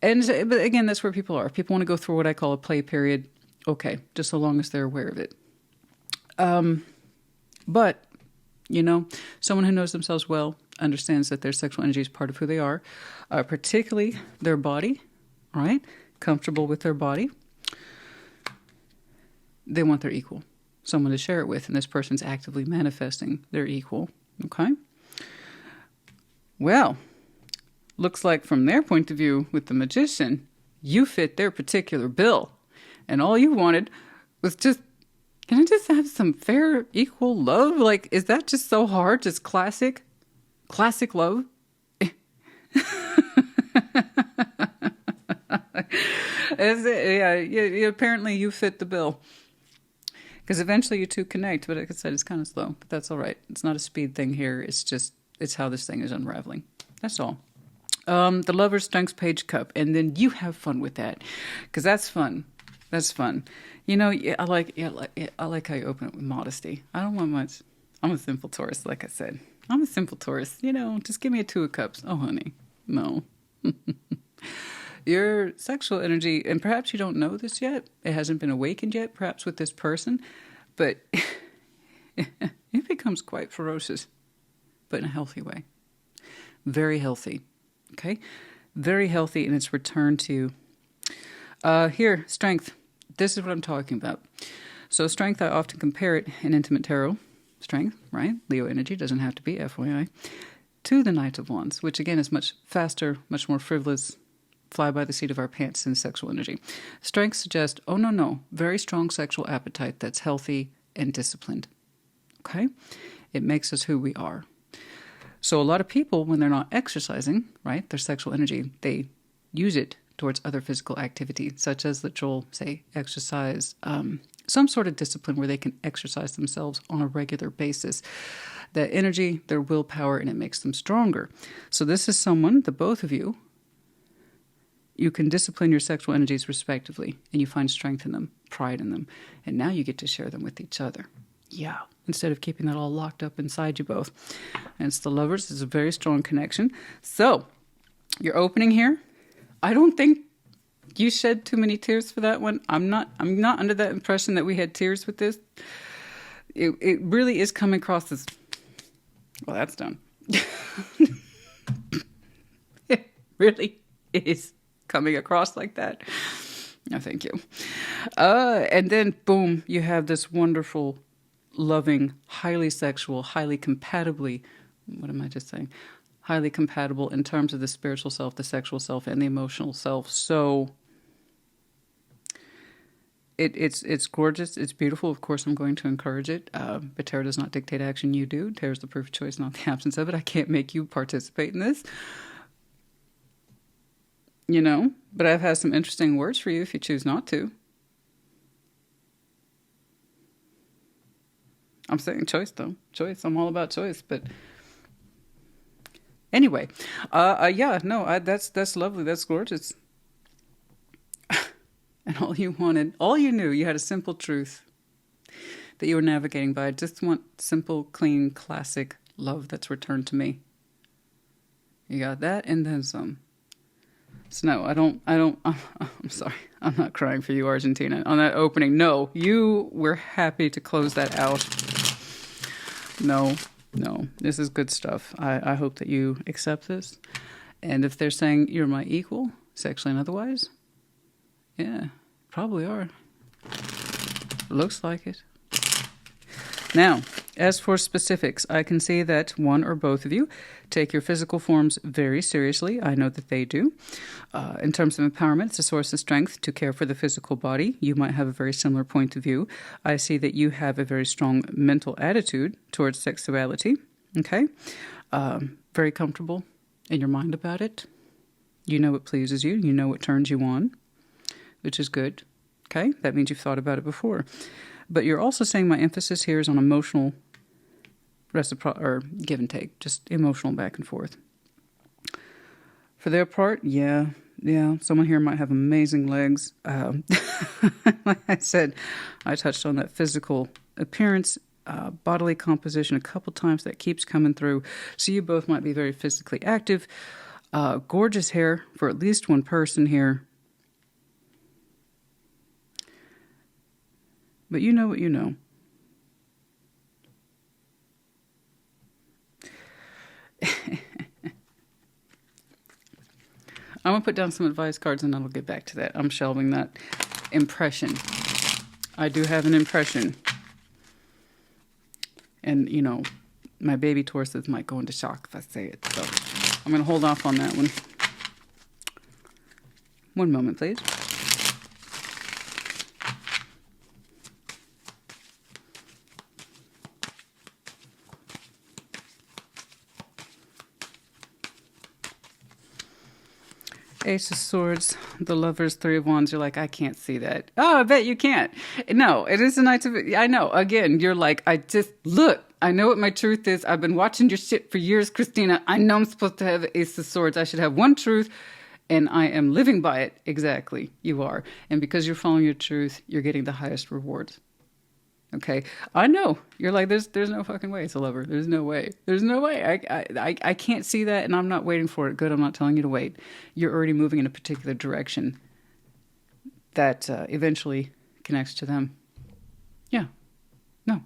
But again, that's where people are. People want to go through what I call a play period. Okay, just so long as they're aware of it. But, someone who knows themselves well understands that their sexual energy is part of who they are, particularly their body, right? Comfortable with their body. They want their equal, someone to share it with, and this person's actively manifesting their equal, okay? Well, looks like from their point of view with the Magician, you fit their particular bill. And all you wanted was just, can I just have some fair, equal love? Like, is that just so hard? Just classic love? Yeah, apparently you fit the bill. Because eventually you two connect, but like I said, it's kind of slow. But that's all right. It's not a speed thing here. It's how this thing is unraveling. That's all. The Lover's Strengths Page Cup. And then you have fun with that. Because that's fun. That's fun. You know, I like how you open it with modesty. I don't want much. I'm a simple Taurus, like I said. I'm a simple Taurus. You know, just give me a 2 of cups. Oh, honey. No. Your sexual energy, and perhaps you don't know this yet, it hasn't been awakened yet, perhaps with this person, but it becomes quite ferocious, but in a healthy way. Very healthy, okay? Very healthy in its return to, here, strength. This is what I'm talking about. So strength, I often compare it in intimate tarot, strength, right? Leo energy, doesn't have to be, FYI, to the Knight of Wands, which again is much faster, much more frivolous, fly by the seat of our pants in sexual energy. Strength suggests, oh no, very strong sexual appetite that's healthy and disciplined. Okay? It makes us who we are. So a lot of people, when they're not exercising, right, their sexual energy, they use it towards other physical activity, such as literal, say, exercise, some sort of discipline where they can exercise themselves on a regular basis. That energy, their willpower, and it makes them stronger. So this is someone, the both of you, you can discipline your sexual energies respectively, and you find strength in them, pride in them, and now you get to share them with each other. Yeah, instead of keeping that all locked up inside you both. And it's the Lovers. It's a very strong connection. So, your opening here, I don't think you shed too many tears for that one. I'm not under that impression that we had tears with this. It really is coming across as, well, that's done. It really is coming across like that. No, thank you. And then, boom, you have this wonderful, loving, highly sexual, highly compatibly, what am I just saying? Highly compatible in terms of the spiritual self, the sexual self, and the emotional self. So it's gorgeous. It's beautiful. Of course, I'm going to encourage it. But tarot does not dictate action. You do. Tarot's the proof of choice, not the absence of it. I can't make you participate in this. You know, but I've had some interesting words for you if you choose not to. I'm saying choice, though. Choice. I'm all about choice. But anyway, yeah, no, that's lovely. That's gorgeous. And all you wanted, all you knew, you had a simple truth that you were navigating by. I just want simple, clean, classic love that's returned to me. You got that and then some. So no, I'm sorry. I'm not crying for you, Argentina. On that opening, no, you were happy to close that out. No, this is good stuff. I hope that you accept this. And if they're saying you're my equal, sexually and otherwise, yeah, probably are. Looks like it. Now, as for specifics, I can see that one or both of you take your physical forms very seriously. I know that they do. In terms of empowerment, it's a source of strength to care for the physical body. You might have a very similar point of view. I see that you have a very strong mental attitude towards sexuality. Okay? Very comfortable in your mind about it. You know what pleases you. You know what turns you on, which is good. Okay? That means you've thought about it before. But you're also saying my emphasis here is on emotional or give and take, just emotional back and forth. For their part, yeah, someone here might have amazing legs. Like I said, I touched on that physical appearance, bodily composition a couple times. That keeps coming through. So you both might be very physically active. Gorgeous hair for at least one person here. But you know what you know. I'm going to put down some advice cards and then I'll get back to that. I'm shelving that impression. I do have an impression. And, you know, my baby Tauruses might go into shock if I say it. So I'm going to hold off on that one. One moment, please. Ace of Swords, the Lovers, Three of Wands. You're like, I can't see that. Oh, I bet you can't. No, it is the Knights of... I know. Again, you're like, I just... Look, I know what my truth is. I've been watching your shit for years, Christina. I know I'm supposed to have Ace of Swords. I should have one truth, and I am living by it. Exactly. You are. And because you're following your truth, you're getting the highest rewards. Okay, I know. You're like, there's no fucking way it's a Lover. There's no way. There's no way. I can't see that, and I'm not waiting for it. Good, I'm not telling you to wait. You're already moving in a particular direction that eventually connects to them. Yeah. No.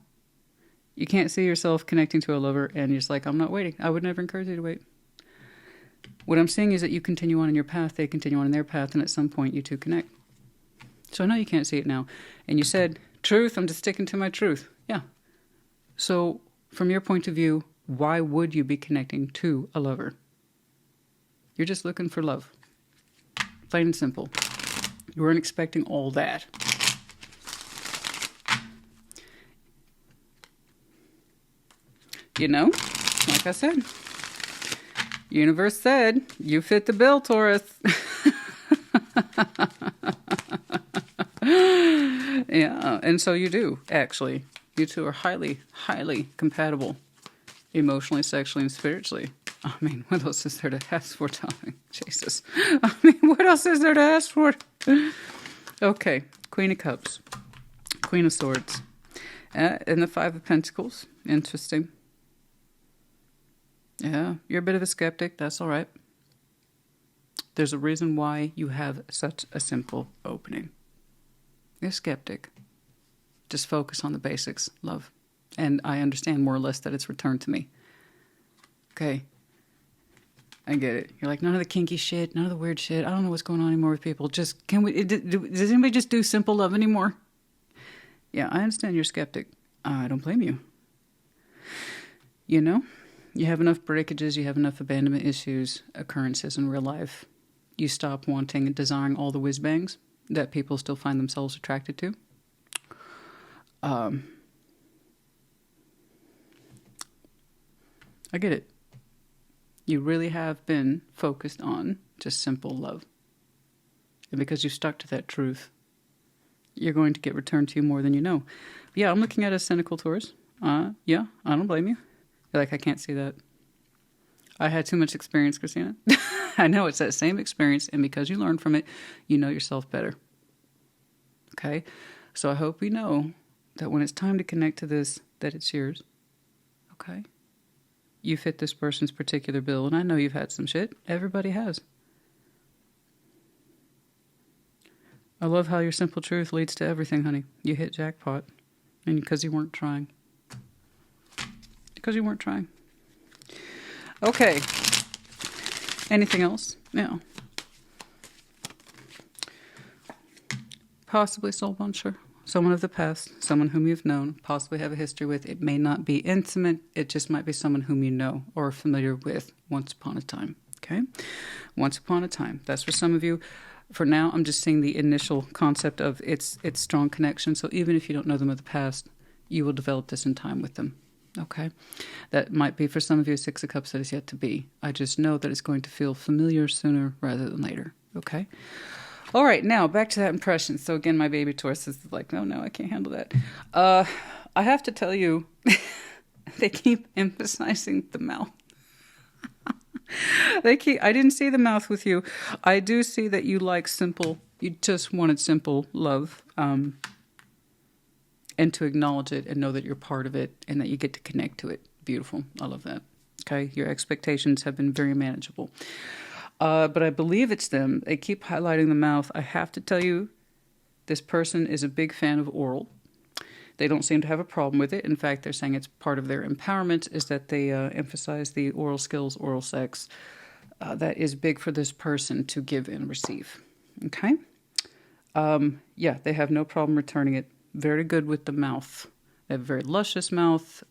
You can't see yourself connecting to a Lover, and you're just like, I'm not waiting. I would never encourage you to wait. What I'm saying is that you continue on in your path, they continue on in their path, and at some point you two connect. So I know you can't see it now. And you said... Truth, I'm just sticking to my truth. Yeah. So, from your point of view, why would you be connecting to a Lover? You're just looking for love. Plain and simple. You weren't expecting all that. You know, like I said, universe said, you fit the bill, Taurus. Yeah, and so you do, actually. You two are highly, highly compatible, emotionally, sexually, and spiritually. I mean, what else is there to ask for, darling? Jesus. I mean, what else is there to ask for? Okay, Queen of Cups, Queen of Swords, and the Five of Pentacles. Interesting. Yeah, you're a bit of a skeptic. That's all right. There's a reason why you have such a simple opening. You're a skeptic. Just focus on the basics, love. And I understand more or less that it's returned to me. Okay. I get it. You're like, none of the kinky shit, none of the weird shit. I don't know what's going on anymore with people. Just, does anybody just do simple love anymore? Yeah, I understand you're a skeptic. I don't blame you. You know, you have enough breakages, you have enough abandonment issues, occurrences in real life. You stop wanting and desiring all the whiz bangs that people still find themselves attracted to. I get it. You really have been focused on just simple love. And because you stuck to that truth, you're going to get returned to you more than you know. But yeah, I'm looking at a cynical Taurus. Yeah, I don't blame you. You're like, I can't see that. I had too much experience, Christina. I know it's that same experience, and because you learned from it, you know yourself better. Okay? So I hope you know that when it's time to connect to this, that it's yours. Okay? You fit this person's particular bill, and I know you've had some shit. Everybody has. I love how your simple truth leads to everything, honey. You hit jackpot. And because you weren't trying. Because you weren't trying. Okay. Anything else? Yeah. Possibly soul puncher. Someone of the past. Someone whom you've known. Possibly have a history with. It may not be intimate. It just might be someone whom you know or are familiar with once upon a time. Okay? Once upon a time. That's for some of you. For now, I'm just seeing the initial concept of its strong connection. So even if you don't know them of the past, you will develop this in time with them. Okay? That might be for some of you a Six of Cups that is yet to be. I just know that it's going to feel familiar sooner rather than later. Okay? All right, now back to that impression. So again, my baby Taurus is like, no, I can't handle that. I have to tell you, they keep emphasizing the mouth. I didn't see the mouth with you. I do see that you like simple, you just wanted simple love. And to acknowledge it and know that you're part of it and that you get to connect to it. Beautiful. I love that. Okay. Your expectations have been very manageable. But I believe it's them. They keep highlighting the mouth. I have to tell you, this person is a big fan of oral. They don't seem to have a problem with it. In fact, they're saying it's part of their empowerment is that they emphasize the oral skills, oral sex. That is big for this person to give and receive. Okay? Yeah, they have no problem returning it. Very good with the mouth. They have a very luscious mouth,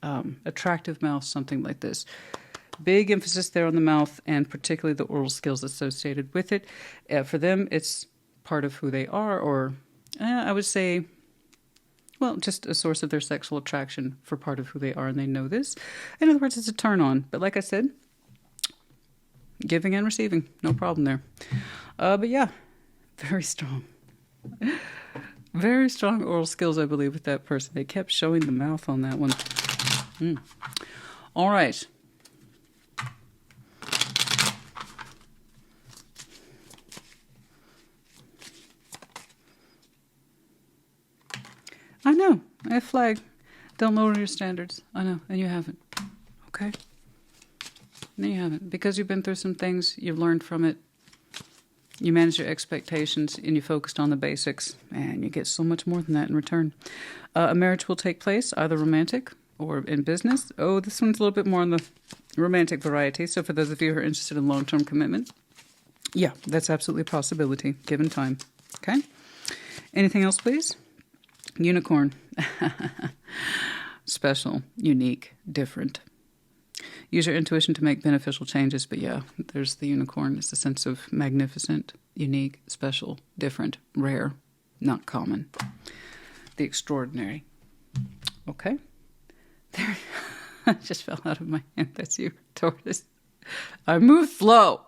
attractive mouth, something like this. Big emphasis there on the mouth and particularly the oral skills associated with it. For them, it's part of who they are, or I would say, well, just a source of their sexual attraction for part of who they are, and they know this. In other words, it's a turn on. But like I said, Giving and receiving, no problem there. But yeah, very strong. Very strong oral skills, I believe, with that person. They kept showing the mouth on that one. All right. I know. I flag. Don't lower your standards. I know. And you haven't. Okay? No, you haven't. Because you've been through some things, you've learned from it. You manage your expectations and you focused on the basics. And you get so much more than that in return. A marriage will take place, either romantic or in business. Oh, this one's a little bit more on the romantic variety. So for those of you who are interested in long-term commitment, yeah, that's absolutely a possibility, given time. Okay? Anything else, please? Unicorn. Special, unique, different. Use your intuition to make beneficial changes, but yeah, there's the unicorn. It's a sense of magnificent, unique, special, different, rare, not common. The extraordinary. Okay? There. I just fell out of my hand. That's you, Taurus. I move slow.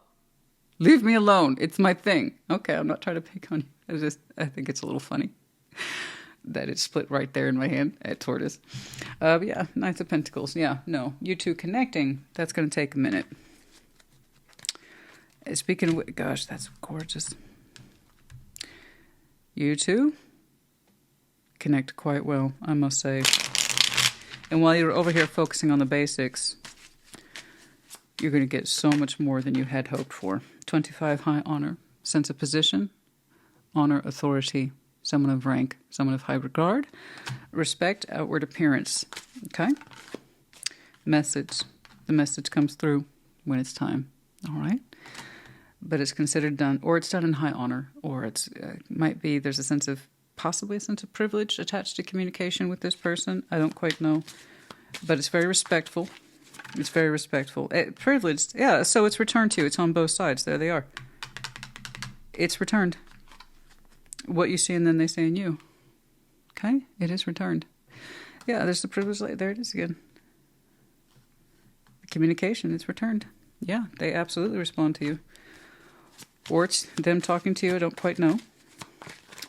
Leave me alone. It's my thing. Okay, I'm not trying to pick on you. I think it's a little funny that it split right there in my hand at Tortoise. But yeah, Knights of Pentacles. Yeah, no. You two connecting, that's going to take a minute. Speaking of, gosh, that's gorgeous. You two connect quite well, I must say. And while you're over here focusing on the basics, you're going to get so much more than you had hoped for. 25, high honor, sense of position, honor, authority, someone of rank, someone of high regard, respect, outward appearance. Okay? Message. The message comes through when it's time. All right? But it's considered done, or it's done in high honor, or it's might be there's a sense of, possibly a sense of privilege attached to communication with this person. I don't quite know. But it's very respectful. It's very respectful. Privileged, yeah, so it's returned to you. It's on both sides. There they are. It's returned. What you see and then they say in you. Okay? It is returned. Yeah, there's the privilege. There it is again. Communication, it's returned. Yeah, they absolutely respond to you. Or it's them talking to you, I don't quite know.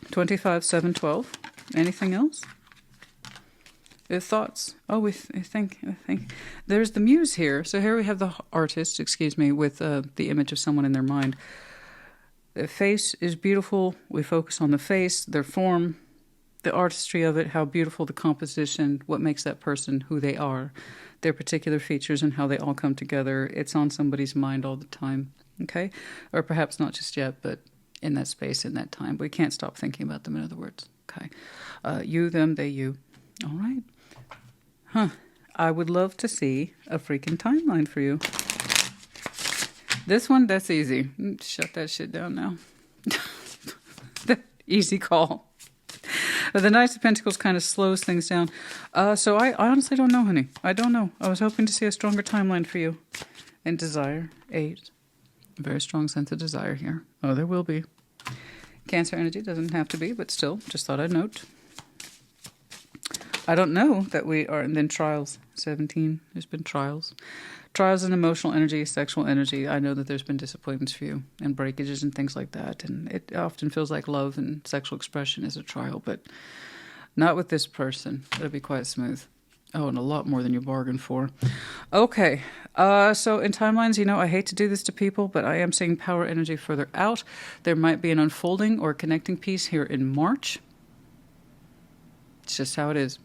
25, 7, 12. Anything else? Thoughts. Oh, I think. There's the muse here. So here we have the artist, with the image of someone in their mind. The face is beautiful. We focus on the face, their form, the artistry of it, how beautiful the composition, what makes that person who they are, their particular features and how they all come together. It's on somebody's mind all the time, okay? Or perhaps not just yet, but in that space, in that time. We can't stop thinking about them, in other words, okay? You, them, they, you. All right. Huh. I would love to see a freaking timeline for you. This one, that's easy. Shut that shit down now. Easy call. The Knights of Pentacles kind of slows things down. So I honestly don't know, honey. I don't know. I was hoping to see a stronger timeline for you. And desire, 8. A very strong sense of desire here. Oh, there will be. Cancer energy doesn't have to be, but still, just thought I'd note. I don't know that we are, and then trials, 17. There's been trials. Trials in emotional energy, sexual energy. I know that there's been disappointments for you and breakages and things like that. And it often feels like love and sexual expression is a trial, but not with this person. It'll be quite smooth. Oh, and a lot more than you bargained for. Okay. So in timelines, I hate to do this to people, but I am seeing power energy further out. There might be an unfolding or connecting piece here in March. It's just how it is.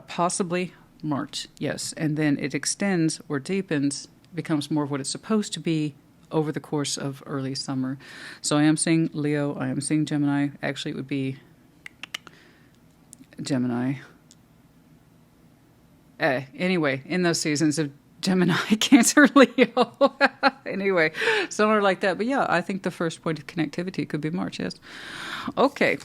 Possibly March, yes. And then it extends or deepens, becomes more of what it's supposed to be over the course of early summer. So I am seeing Leo, I am seeing Gemini. Actually, it would be Gemini. Anyway, in those seasons of Gemini, Cancer, Leo. Anyway, somewhere like that. But yeah, I think the first point of connectivity could be March, yes. Okay.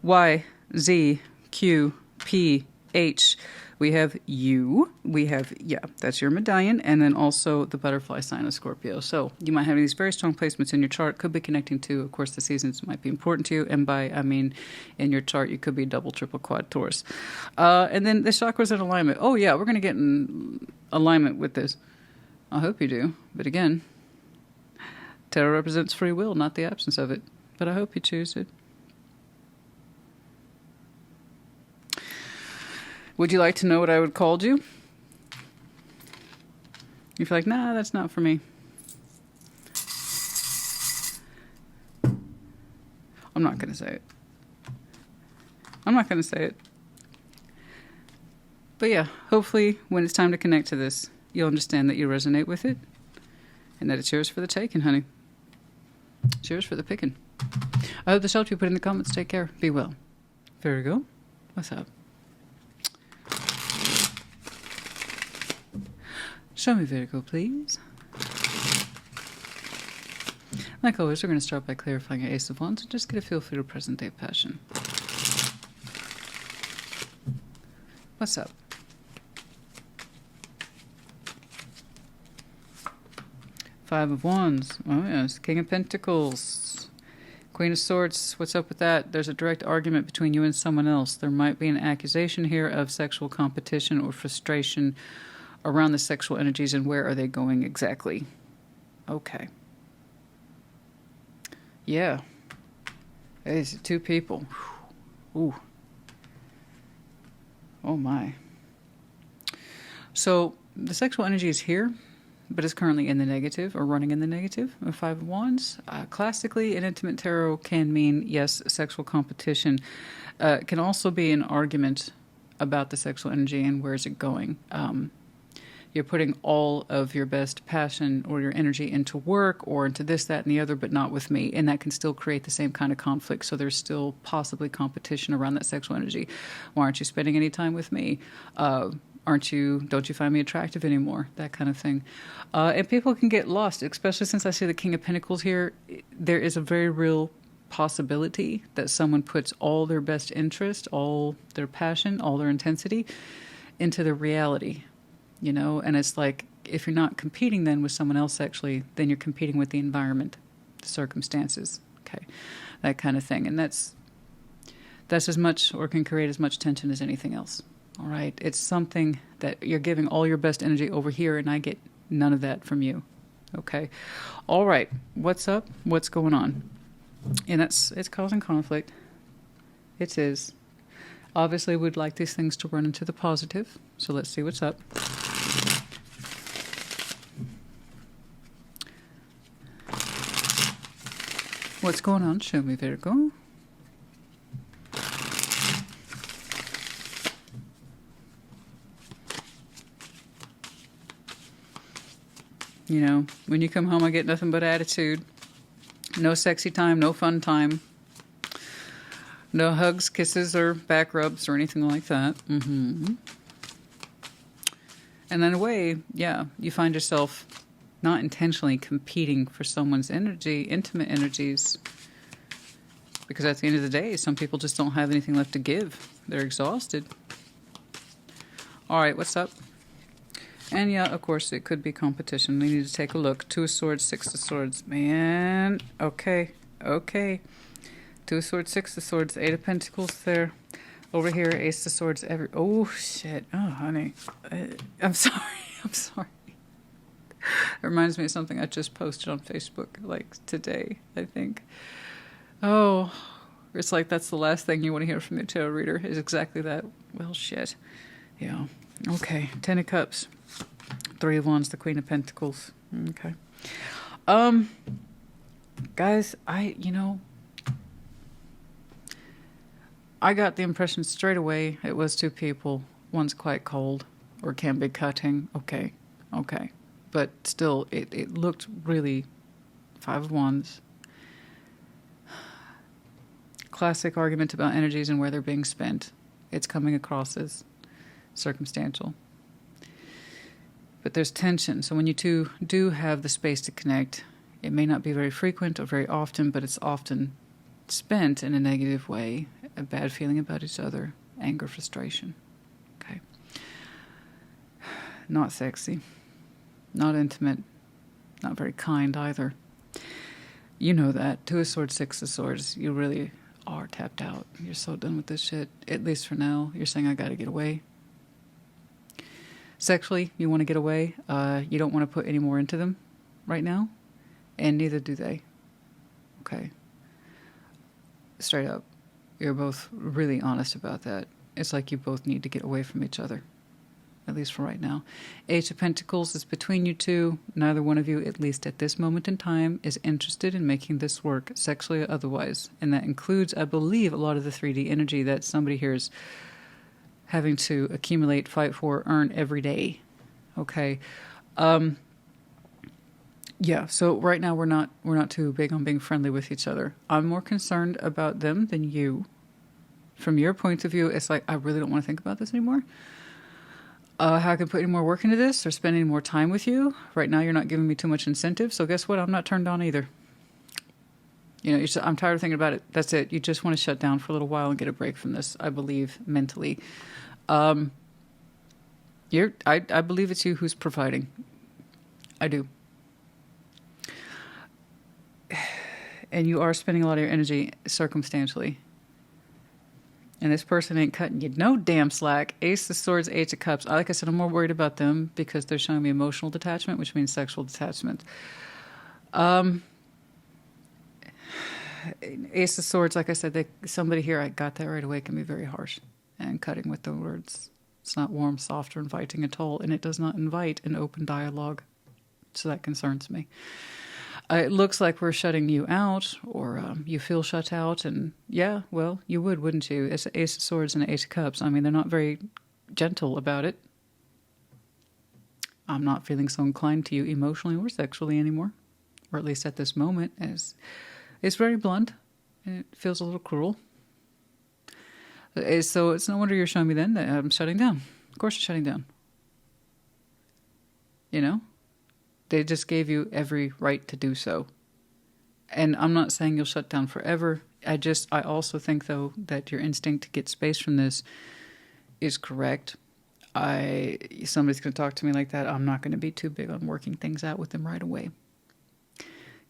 Y, Z, Q, P, H. We have you. We have, yeah, that's your medallion. And then also the butterfly sign of Scorpio. So you might have these very strong placements in your chart. Could be connecting to, of course, the seasons might be important to you. And by, I mean, in your chart, you could be double, triple, quad Taurus. And then the chakras in alignment. Oh, yeah, we're going to get in alignment with this. I hope you do. But again, tarot represents free will, not the absence of it. But I hope you choose it. Would you like to know what I would called you? If you're like, nah, that's not for me. I'm not going to say it. I'm not going to say it. But yeah, hopefully when it's time to connect to this, you'll understand that you resonate with it and that it's yours for the taking, honey. It's yours for the picking. I hope this helped you. Put in the comments. Take care. Be well. Virgo, what's up? Show me Virgo, please. Like always, we're going to start by clarifying your Ace of Wands and just get a feel for your present-day passion. What's up? Five of Wands. Oh, yes. King of Pentacles. Queen of Swords. What's up with that? There's a direct argument between you and someone else. There might be an accusation here of sexual competition or frustration around the sexual energies, and where are they going exactly? Okay. Yeah. There's two people. Ooh. Oh my. So the sexual energy is here, but it's currently in the negative or running in the negative. A Five of Wands. Classically, an intimate tarot can mean, yes, sexual competition. Can also be an argument about the sexual energy and where is it going. You're putting all of your best passion or your energy into work or into this, that, and the other, but not with me. And that can still create the same kind of conflict. So there's still possibly competition around that sexual energy. Why aren't you spending any time with me? Don't you find me attractive anymore? That kind of thing. And people can get lost, especially since I see the King of Pentacles here. There is a very real possibility that someone puts all their best interest, all their passion, all their intensity into the reality. You know, and it's like, if you're not competing then with someone else actually, then you're competing with the environment, the circumstances, okay, that kind of thing. And that's as much, or can create as much tension as anything else, all right? It's something that you're giving all your best energy over here, and I get none of that from you, okay? All right, what's up? What's going on? And it's causing conflict. It is. Obviously, we'd like these things to run into the positive, so let's see what's up. What's going on? Show me, Virgo. You know, when you come home, I get nothing but attitude. No sexy time, no fun time. No hugs, kisses, or back rubs, or anything like that. Mm-hmm. And in a way, yeah, you find yourself not intentionally competing for someone's energy, intimate energies. Because at the end of the day, some people just don't have anything left to give. They're exhausted. All right, what's up? And yeah, of course, it could be competition. We need to take a look. Two of Swords, Six of Swords. Man, okay. Two of Swords, Six of Swords, Eight of Pentacles there. Over here, Ace of Swords. Oh, shit. Oh, honey. I'm sorry. It reminds me of something I just posted on Facebook, like today, I think. Oh, it's like that's the last thing you want to hear from your tarot reader is exactly that. Well, shit. Yeah. Okay. Ten of Cups. Three of Wands, the Queen of Pentacles. Okay. Guys, I got the impression straight away it was two people. One's quite cold or can be cutting. Okay. But still, it looked really Five of Wands. Classic argument about energies and where they're being spent. It's coming across as circumstantial. But there's tension. So when you two do have the space to connect, it may not be very frequent or very often, but it's often spent in a negative way, a bad feeling about each other, anger, frustration. Okay. not sexy, not intimate, not very kind either. You know that. Two of Swords, Six of Swords. You really are tapped out. You're so done with this shit. At least for now. You're saying, I gotta get away. Sexually, you want to get away. You don't want to put any more into them right now. And neither do they. Okay. Straight up. You're both really honest about that. It's like you both need to get away from each other. At least for right now. Ace of Pentacles is between you two. Neither one of you, at least at this moment in time, is interested in making this work, sexually or otherwise. And that includes, I believe, a lot of the 3D energy that somebody here is having to accumulate, fight for, earn every day. Okay. Yeah, so right now we're not too big on being friendly with each other. I'm more concerned about them than you. From your point of view, it's like, I really don't want to think about this anymore. How I can put any more work into this or spend any more time with you. Right now, you're not giving me too much incentive. So guess what? I'm not turned on either. You know, I'm tired of thinking about it. That's it. You just want to shut down for a little while and get a break from this, I believe, mentally. I believe it's you who's providing. I do. And you are spending a lot of your energy circumstantially. And this person ain't cutting you no damn slack. Ace of Swords, Eight of Cups. Like I said, I'm more worried about them because they're showing me emotional detachment, which means sexual detachment. Ace of Swords, like I said, somebody here, I got that right away, can be very harsh and cutting with the words. It's not warm, soft, or inviting at all, and it does not invite an open dialogue. So that concerns me. It looks like we're shutting you out, or you feel shut out, and yeah, well, you would, wouldn't you? It's an Ace of Swords and an Ace of Cups. I mean, they're not very gentle about it. I'm not feeling so inclined to you emotionally or sexually anymore, or at least at this moment. It's very blunt, and it feels a little cruel. So it's no wonder you're showing me then that I'm shutting down. Of course you're shutting down. You know? They just gave you every right to do so. And I'm not saying you'll shut down forever. I also think, though, that your instinct to get space from this is correct. Somebody's going to talk to me like that. I'm not going to be too big on working things out with them right away.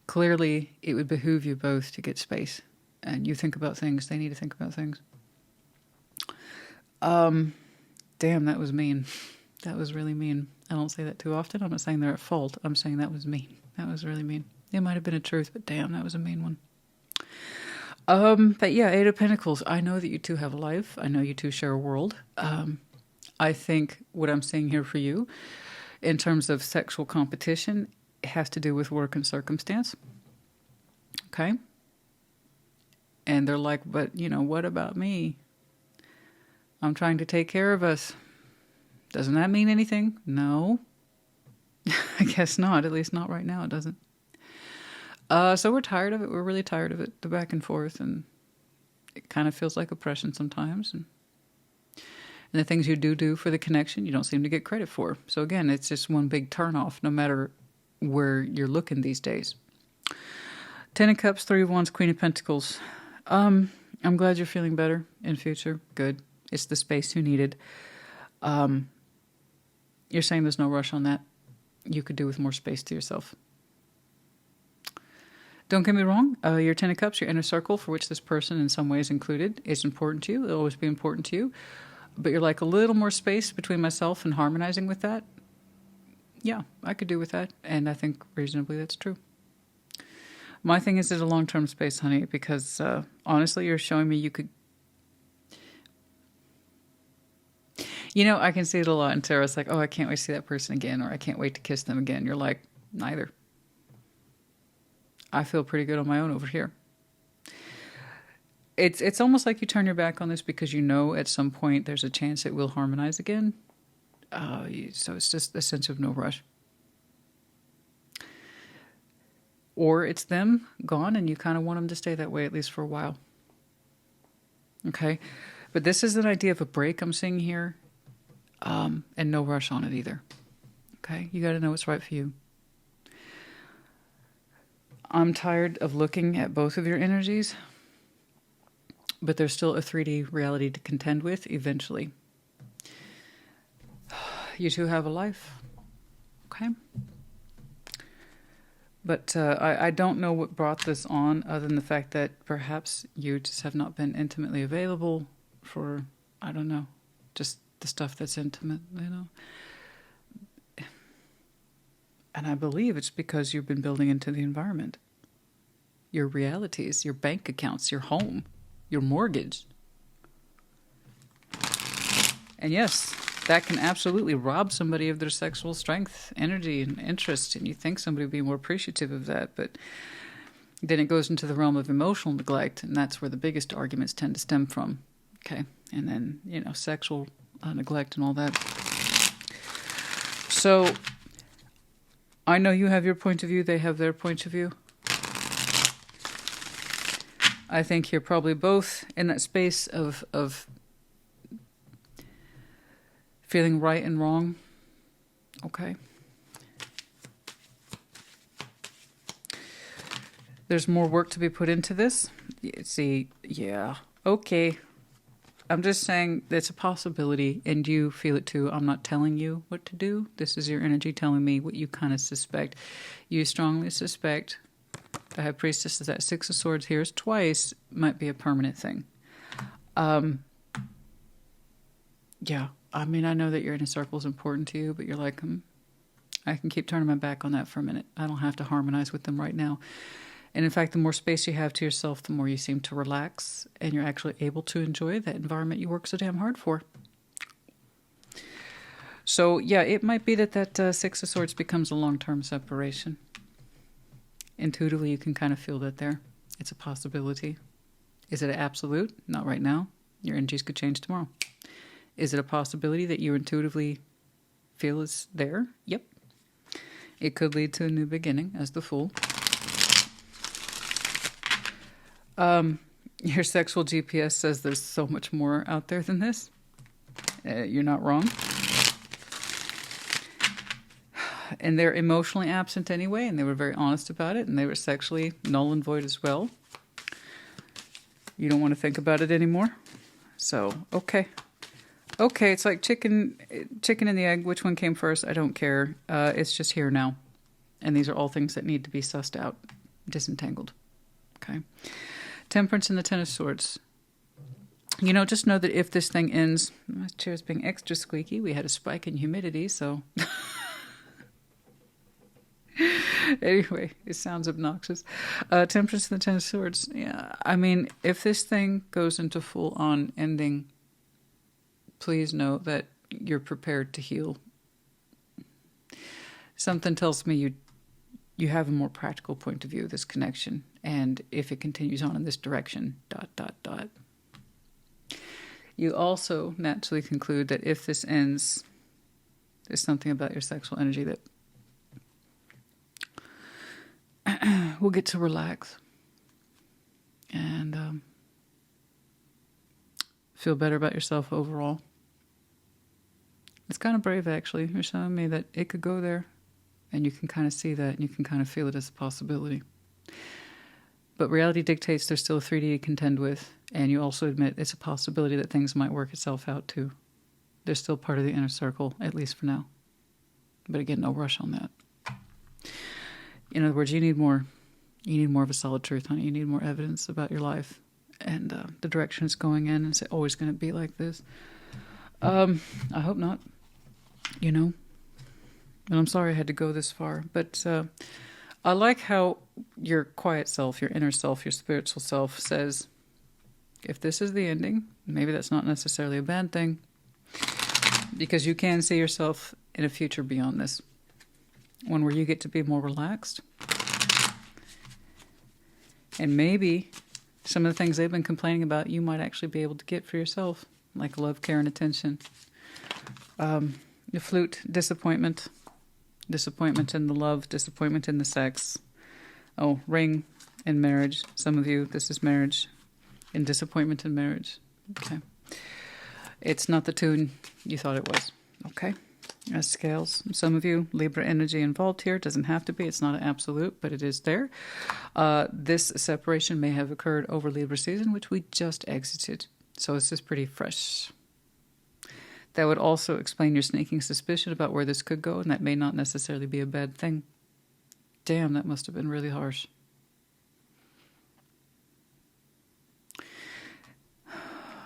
Clearly, it would behoove you both to get space. And you think about things. They need to think about things. Damn, that was mean. That was really mean. I don't say that too often. I'm not saying they're at fault. I'm saying that was mean. That was really mean. It might have been a truth, but damn, that was a mean one. But yeah, Eight of Pentacles. I know that you two have a life. I know you two share a world. I think what I'm saying here for you, in terms of sexual competition, it has to do with work and circumstance. Okay? And they're like, but, you know, what about me? I'm trying to take care of us. Doesn't that mean anything? No. I guess not. At least not right now. It doesn't. So we're tired of it. We're really tired of it. The back and forth. And it kind of feels like oppression sometimes. And the things you do for the connection, you don't seem to get credit for. So again, it's just one big turnoff, no matter where you're looking these days. Ten of Cups, Three of Wands, Queen of Pentacles. I'm glad you're feeling better in future. Good. It's the space you needed. You're saying there's no rush on that. You could do with more space to yourself. Don't get me wrong. Your Ten of Cups, your inner circle, for which this person in some ways included, is important to you. It'll always be important to you. But you're like, a little more space between myself and harmonizing with that. Yeah, I could do with that. And I think reasonably that's true. My thing is, there's a long-term space, honey, because honestly, you're showing me you could. You know, I can see it a lot in tarot. It's like, oh, I can't wait to see that person again, or I can't wait to kiss them again. You're like, neither. I feel pretty good on my own over here. It's almost like you turn your back on this because you know at some point there's a chance it will harmonize again. So it's just a sense of no rush. Or it's them gone and you kind of want them to stay that way at least for a while. Okay? But this is an idea of a break I'm seeing here. And no rush on it either. Okay? You got to know what's right for you. I'm tired of looking at both of your energies, but there's still a 3D reality to contend with eventually. You two have a life. Okay. But I don't know what brought this on, other than the fact that perhaps you just have not been intimately available for, I don't know, just the stuff that's intimate, you know. And I believe it's because you've been building into the environment. Your realities, your bank accounts, your home, your mortgage. And yes, that can absolutely rob somebody of their sexual strength, energy, and interest. And you think somebody would be more appreciative of that. But then it goes into the realm of emotional neglect. And that's where the biggest arguments tend to stem from. Okay. And then, you know, sexual neglect and all that. So I know you have your point of view. They have their point of view. I think you're probably both in that space of feeling right and wrong. Okay. There's more work to be put into this. See, yeah. Okay. I'm just saying it's a possibility, and you feel it too. I'm not telling you what to do. This is your energy telling me what you kind of suspect. You strongly suspect the High Priestess is that Six of Swords here is twice, might be a permanent thing. Yeah. I mean, I know that your inner circle is important to you, but you're like, I can keep turning my back on that for a minute. I don't have to harmonize with them right now. And in fact, the more space you have to yourself, the more you seem to relax, and you're actually able to enjoy that environment you work so damn hard for. So, yeah, it might be that Six of Swords becomes a long-term separation. Intuitively, you can kind of feel that there. It's a possibility. Is it an absolute? Not right now. Your energies could change tomorrow. Is it a possibility that you intuitively feel is there? Yep. It could lead to a new beginning as the Fool. Your sexual GPS says there's so much more out there than this. You're not wrong. And they're emotionally absent anyway, and they were very honest about it, and they were sexually null and void as well. You don't want to think about it anymore? So, okay. Okay, it's like chicken and the egg. Which one came first? I don't care. It's just here now. And these are all things that need to be sussed out, disentangled. Okay. Temperance and the Ten of Swords. You know, just know that if this thing ends... My chair's being extra squeaky. We had a spike in humidity, so... Anyway, it sounds obnoxious. Temperance and the Ten of Swords. Yeah, I mean, if this thing goes into full-on ending... Please know that you're prepared to heal. Something tells me you have a more practical point of view of this connection. And if it continues on in this direction, ... You also naturally conclude that if this ends, there's something about your sexual energy that will get to relax. And feel better about yourself overall. It's kind of brave, actually. You're showing me that it could go there, and you can kind of see that, and you can kind of feel it as a possibility. But reality dictates there's still a 3D to contend with, and you also admit it's a possibility that things might work itself out, too. They're still part of the inner circle, at least for now. But again, no rush on that. In other words, you need more of a solid truth, honey. You need more evidence about your life. And the direction it's going in, and it's always going to be like this. I hope not, you know. And I'm sorry I had to go this far. But I like how your quiet self, your inner self, your spiritual self says, if this is the ending, maybe that's not necessarily a bad thing. Because you can see yourself in a future beyond this. One where you get to be more relaxed. And maybe... some of the things they've been complaining about, you might actually be able to get for yourself, like love, care, and attention. The Flute, disappointment. Disappointment in the love, disappointment in the sex. Oh, Ring in marriage. Some of you, this is marriage. And disappointment in marriage. Okay. It's not the tune you thought it was. Okay. Scales. Some of you, Libra energy involved here. It doesn't have to be. It's not an absolute, but it is there. This separation may have occurred over Libra season, which we just exited. So this is pretty fresh. That would also explain your sneaking suspicion about where this could go, and that may not necessarily be a bad thing. Damn, that must have been really harsh.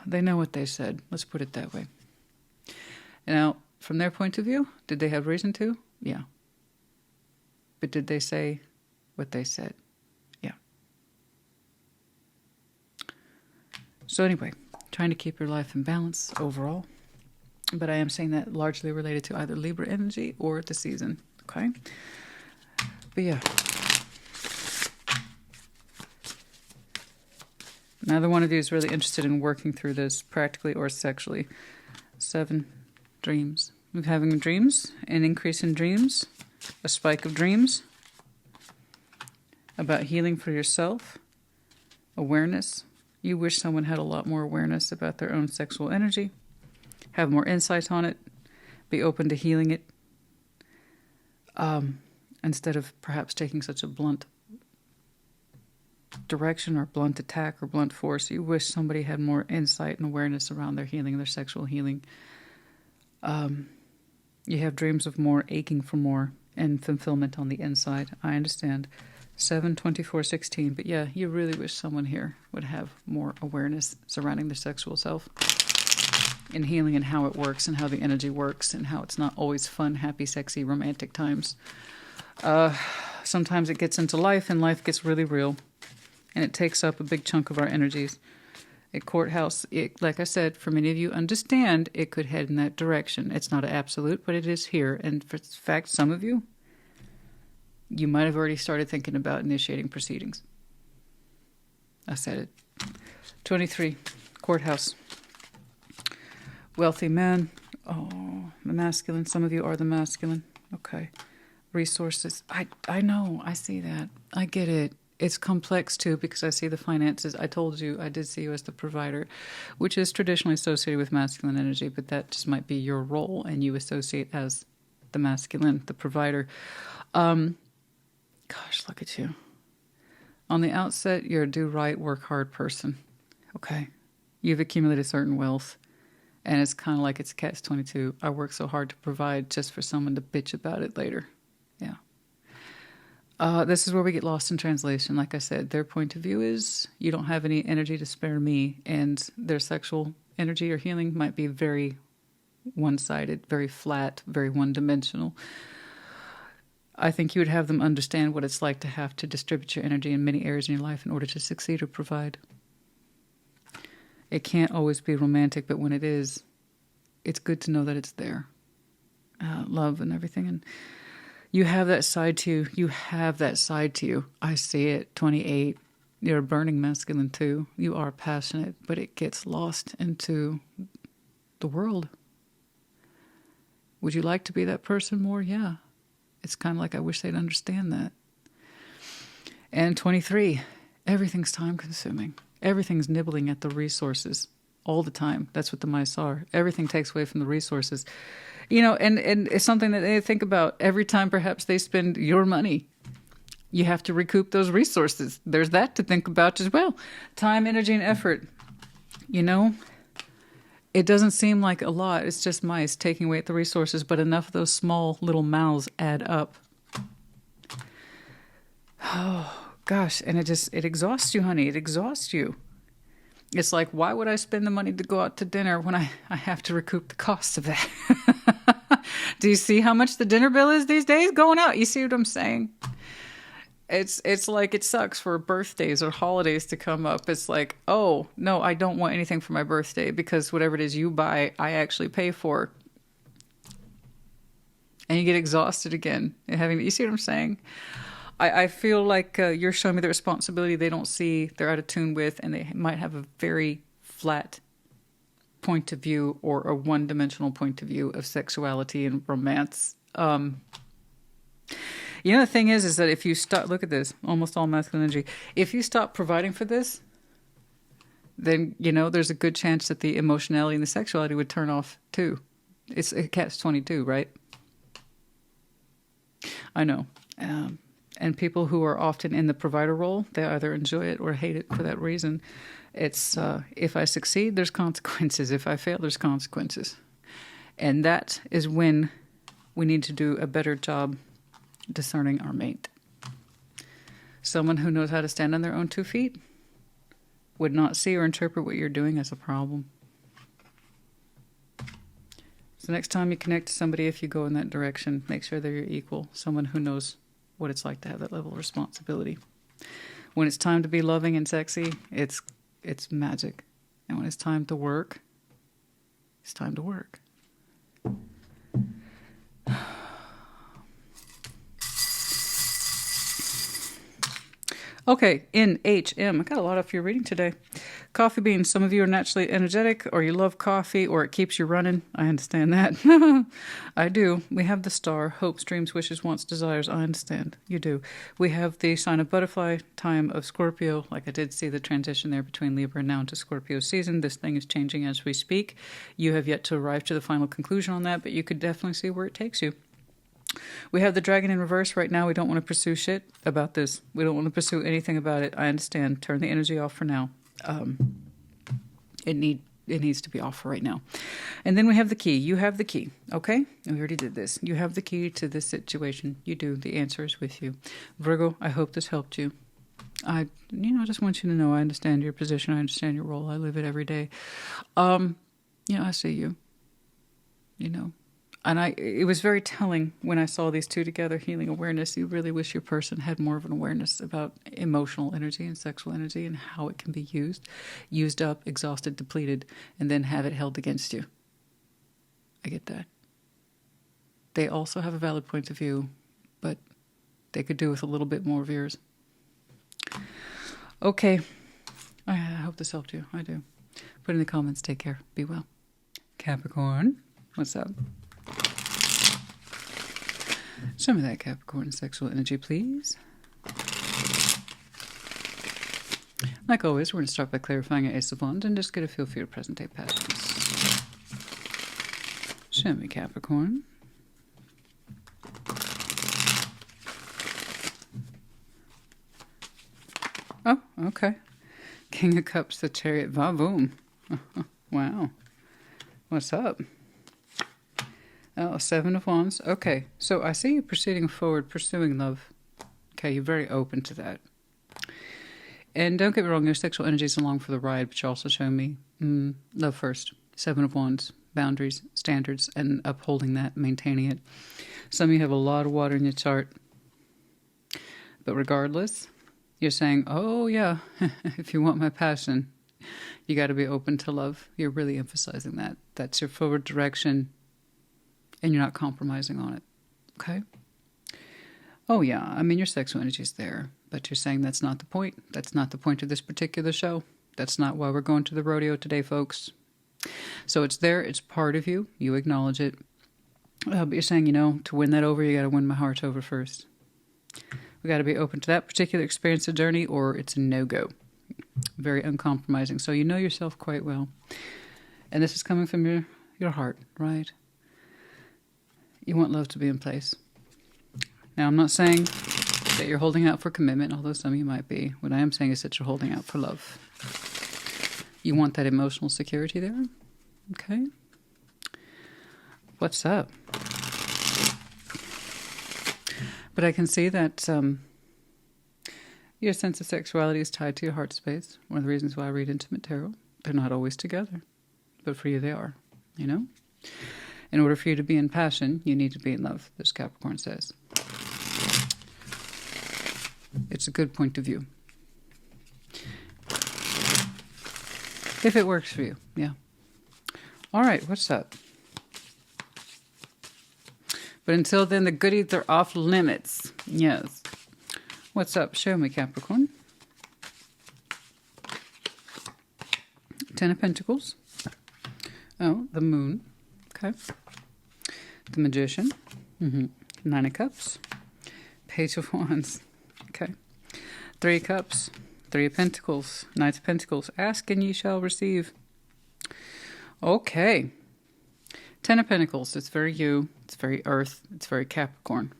They know what they said. Let's put it that way. Now, from their point of view, did they have reason to? Yeah. But did they say what they said? Yeah. So anyway, trying to keep your life in balance overall. But I am saying that largely related to either Libra energy or the season. Okay? But yeah. Neither one of you is really interested in working through this practically or sexually. 7, dreams. We're having dreams, an increase in dreams, a spike of dreams, about healing for yourself, awareness. You wish someone had a lot more awareness about their own sexual energy, have more insight on it, be open to healing it, instead of perhaps taking such a blunt direction or blunt attack or blunt force. You wish somebody had more insight and awareness around their healing, their sexual healing. You have dreams of more, aching for more, and fulfillment on the inside. I understand. 7, 24, 16. But yeah, you really wish someone here would have more awareness surrounding their sexual self and healing and how it works and how the energy works and how it's not always fun, happy, sexy, romantic times. Sometimes it gets into life and life gets really real and it takes up a big chunk of our energies. A courthouse, like I said, for many of you understand, it could head in that direction. It's not an absolute, but it is here. And for fact, some of you, you might have already started thinking about initiating proceedings. I said it. 23, courthouse. Wealthy man. Oh, the masculine. Some of you are the masculine. Okay. Resources. I know. I see that. I get it. It's complex, too, because I see the finances. I told you I did see you as the provider, which is traditionally associated with masculine energy, but that just might be your role, and you associate as the masculine, the provider. Gosh, look at you. On the outset, you're a do-right, work-hard person. Okay? You've accumulated certain wealth, and it's kind of like it's catch-22. I work so hard to provide just for someone to bitch about it later. Yeah. This is where we get lost in translation. Like I said, their point of view is you don't have any energy to spare me, and their sexual energy or healing might be very one-sided, very flat, very one-dimensional. I think you would have them understand what it's like to have to distribute your energy in many areas in your life in order to succeed or provide. It can't always be romantic, but when it is, it's good to know that it's there. Love and everything. And you have that side to you. You have that side to you. I see it. 28. You're a burning masculine too. You are passionate, but it gets lost into the world. Would you like to be that person more? Yeah. It's kind of like I wish they'd understand that. And 23. Everything's time consuming. Everything's nibbling at the resources all the time. That's what the mice are. Everything takes away from the resources. You know, and it's something that they think about every time perhaps they spend your money. You have to recoup those resources. There's that to think about as well. Time, energy, and effort. You know, it doesn't seem like a lot. It's just mice taking away the resources, but enough of those small little mouths add up. Oh, gosh. And it exhausts you, honey. It exhausts you. It's like, why would I spend the money to go out to dinner when I have to recoup the cost of that? Do you see how much the dinner bill is these days going out? You see what I'm saying? It's like it sucks for birthdays or holidays to come up. It's like, oh, no, I don't want anything for my birthday because whatever it is you buy, I actually pay for. And you get exhausted again. You see what I'm saying? I feel like you're showing me the responsibility they don't see, they're out of tune with, and they might have a very flat point of view or a one-dimensional point of view of sexuality and romance. You know, the thing is that if you stop, look at this, almost all masculine energy. If you stop providing for this, then, you know, there's a good chance that the emotionality and the sexuality would turn off too. It's a catch-22, right? I know. And people who are often in the provider role, they either enjoy it or hate it for that reason. It's if I succeed, there's consequences. If I fail, there's consequences. And that is when we need to do a better job discerning our mate. Someone who knows how to stand on their own 2 feet would not see or interpret what you're doing as a problem. So next time you connect to somebody, if you go in that direction, make sure they're your equal, someone who knows what it's like to have that level of responsibility. When it's time to be loving and sexy, it's magic. And when it's time to work, it's time to work. Okay, NHM. I got a lot of your reading today. Coffee beans. Some of you are naturally energetic, or you love coffee, or it keeps you running. I understand that. I do. We have the star. Hopes, dreams, wishes, wants, desires. I understand. You do. We have the sign of butterfly, time of Scorpio. Like I did see the transition there between Libra and now into Scorpio season. This thing is changing as we speak. You have yet to arrive to the final conclusion on that, but you could definitely see where it takes you. We have the dragon in reverse right now. We don't want to pursue shit about this. We don't want to pursue anything about it. I understand. Turn the energy off for now. It needs to be off for right now. And then we have the key. You have the key. Okay? We already did this. You have the key to this situation. You do. The answer is with you. Virgo, I hope this helped you. I just want you to know I understand your position. I understand your role. I live it every day. I see you. And it was very telling when I saw these two together, healing awareness. You really wish your person had more of an awareness about emotional energy and sexual energy and how it can be used up, exhausted, depleted, and then have it held against you. I get that. They also have a valid point of view, but they could do with a little bit more of yours. Okay. I hope this helped you. I do. Put in the comments. Take care. Be well. Capricorn, what's up? Show me that Capricorn sexual energy, please. Like always, we're going to start by clarifying your Ace of Wands and just get a feel for your present-day patterns. Show me Capricorn. Oh, okay. King of Cups, the Chariot, va-boom. Wow. What's up? Oh, Seven of Wands. Okay, so I see you proceeding forward, pursuing love. Okay, you're very open to that. And don't get me wrong, your sexual energy is along for the ride, but you're also showing me love first. Seven of Wands, boundaries, standards, and upholding that, maintaining it. Some of you have a lot of water in your chart. But regardless, you're saying, oh yeah, if you want my passion, you got to be open to love. You're really emphasizing that. That's your forward direction. And you're not compromising on it, okay? Oh, yeah, I mean, your sexual energy is there, but you're saying that's not the point. That's not the point of this particular show. That's not why we're going to the rodeo today, folks. So it's there. It's part of you. You acknowledge it. But you're saying, to win that over, you got to win my heart over first. We got to be open to that particular experience or journey, or it's a no-go. Very uncompromising. So you know yourself quite well. And this is coming from your heart, right? You want love to be in place. Now, I'm not saying that you're holding out for commitment, although some of you might be. What I am saying is that you're holding out for love. You want that emotional security there? Okay. What's up? But I can see that your sense of sexuality is tied to your heart space. One of the reasons why I read intimate tarot. They're not always together. But for you, they are. In order for you to be in passion, you need to be in love, this Capricorn says. It's a good point of view. If it works for you, yeah. All right, what's up? But until then, the goodies are off limits. Yes. What's up? Show me, Capricorn. Ten of Pentacles. Oh, the Moon. Okay. The Magician. Nine of Cups. Page of Wands. Okay. Three of Cups. Three of Pentacles. Knight of Pentacles. Ask and ye shall receive. Okay. Ten of Pentacles. It's very you. It's very Earth. It's very Capricorn.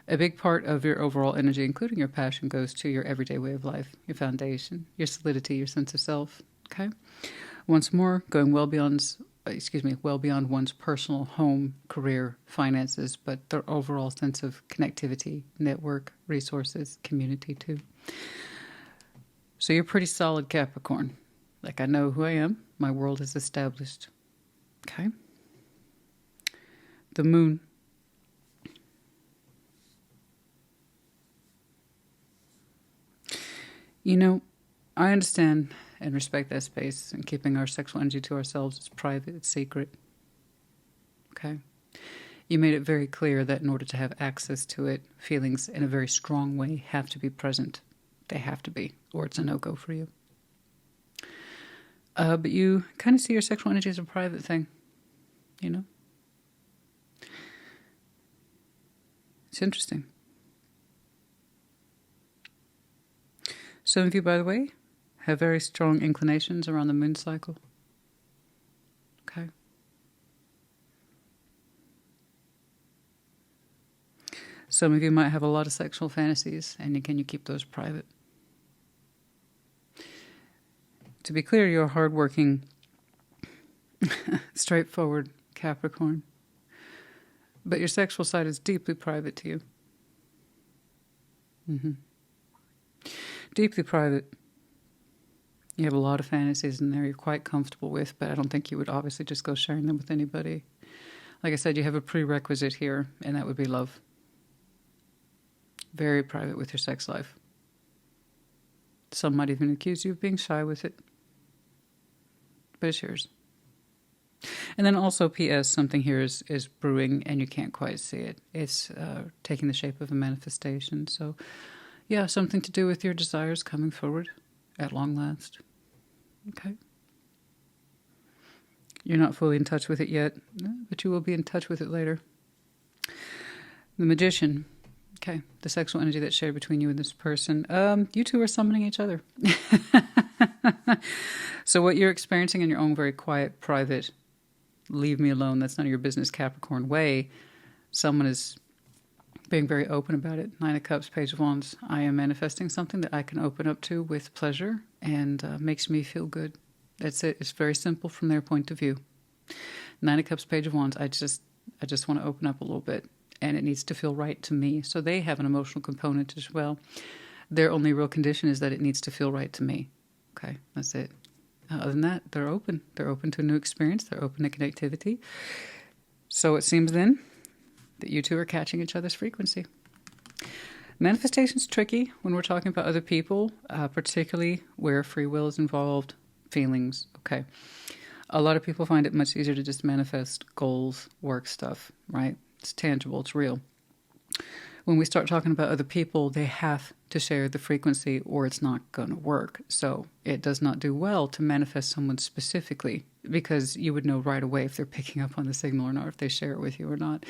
A big part of your overall energy, including your passion, goes to your everyday way of life, your foundation, your solidity, your sense of self. Okay. Once more, going well beyond well beyond one's personal home, career, finances, but their overall sense of connectivity, network, resources, community too. So you're pretty solid, Capricorn. Like, I know who I am. My world is established. Okay? The moon. You know, I understand and respect that space, and keeping our sexual energy to ourselves is private, it's secret. Okay? You made it very clear that in order to have access to it, feelings in a very strong way have to be present. They have to be, or it's a no-go for you. But you kind of see your sexual energy as a private thing, you know? It's interesting. Some of you, by the way, have very strong inclinations around the moon cycle. Okay? Some of you might have a lot of sexual fantasies, and again, you keep those private. To be clear, you're a hardworking, straightforward Capricorn. But your sexual side is deeply private to you. Deeply private. You have a lot of fantasies in there you're quite comfortable with, but I don't think you would obviously just go sharing them with anybody. Like I said, you have a prerequisite here, and that would be love. Very private with your sex life. Some might even accuse you of being shy with it. But it's yours. And then also, P.S., something here is brewing, and you can't quite see it. It's taking the shape of a manifestation. So, yeah, something to do with your desires coming forward at long last. Okay? You're not fully in touch with it yet, but you will be in touch with it later. The Magician. Okay, the sexual energy that's shared between you and this person. You two are summoning each other. So what you're experiencing in your own very quiet, private, leave me alone, that's none of your business, Capricorn way, someone is being very open about it. 9 of Cups, Page of Wands. I am manifesting something that I can open up to with pleasure and makes me feel good. That's it. It's very simple from their point of view. 9 of Cups, Page of Wands. I just want to open up a little bit. And it needs to feel right to me. So they have an emotional component as well. Their only real condition is that it needs to feel right to me. Okay, that's it. Other than that, they're open. They're open to a new experience. They're open to connectivity. So it seems then that you two are catching each other's frequency. Manifestation's tricky when we're talking about other people, particularly where free will is involved, feelings. Okay. A lot of people find it much easier to just manifest goals, work stuff, right? It's tangible, it's real. When we start talking about other people, they have to share the frequency or it's not going to work. So it does not do well to manifest someone specifically because you would know right away if they're picking up on the signal or not, if they share it with you or not.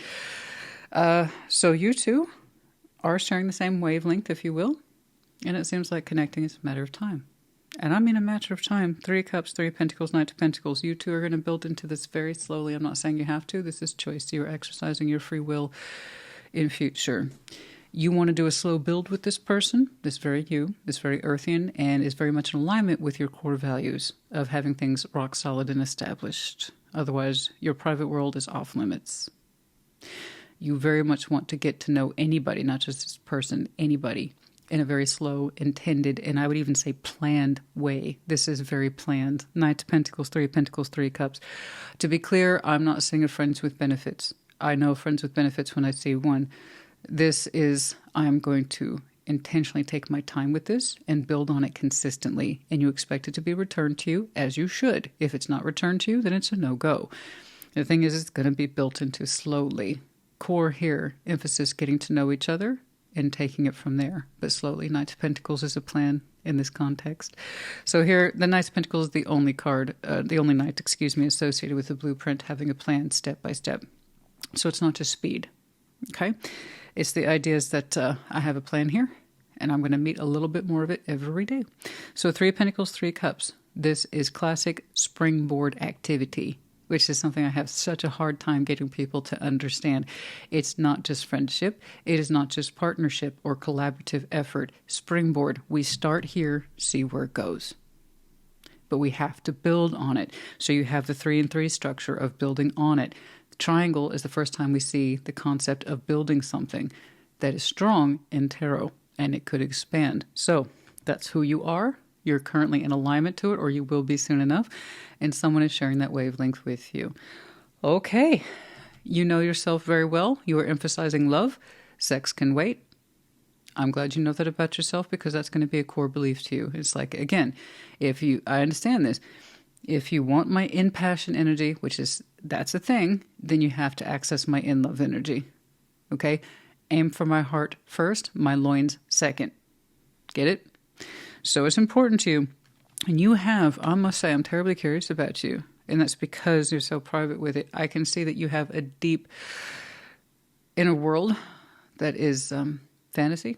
So you two are sharing the same wavelength, if you will, and it seems like connecting is a matter of time. And I mean a matter of time. 3 of Cups, 3 of Pentacles, 9 of Pentacles. You two are going to build into this very slowly. I'm not saying you have to. This is choice. You're exercising your free will in future. You want to do a slow build with this person, this very you, this very Earthian, and is very much in alignment with your core values of having things rock solid and established. Otherwise, your private world is off limits. You very much want to get to know anybody, not just this person, anybody, in a very slow, intended, and I would even say planned way. This is very planned. 9 of Pentacles, 3 of Pentacles, 3 of Cups. To be clear, I'm not seeing a friends with benefits. I know friends with benefits when I see one. This is, I'm going to intentionally take my time with this and build on it consistently. And you expect it to be returned to you, as you should. If it's not returned to you, then it's a no-go. The thing is, it's going to be built into slowly. Core here, emphasis getting to know each other and taking it from there, but slowly. 9 of Pentacles is a plan in this context. So here, the 9 of Pentacles is the only card, the only knight, associated with the blueprint, having a plan step by step. So it's not just speed, okay? It's the ideas that I have a plan here, and I'm going to meet a little bit more of it every day. So 3 of Pentacles, 3 of Cups. This is classic springboard activity, which is something I have such a hard time getting people to understand. It's not just friendship. It is not just partnership or collaborative effort. Springboard. We start here, see where it goes. but we have to build on it. So you have the 3 and 3 structure of building on it. The triangle is the first time we see the concept of building something that is strong in tarot, and it could expand. So that's who you are. You're currently in alignment to it, or you will be soon enough, and someone is sharing that wavelength with you. Okay. You know yourself very well. You are emphasizing love. Sex can wait. I'm glad you know that about yourself, because that's going to be a core belief to you. It's like, again, I understand this. If you want my in-passion energy, that's a thing, then you have to access my in-love energy. Okay? Aim for my heart first, my loins second. Get it? So it's important to you. And you have, I must say, I'm terribly curious about you. And that's because you're so private with it. I can see that you have a deep inner world that is fantasy,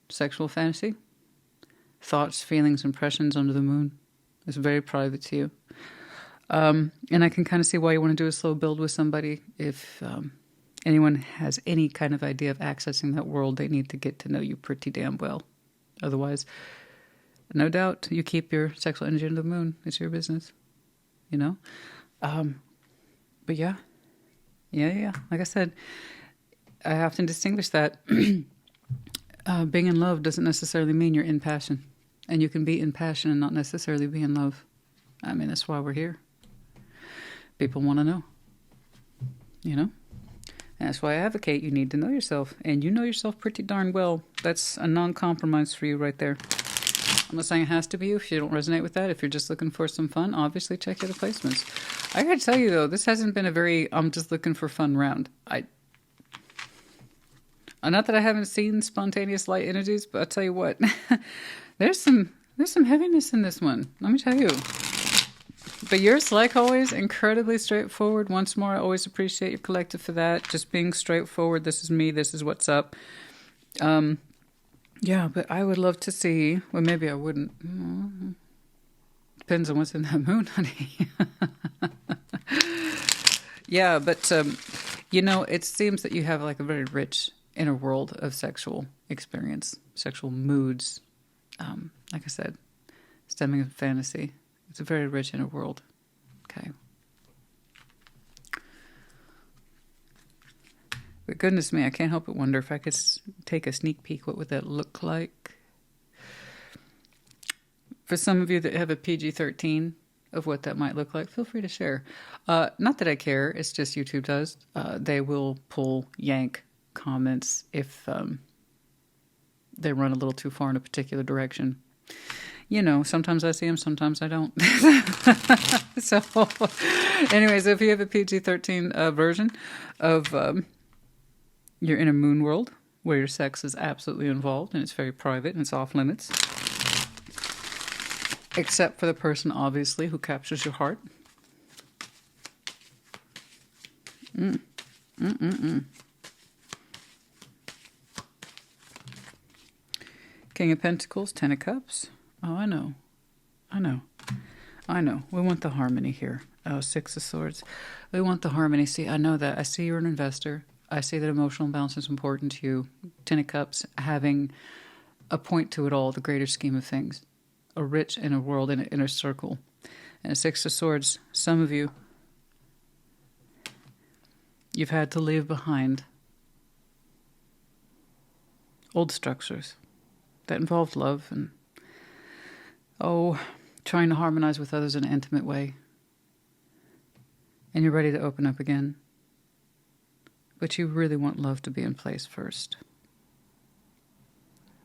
sexual fantasy, thoughts, feelings, impressions under the moon. It's very private to you. And I can kind of see why you want to do a slow build with somebody. If anyone has any kind of idea of accessing that world, they need to get to know you pretty damn well. Otherwise, no doubt, you keep your sexual energy under the moon. It's your business. You know? But yeah. Like I said, I have to distinguish that. Being in love doesn't necessarily mean you're in passion. And you can be in passion and not necessarily be in love. I mean, that's why we're here. People want to know. You know? And that's why I advocate you need to know yourself. And you know yourself pretty darn well. That's a non-compromise for you right there. I'm not saying it has to be you if you don't resonate with that. If you're just looking for some fun, obviously check out the placements. I gotta tell you though, this hasn't been a very I'm just looking for fun round. Not that I haven't seen spontaneous light energies, but I'll tell you what, there's some heaviness in this one. Let me tell you. But yours, like always, incredibly straightforward. Once more, I always appreciate your collective for that. Just being straightforward. This is me. This is what's up. Yeah, but I would love to see, well, maybe I wouldn't. Depends on what's in that moon, honey. Yeah, but, it seems that you have like a very rich inner world of sexual experience, sexual moods. Like I said, stemming of fantasy. It's a very rich inner world. Okay. But goodness me, I can't help but wonder if I could take a sneak peek. What would that look like? For some of you that have a PG-13 of what that might look like, feel free to share. Not that I care. It's just YouTube does. They will yank comments if they run a little too far in a particular direction. Sometimes I see them, sometimes I don't. So, anyways, if you have a PG-13 version of your inner moon world, where your sex is absolutely involved and it's very private and it's off limits, except for the person, obviously, who captures your heart. King of Pentacles, Ten of Cups. Oh, I know. We want the harmony here. Oh, Six of Swords. We want the harmony. See, I know that. I see you're an investor. I see that emotional balance is important to you. Ten of Cups, having a point to it all, the greater scheme of things. A rich inner world and an inner circle. And a Six of Swords, some of you, you've had to leave behind old structures that involved love and, trying to harmonize with others in an intimate way. And you're ready to open up again. But you really want love to be in place first.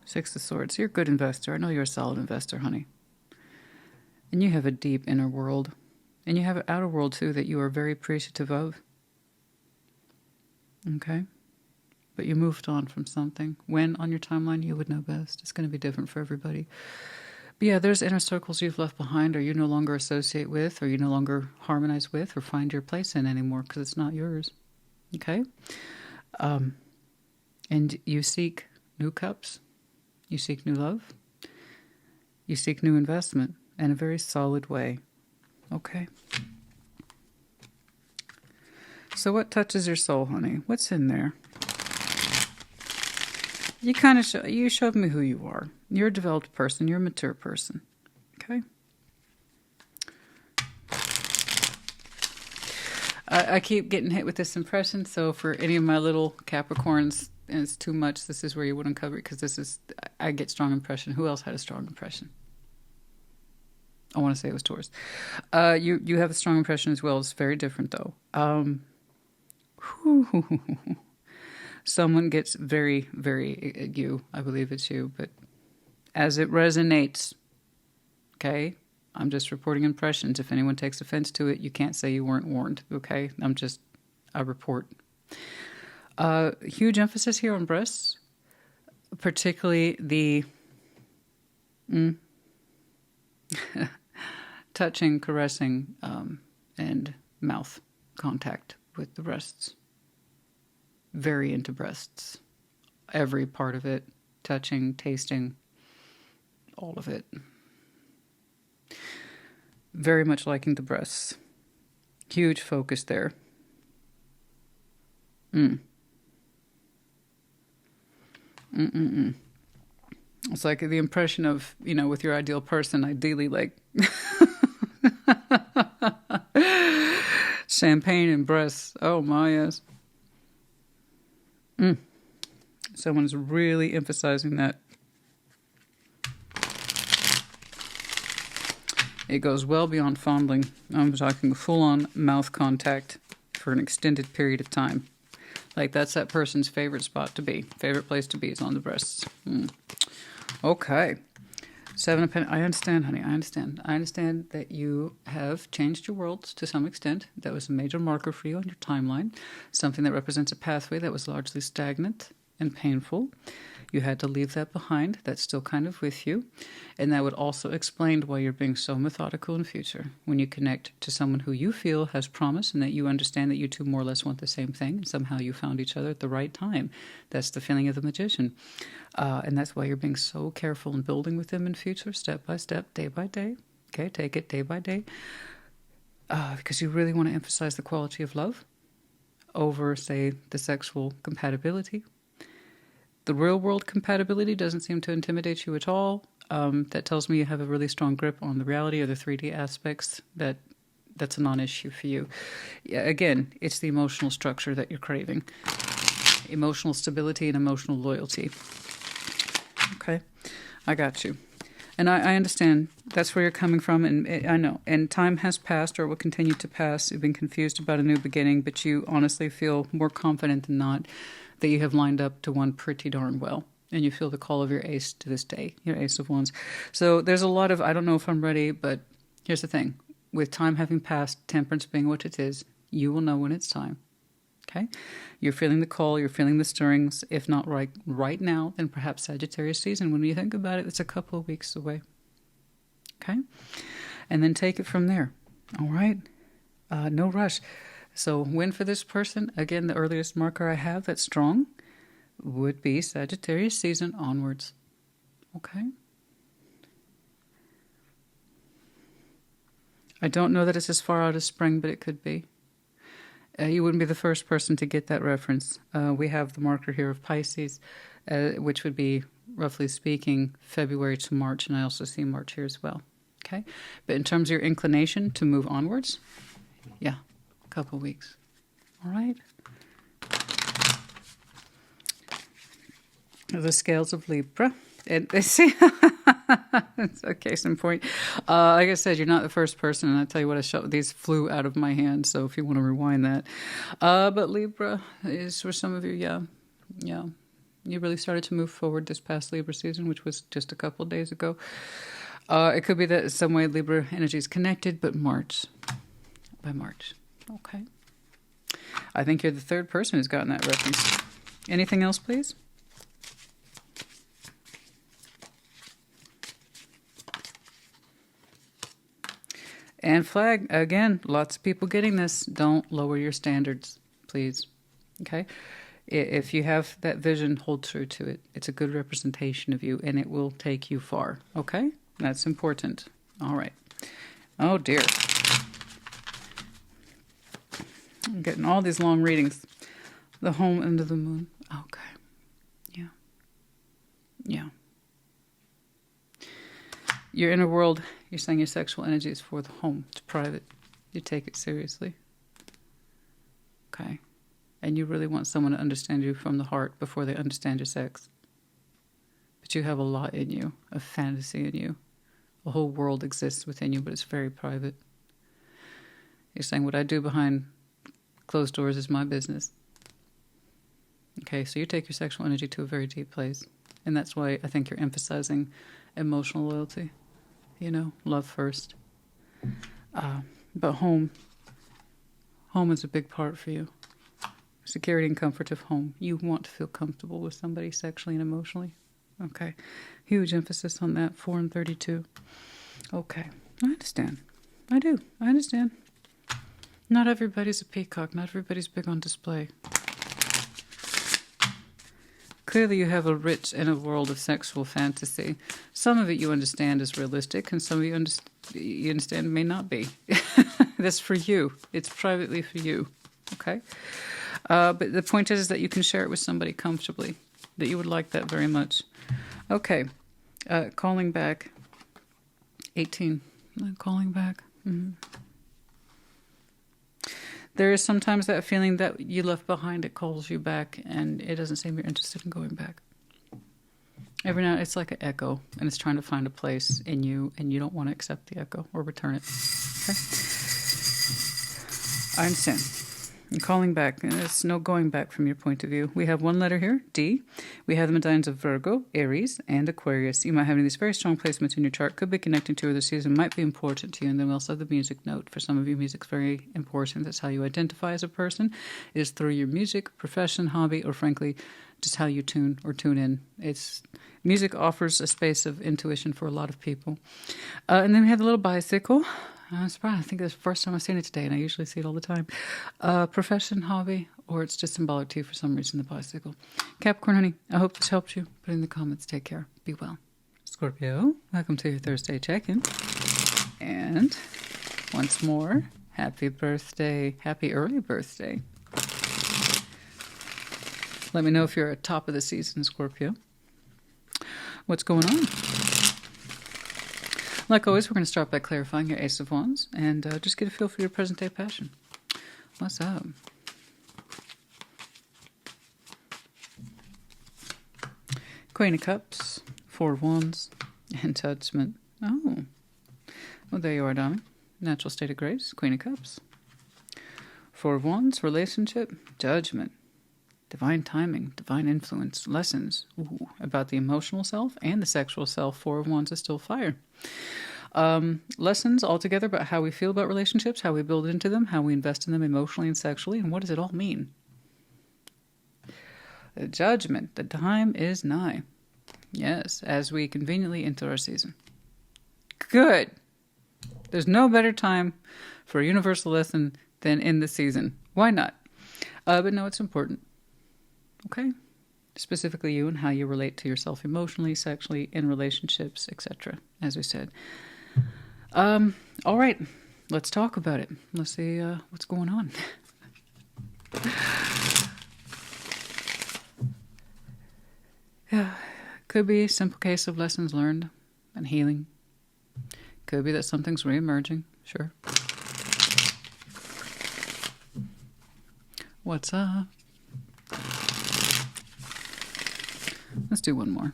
Six of Swords. You're a good investor. I know you're a solid investor, honey. And you have a deep inner world. And you have an outer world, too, that you are very appreciative of. Okay? But you moved on from something. When on your timeline, you would know best. It's going to be different for everybody. But yeah, there's inner circles you've left behind, or you no longer associate with, or you no longer harmonize with, or find your place in anymore because it's not yours. Okay? And you seek new cups. You seek new love. You seek new investment in a very solid way. Okay? So what touches your soul, honey? What's in there? You showed me who you are. You're a developed person. You're a mature person. Okay? I keep getting hit with this impression. So for any of my little Capricorns, and it's too much, this is where you would uncover it, because I get strong impression. Who else had a strong impression? I want to say it was Taurus. You have a strong impression as well. It's very different though. Someone gets very, very you. I believe it's you, but as it resonates, okay? I'm just reporting impressions. If anyone takes offense to it, you can't say you weren't warned, okay? I report. Huge emphasis here on breasts, particularly the touching, caressing, and mouth contact with the breasts. Very into breasts. Every part of it. Touching, tasting, all of it. Very much liking the breasts. Huge focus there. It's like the impression of, with your ideal person, ideally like champagne and breasts. Oh my, yes. Someone's really emphasizing that. It goes well beyond fondling. I'm talking full-on mouth contact for an extended period of time. Like that's that person's favorite spot to be. Favorite place to be is on the breasts. Okay. 7 of Pentacles. I understand, honey. I understand. I understand that you have changed your worlds to some extent. That was a major marker for you on your timeline. Something that represents a pathway that was largely stagnant and painful. You had to leave that behind. That's still kind of with you. And that would also explain why you're being so methodical in the future. When you connect to someone who you feel has promise and that you understand that you two more or less want the same thing, and somehow you found each other at the right time. That's the feeling of the magician. And that's why you're being so careful in building with them in future, step by step, day by day. Okay, take it day by day. Because you really want to emphasize the quality of love over, say, the sexual compatibility. The real world compatibility doesn't seem to intimidate you at all. That tells me you have a really strong grip on the reality or the 3D aspects. That's a non-issue for you. Yeah, again, it's the emotional structure that you're craving. Emotional stability and emotional loyalty. Okay, I got you. And I understand that's where you're coming from, and I know. And time has passed or will continue to pass. You've been confused about a new beginning, but you honestly feel more confident than not that you have lined up to one pretty darn well. And you feel the call of your ace to this day, your Ace of Wands. So there's a lot of, I don't know if I'm ready, but here's the thing. With time having passed, temperance being what it is, you will know when it's time. Okay? You're feeling the call, you're feeling the stirrings. If not right now, then perhaps Sagittarius season. When you think about it, it's a couple of weeks away. Okay? And then take it from there. All right? No rush. So when for this person, again, the earliest marker I have that's strong would be Sagittarius season onwards. Okay? I don't know that it's as far out as spring, but it could be. You wouldn't be the first person to get that reference. We have the marker here of Pisces, which would be, roughly speaking, February to March, and I also see March here as well. Okay? But in terms of your inclination to move onwards, yeah. Couple weeks. All right. The scales of Libra. And they see it's a case in point. Like I said, you're not the first person, and I tell you what, these flew out of my hand. So if you want to rewind that, but Libra is for some of you, yeah. You really started to move forward this past Libra season, which was just a couple of days ago. It could be that in some way Libra energy is connected, but by March. Okay. I think you're the third person who's gotten that reference. Anything else, please? And flag, again, lots of people getting this. Don't lower your standards, please. Okay? If you have that vision, hold true to it. It's a good representation of you, and it will take you far. Okay? That's important. All right. Oh, dear. I'm getting all these long readings. The home under the moon. Okay. Yeah. Your inner world, you're saying your sexual energy is for the home. It's private. You take it seriously. Okay. And you really want someone to understand you from the heart before they understand your sex. But you have a lot in you, a fantasy in you. A whole world exists within you, but it's very private. You're saying what I do behind closed doors is my business. Okay, so you take your sexual energy to a very deep place. And that's why I think you're emphasizing emotional loyalty. You know, love first. But home is a big part for you. Security and comfort of home. You want to feel comfortable with somebody sexually and emotionally. Okay. Huge emphasis on that. 4 and 32. Okay. I understand. I do. I understand. Not everybody's a peacock. Not everybody's big on display. Clearly you have a rich inner world of sexual fantasy. Some of it you understand is realistic, and some of you understand may not be. That's for you. It's privately for you. Okay? But the point is that you can share it with somebody comfortably, that you would like that very much. Okay. Calling back. 18. Calling back. Mm-hmm. There is sometimes that feeling that you left behind, it calls you back, and it doesn't seem you're interested in going back. Every now it's like an echo, and it's trying to find a place in you, and you don't want to accept the echo or return it. Okay? I understand. I'm calling back. There's no going back from your point of view. We have one letter here, D. We have the medallions of Virgo, Aries, and Aquarius. You might have any of these very strong placements in your chart. Could be connecting to other season. Might be important to you. And then we also have the music note. For some of you, music's very important. That's how you identify as a person. It is through your music, profession, hobby, or frankly, just how you tune or tune in. Music offers a space of intuition for a lot of people. And then we have the little bicycle. I'm surprised. I think that's the first time I've seen it today, and I usually see it all the time. Profession, hobby, or it's just symbolic to you for some reason, the bicycle. Capricorn, honey, I hope this helped you. Put it in the comments. Take care. Be well. Scorpio, welcome to your Thursday check-in. And once more, happy birthday. Happy early birthday. Let me know if you're at top of the season, Scorpio. What's going on? Like always, we're going to start by clarifying your Ace of Wands and just get a feel for your present-day passion. What's up? Queen of Cups, 4 of Wands, and Judgment. Oh. Well, there you are, darling. Natural state of grace, Queen of Cups. 4 of Wands, relationship, Judgment. Divine timing, divine influence, lessons about the emotional self and the sexual self. 4 of Wands is still fire. Lessons altogether about how we feel about relationships, how we build into them, how we invest in them emotionally and sexually, and what does it all mean? The Judgment, the time is nigh. Yes, as we conveniently enter our season. Good. There's no better time for a universal lesson than in the season. Why not? But no, it's important. Okay? Specifically you and how you relate to yourself emotionally, sexually, in relationships, etc., as we said. All right. Let's talk about it. Let's see what's going on. Yeah. Could be a simple case of lessons learned and healing. Could be that something's re-emerging. Sure. What's up? Let's do one more.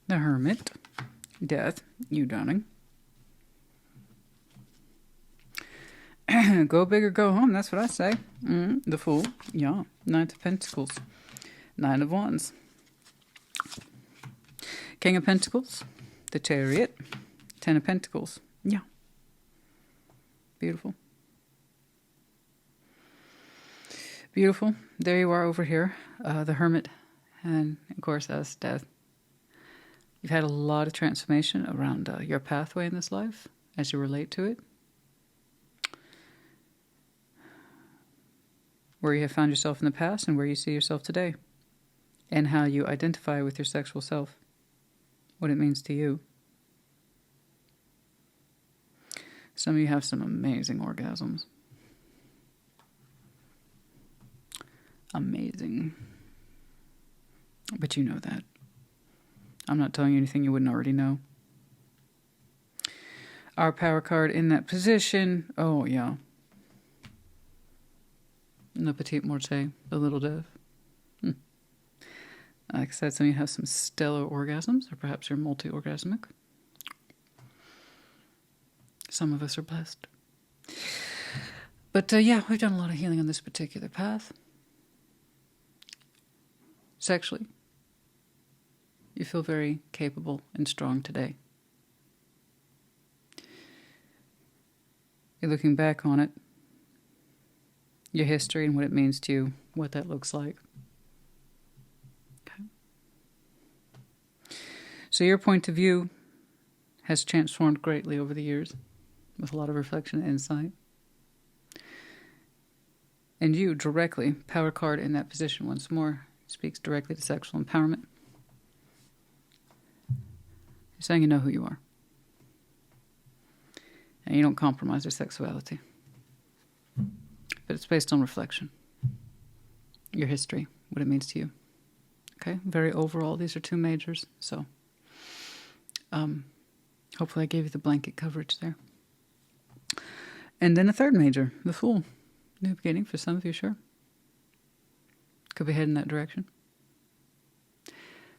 The Hermit. Death. You, darling. Go big or go home. That's what I say. The Fool. Yeah. 9 of Pentacles. 9 of Wands. King of Pentacles, the Chariot, 10 of Pentacles. Yeah. Beautiful. Beautiful. There you are over here, the Hermit, and of course us, Death. You've had a lot of transformation around your pathway in this life as you relate to it. Where you have found yourself in the past and where you see yourself today. And how you identify with your sexual self. What it means to you. Some of you have some amazing orgasms. amazing. But you know that. I'm not telling you anything you wouldn't already know. Our power card in that position. Oh, yeah. Le petit morte, the little death. Like I said, some of you have some stellar orgasms, or perhaps you're multi-orgasmic. Some of us are blessed. But yeah, we've done a lot of healing on this particular path. Sexually, you feel very capable and strong today. You're looking back on it, your history and what it means to you, what that looks like. Okay. So your point of view has transformed greatly over the years with a lot of reflection and insight. And you directly, power card in that position once more, speaks directly to sexual empowerment. You're saying you know who you are. And you don't compromise your sexuality. But it's based on reflection. Your history, what it means to you. Okay? Very overall, these are two majors. So, hopefully I gave you the blanket coverage there. And then a third major, the Fool. New beginning for some of you, sure. Could be heading in that direction.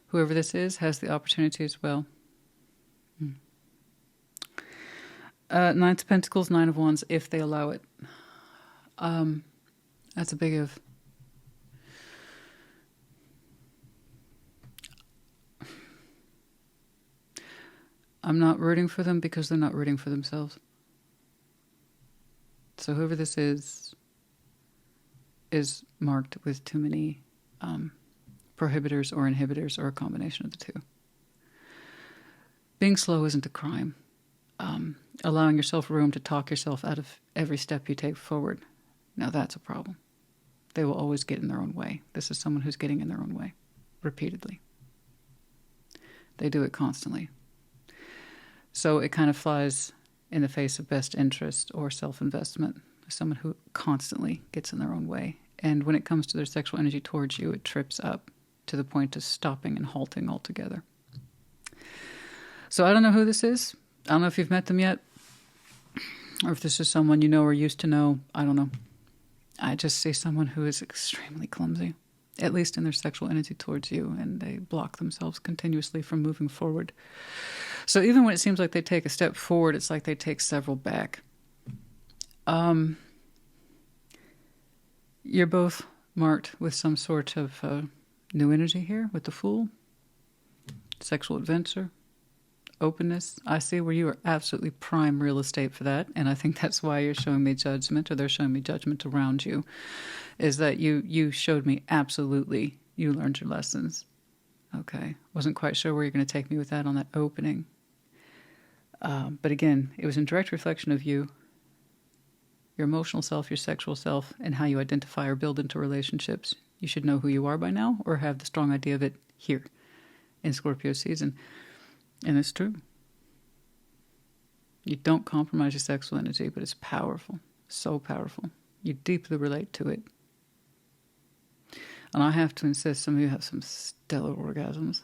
Whoever this is has the opportunity as well. Knight of Pentacles, Nine of Wands, if they allow it. That's a big if. I'm not rooting for them because they're not rooting for themselves. So whoever this is marked with too many prohibitors or inhibitors or a combination of the two. Being slow isn't a crime. Allowing yourself room to talk yourself out of every step you take forward, now that's a problem. They will always get in their own way. This is someone who's getting in their own way, repeatedly. They do it constantly. So it kind of flies in the face of best interest or self-investment. Someone who constantly gets in their own way. And when it comes to their sexual energy towards you, it trips up to the point of stopping and halting altogether. So I don't know who this is. I don't know if you've met them yet, or if this is someone you know or used to know. I don't know. I just see someone who is extremely clumsy, at least in their sexual energy towards you, and they block themselves continuously from moving forward. So even when it seems like they take a step forward, it's like they take several back. You're both marked with some sort of new energy here with the Fool, sexual adventure, openness. I see where you are absolutely prime real estate for that, and I think that's why you're showing me judgment, or they're showing me judgment around you, is that you showed me absolutely you learned your lessons. Okay. Wasn't quite sure where you're going to take me with that on that opening. But again, it was in direct reflection of you, your emotional self, your sexual self, and how you identify or build into relationships. You should know who you are by now, or have the strong idea of it here in Scorpio season. And it's true. You don't compromise your sexual energy, but it's powerful. So powerful. You deeply relate to it. And I have to insist, some of you have some stellar orgasms.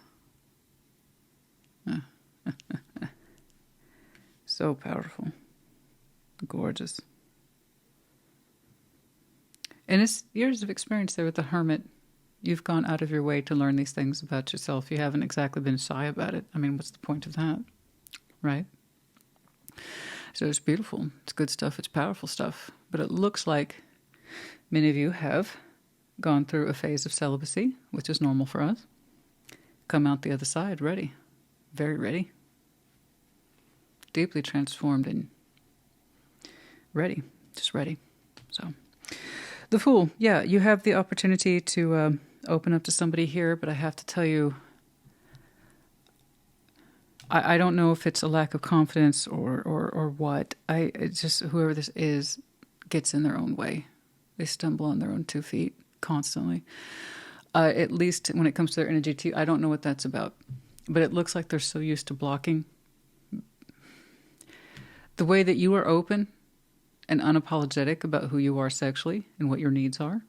So powerful. Gorgeous. And it's years of experience there with the Hermit. You've gone out of your way to learn these things about yourself. You haven't exactly been shy about it. I mean, what's the point of that? Right? So it's beautiful. It's good stuff. It's powerful stuff. But it looks like many of you have gone through a phase of celibacy, which is normal for us. Come out the other side ready. Very ready. Deeply transformed and ready. Just ready. So, the Fool. Yeah, you have the opportunity to open up to somebody here, but I have to tell you, I don't know if it's a lack of confidence or what. It's just whoever this is gets in their own way. They stumble on their own 2 feet constantly. At least when it comes to their energy to you, I don't know what that's about. But it looks like they're so used to blocking. The way that you are open and unapologetic about who you are sexually and what your needs are,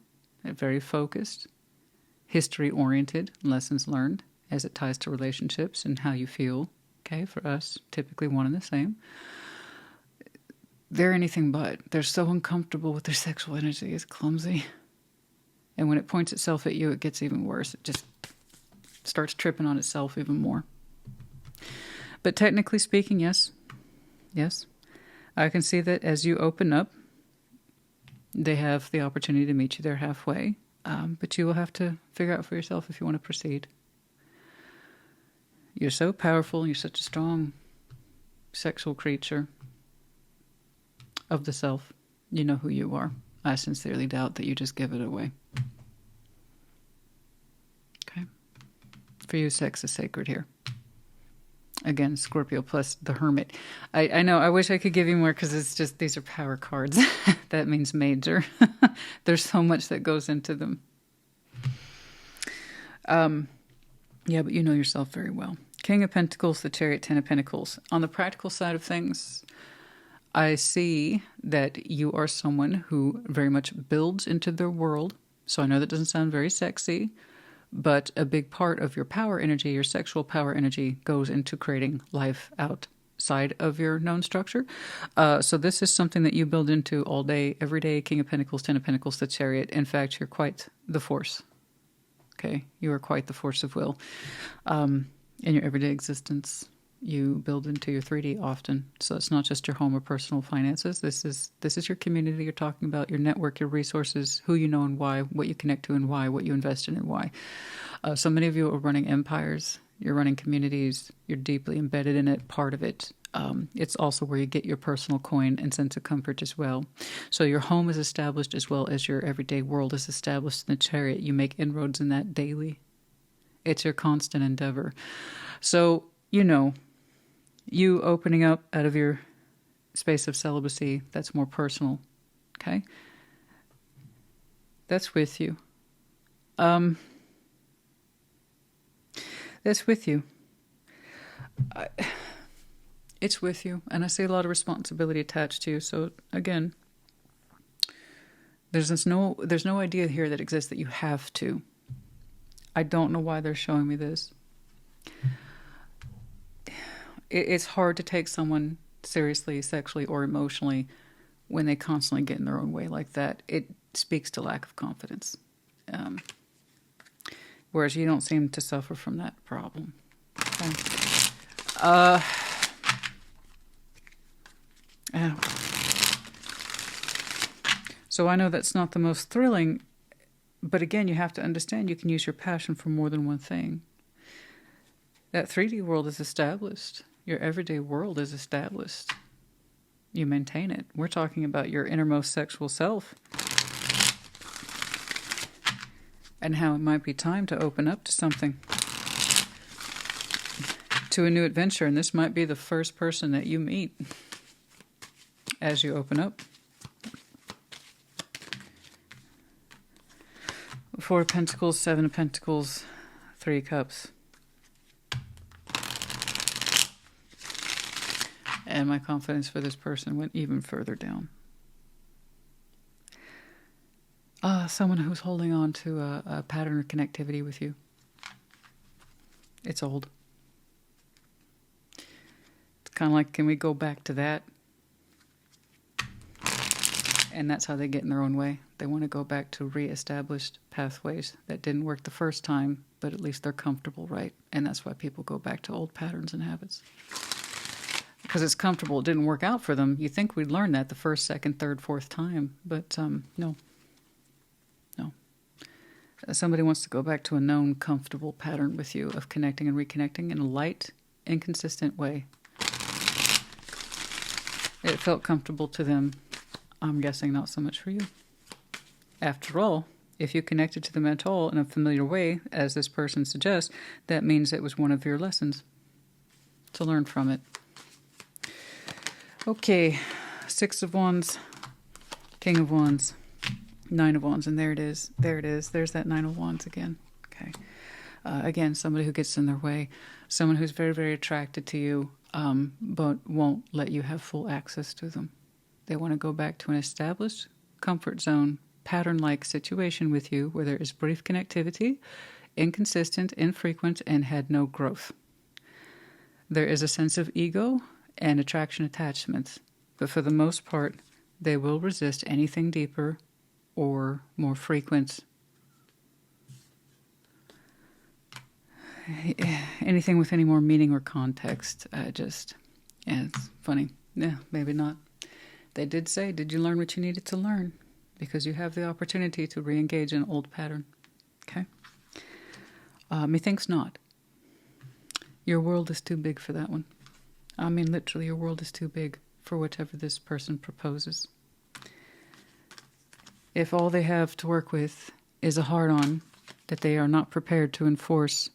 very focused, history-oriented, lessons learned as it ties to relationships and how you feel. Okay, for us, typically one and the same. They're anything but. They're so uncomfortable with their sexual energy. It's clumsy. And when it points itself at you, it gets even worse. It just starts tripping on itself even more. But technically speaking, yes. Yes. I can see that as you open up, they have the opportunity to meet you there halfway. But you will have to figure out for yourself if you want to proceed. You're so powerful. You're such a strong sexual creature of the self. You know who you are. I sincerely doubt that you just give it away. Okay. For you, sex is sacred here. Again, Scorpio plus the Hermit. I know, I wish I could give you more because it's just, these are power cards. That means major. There's so much that goes into them. Yeah, but you know yourself very well. King of Pentacles, the Chariot, Ten of Pentacles. On the practical side of things, I see that you are someone who very much builds into their world. So I know that doesn't sound very sexy, but a big part of your power energy, your sexual power energy, goes into creating life outside of your known structure. So this is something that you build into all day, every day. King of Pentacles, Ten of Pentacles, the Chariot. In fact, you're quite the force. Okay, you are quite the force of will. In your everyday existence, you build into your 3D often. So it's not just your home or personal finances. This is your community you're talking about, your network, your resources, who you know and why, what you connect to and why, what you invest in and why. So many of you are running empires. You're running communities. You're deeply embedded in it, part of it. It's also where you get your personal coin and sense of comfort as well. So your home is established as well as your everyday world is established in the Chariot. You make inroads in that daily. It's your constant endeavor. So, you know, you opening up out of your space of celibacy, that's more personal, okay? That's with you. That's with you. It's with you, and I see a lot of responsibility attached to you. So again, there's no idea here that exists that you have to. I don't know why they're showing me this. It's hard to take someone seriously, sexually, or emotionally when they constantly get in their own way like that. It speaks to lack of confidence. Whereas you don't seem to suffer from that problem. Okay. So I know that's not the most thrilling, but again, you have to understand you can use your passion for more than one thing. That 3D world is established. Your everyday world is established. You maintain it. We're talking about your innermost sexual self and how it might be time to open up to something, to a new adventure. And this might be the first person that you meet as you open up. Four of Pentacles, Seven of Pentacles, Three of Cups. And my confidence for this person went even further down. Someone who's holding on to a pattern of connectivity with you. It's old. It's kind of like, can we go back to that? And that's how they get in their own way. They want to go back to re-established pathways that didn't work the first time, but at least they're comfortable, right? And that's why people go back to old patterns and habits. Because it's comfortable. It didn't work out for them. You think we'd learn that the first, second, third, fourth time, but no. No. Somebody wants to go back to a known, comfortable pattern with you of connecting and reconnecting in a light, inconsistent way. It felt comfortable to them. I'm guessing not so much for you. After all, if you connected to them at all in a familiar way, as this person suggests, that means it was one of your lessons to learn from it. Okay, Six of Wands, King of Wands, Nine of Wands, and there it is. There it is. There's that Nine of Wands again. Okay. Again, somebody who gets in their way, someone who's very, very attracted to you, but won't let you have full access to them. They want to go back to an established comfort zone pattern-like situation with you where there is brief connectivity, inconsistent, infrequent, and had no growth. There is a sense of ego and attraction attachments, but for the most part, they will resist anything deeper or more frequent. Anything with any more meaning or context. Yeah, it's funny. Yeah, maybe not. They did say, did you learn what you needed to learn? Because you have the opportunity to re-engage an old pattern. Okay? Methinks not. Your world is too big for that one. I mean, literally, your world is too big for whatever this person proposes. If all they have to work with is a hard-on that they are not prepared to enforce,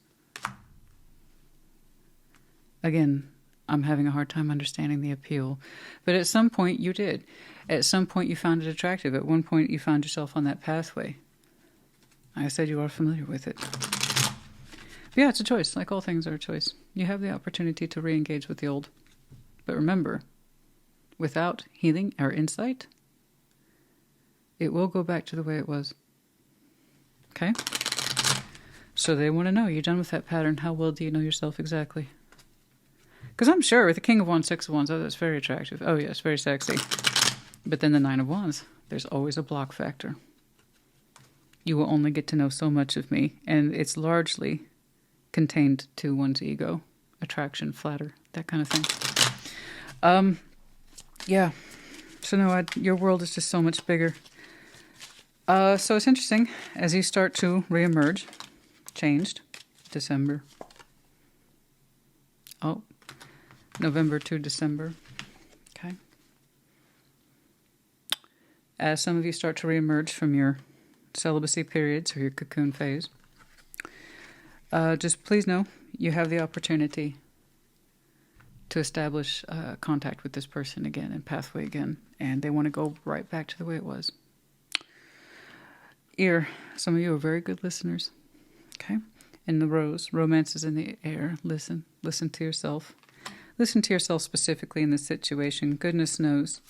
again, I'm having a hard time understanding the appeal. But at some point you did. At some point you found it attractive. At one point you found yourself on that pathway. I said you are familiar with it. But yeah, it's a choice. Like all things are a choice. You have the opportunity to re-engage with the old. But remember, without healing or insight, it will go back to the way it was. Okay? So they want to know, you're done with that pattern. How well do you know yourself exactly? Because I'm sure with the King of Wands, Six of Wands, oh, that's very attractive. Oh, yes, very sexy. But then the Nine of Wands, there's always a block factor. You will only get to know so much of me, and it's largely contained to one's ego, attraction, flatter, that kind of thing. Yeah. So no, your world is just so much bigger. So it's interesting, as you start to reemerge, changed, December. Oh. November to December. Okay. As some of you start to reemerge from your celibacy periods or your cocoon phase, just please know you have the opportunity to establish contact with this person again and pathway again, and they want to go right back to the way it was. Ear, some of you are very good listeners. Okay. In the rose, romance is in the air. Listen to yourself. Listen to yourself specifically in this situation. Goodness knows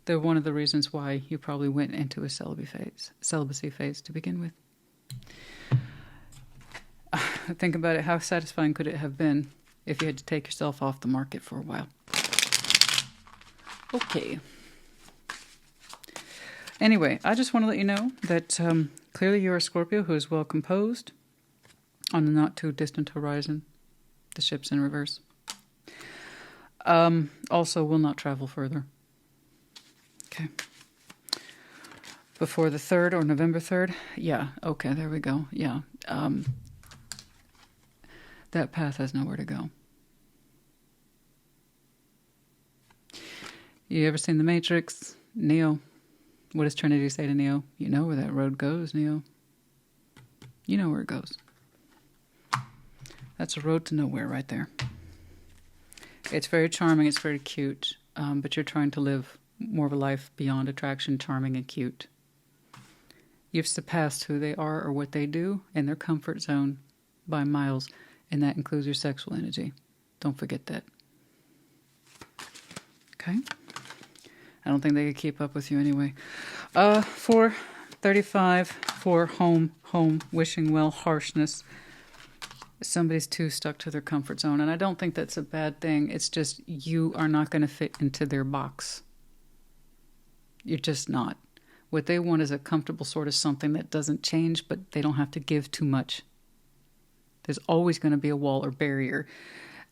they're one of the reasons why you probably went into a celibacy phase to begin with. Think about it. How satisfying could it have been if you had to take yourself off the market for a while? Okay. Anyway, I just want to let you know that clearly you're a Scorpio who is well composed on the not too distant horizon. The ship's in reverse. Also will not travel further. Okay. Before the 3rd or November 3rd? Yeah, okay, there we go. Yeah. That path has nowhere to go. You ever seen The Matrix? Neo. What does Trinity say to Neo? You know where that road goes, Neo. You know where it goes. That's a road to nowhere right there. It's very charming, it's very cute, but you're trying to live more of a life beyond attraction, charming and cute. You've surpassed who they are or what they do in their comfort zone by miles, and that includes your sexual energy. Don't forget that. Okay? I don't think they could keep up with you anyway. 435 for home, wishing well, harshness. Somebody's too stuck to their comfort zone, and I don't think that's a bad thing. It's just you are not going to fit into their box. You're just not. What they want is a comfortable sort of something that doesn't change, but they don't have to give too much. There's always going to be a wall or barrier.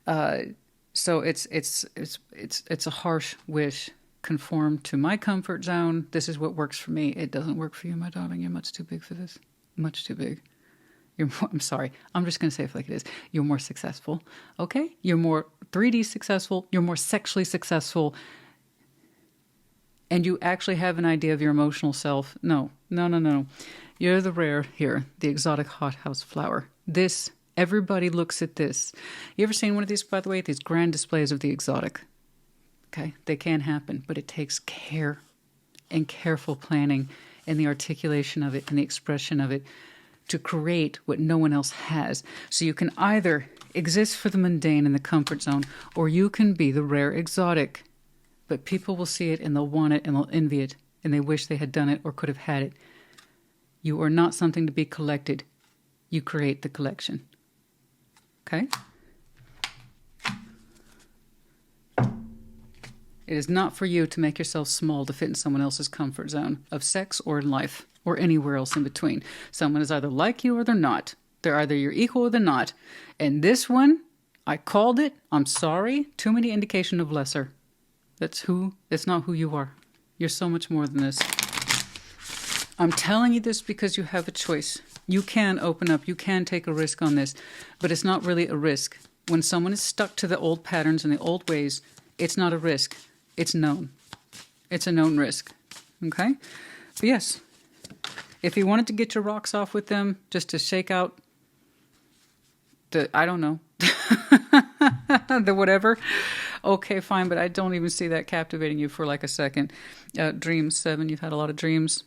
So it's a harsh wish. Conform to my comfort zone. This is what works for me. It doesn't work for you, my darling. You're much too big for this. Much too big. I'm sorry. I'm just going to say it like it is. You're more successful. Okay? You're more 3D successful. You're more sexually successful. And you actually have an idea of your emotional self. No. You're the rare here, the exotic hothouse flower. This, everybody looks at this. You ever seen one of these, by the way? These grand displays of the exotic. Okay? They can happen, but it takes care and careful planning and the articulation of it and the expression of it to create what no one else has. So you can either exist for the mundane in the comfort zone, or you can be the rare exotic. But people will see it and they'll want it and they'll envy it and they wish they had done it or could have had it. You are not something to be collected. You create the collection. Okay? It is not for you to make yourself small to fit in someone else's comfort zone of sex or in life or anywhere else in between. Someone is either like you or they're not. They're either your equal or they're not. And this one, I called it. I'm sorry. Too many indication of lesser. That's not who you are. You're so much more than this. I'm telling you this because you have a choice. You can open up. You can take a risk on this. But it's not really a risk. When someone is stuck to the old patterns and the old ways, it's not a risk. It's known. It's a known risk. Okay? But yes, if you wanted to get your rocks off with them, just to shake out the, I don't know, the whatever, okay, fine, but I don't even see that captivating you for like a second. Dreams, 7, you've had a lot of dreams.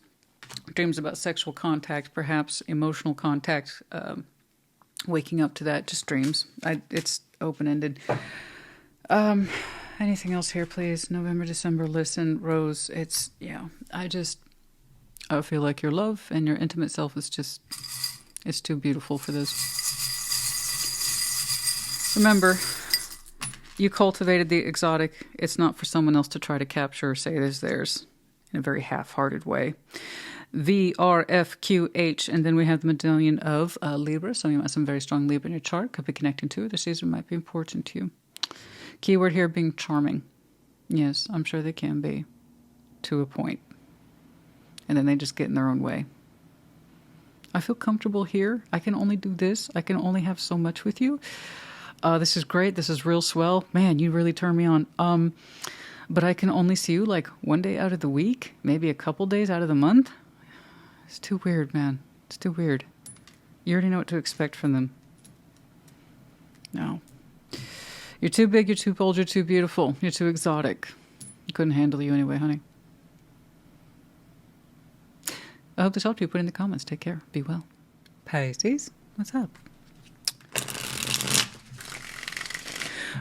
Dreams about sexual contact, perhaps emotional contact, waking up to that, just dreams. It's open-ended. Anything else here, please? November, December, listen, Rose, it's, yeah, I feel like your love and your intimate self is just, it's too beautiful for this. Remember, you cultivated the exotic. It's not for someone else to try to capture or say it is theirs in a very half-hearted way. V, R, F, Q, H, and then we have the medallion of Libra. So you might have some very strong Libra in your chart. Could be connecting to it. This season might be important to you. Keyword here being charming. Yes, I'm sure they can be, to a point. And then they just get in their own way. I feel comfortable here. I can only do this. I can only have so much with you. This is great. This is real swell. Man, you really turn me on. But I can only see you like one day out of the week, maybe a couple days out of the month. It's too weird, man. It's too weird. You already know what to expect from them. No. You're too big, you're too bold, you're too beautiful, you're too exotic. I couldn't handle you anyway, honey. I hope this helped you. Put it in the comments. Take care. Be well. Pisces, what's up?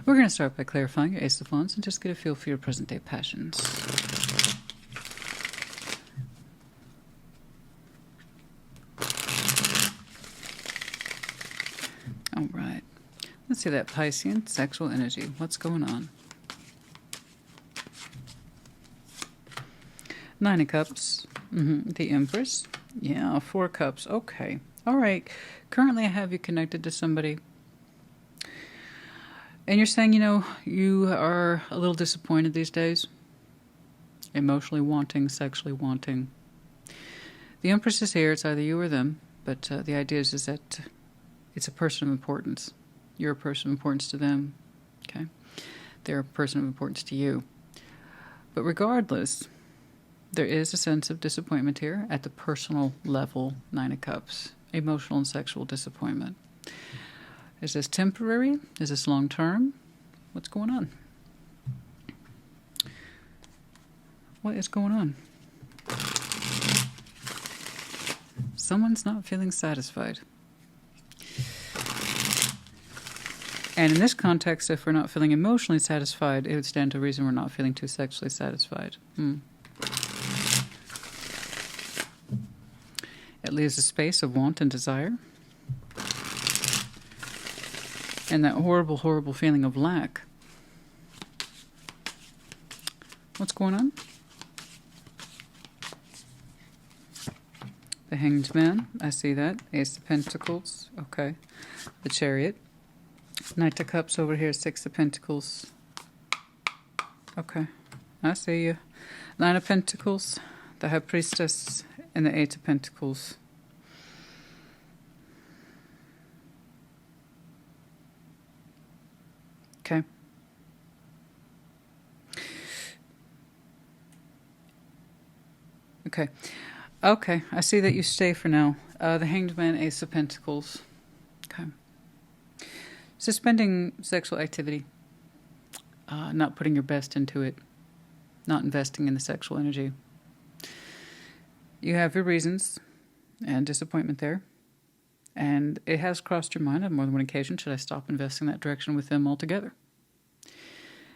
We're going to start by clarifying your Ace of Wands and just get a feel for your present-day passions. All right. Let's see that Piscean sexual energy. What's going on? 9 of Cups. The Empress. Yeah, 4 Cups. Okay. All right. Currently, I have you connected to somebody. And you're saying, you know, you are a little disappointed these days. Emotionally wanting, sexually wanting. The Empress is here. It's either you or them. But the idea is that it's a person of importance. You're a person of importance to them. Okay? They're a person of importance to you. But regardless, there is a sense of disappointment here at the personal level, 9 of Cups. Emotional and sexual disappointment. Is this temporary? Is this long-term? What's going on? What is going on? Someone's not feeling satisfied. And in this context, if we're not feeling emotionally satisfied, it would stand to reason we're not feeling too sexually satisfied. It leaves a space of want and desire. And that horrible, horrible feeling of lack. What's going on? The Hanged Man. I see that. Ace of Pentacles. Okay. The Chariot. Knight of Cups over here. 6 of Pentacles. Okay. I see you. 9 of Pentacles. The High Priestess. And the 8 of Pentacles. Okay. Okay. Okay. I see that you stay for now. The Hanged Man, Ace of Pentacles. Okay. Suspending sexual activity. Not putting your best into it. Not investing in the sexual energy. You have your reasons and disappointment there. And it has crossed your mind on more than one occasion. Should I stop investing that direction with them altogether?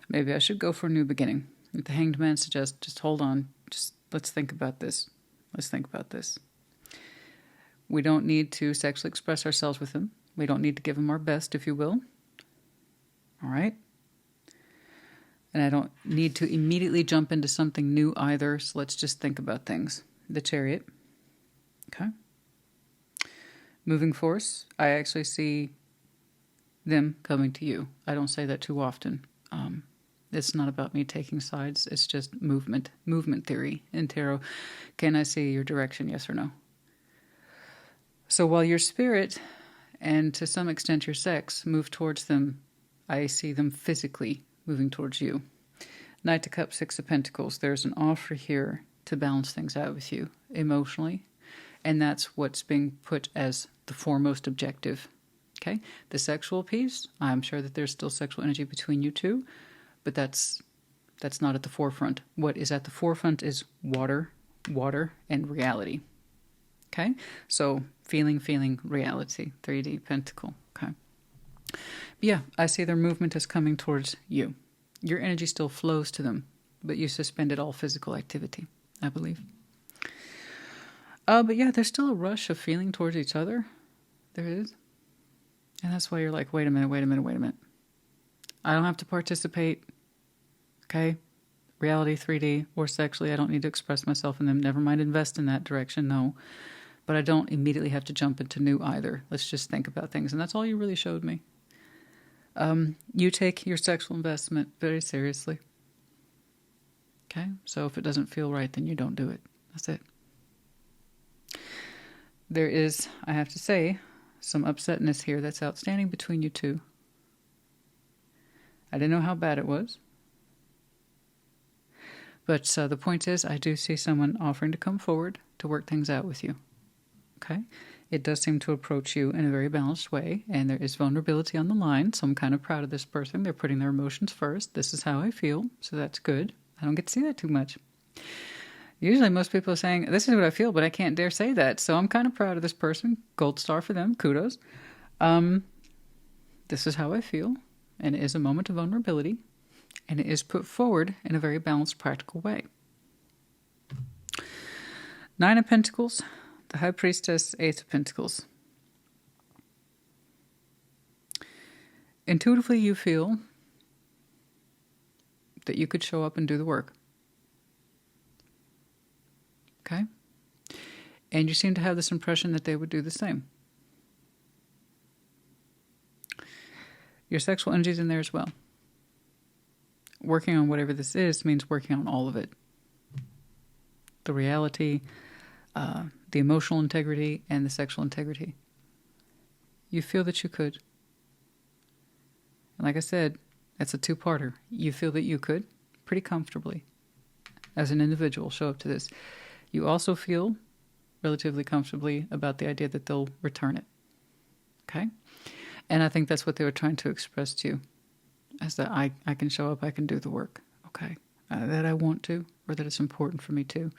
Maybe I should go for a new beginning. If the Hanged Man suggests, just hold on. Just let's think about this. Let's think about this. We don't need to sexually express ourselves with him. We don't need to give him our best, if you will. All right? And I don't need to immediately jump into something new either, so let's just think about things. The Chariot. Okay? Moving force, I actually see them coming to you. I don't say that too often. It's not about me taking sides. It's just movement theory in tarot. Can I see your direction, yes or no? So while your spirit, and to some extent your sex, move towards them, I see them physically moving towards you. Knight of Cups, Six of Pentacles. There's an offer here to balance things out with you emotionally. And that's what's being put as the foremost objective. Okay? The sexual piece, I'm sure that there's still sexual energy between you two, but that's not at the forefront. What is at the forefront is water, and reality. Okay? So feeling, reality, 3D pentacle. Okay? But yeah, I see their movement is coming towards you. Your energy still flows to them, but you suspended all physical activity, I believe. But yeah, there's still a rush of feeling towards each other. There is. And that's why you're like, wait a minute. I don't have to participate. Okay? Reality, 3D, or sexually, I don't need to express myself in them. Never mind invest in that direction, no. But I don't immediately have to jump into new either. Let's just think about things. And that's all you really showed me. You take your sexual investment very seriously. Okay? So if it doesn't feel right, then you don't do it. That's it. There is, I have to say, some upsetness here that's outstanding between you two. I didn't know how bad it was. But the point is, I do see someone offering to come forward to work things out with you. Okay? It does seem to approach you in a very balanced way, and there is vulnerability on the line, so I'm kind of proud of this person. They're putting their emotions first. This is how I feel, so that's good. I don't get to see that too much. Usually most people are saying, this is what I feel, but I can't dare say that, so I'm kind of proud of this person. Gold star for them. Kudos. This is how I feel, and it is a moment of vulnerability, and it is put forward in a very balanced, practical way. Nine of Pentacles, the High Priestess, Eight of Pentacles. Intuitively, you feel that you could show up and do the work. Okay? And you seem to have this impression that they would do the same. Your sexual energy is in there as well. Working on whatever this is means working on all of it. The reality, the emotional integrity, and the sexual integrity. You feel that you could. And like I said, that's a two-parter. You feel that you could pretty comfortably as an individual show up to this. You also feel relatively comfortably about the idea that they'll return it. Okay? And I think that's what they were trying to express to you. As that I can show up, I can do the work. Okay? That I want to, or that it's important for me to.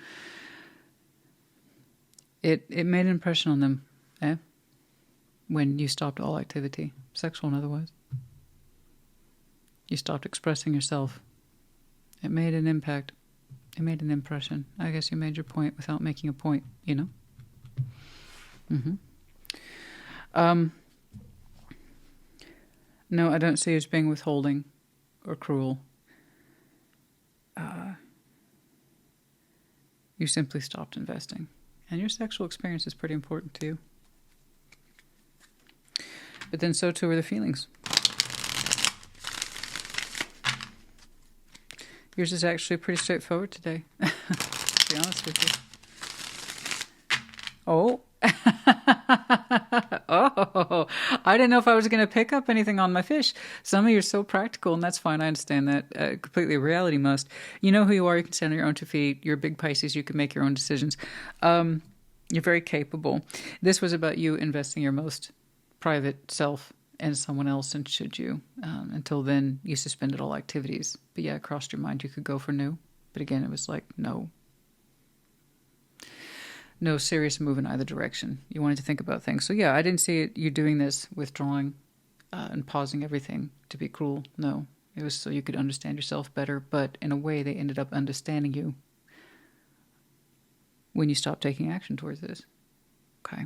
It made an impression on them, when you stopped all activity, sexual and otherwise. You stopped expressing yourself. It made an impact. It made an impression. I guess you made your point without making a point, you know? No, I don't see you as being withholding or cruel. You simply stopped investing. And your sexual experience is pretty important to you. But then so too are the feelings. Yours is actually pretty straightforward today, to be honest with you. Oh. Oh, I didn't know if I was going to pick up anything on my fish. Some of you are so practical, and that's fine. I understand that. Completely reality most. You know who you are. You can stand on your own 2 feet. You're a big Pisces. You can make your own decisions. You're very capable. This was about you investing your most private self in someone else, and should you. Until then, you suspended all activities. But yeah, it crossed your mind you could go for new. But again, it was like, no serious move in either direction. You wanted to think about things. So yeah, I didn't see you doing this, withdrawing and pausing everything to be cruel. No, it was so you could understand yourself better. But in a way, they ended up understanding you when you stopped taking action towards this. Okay.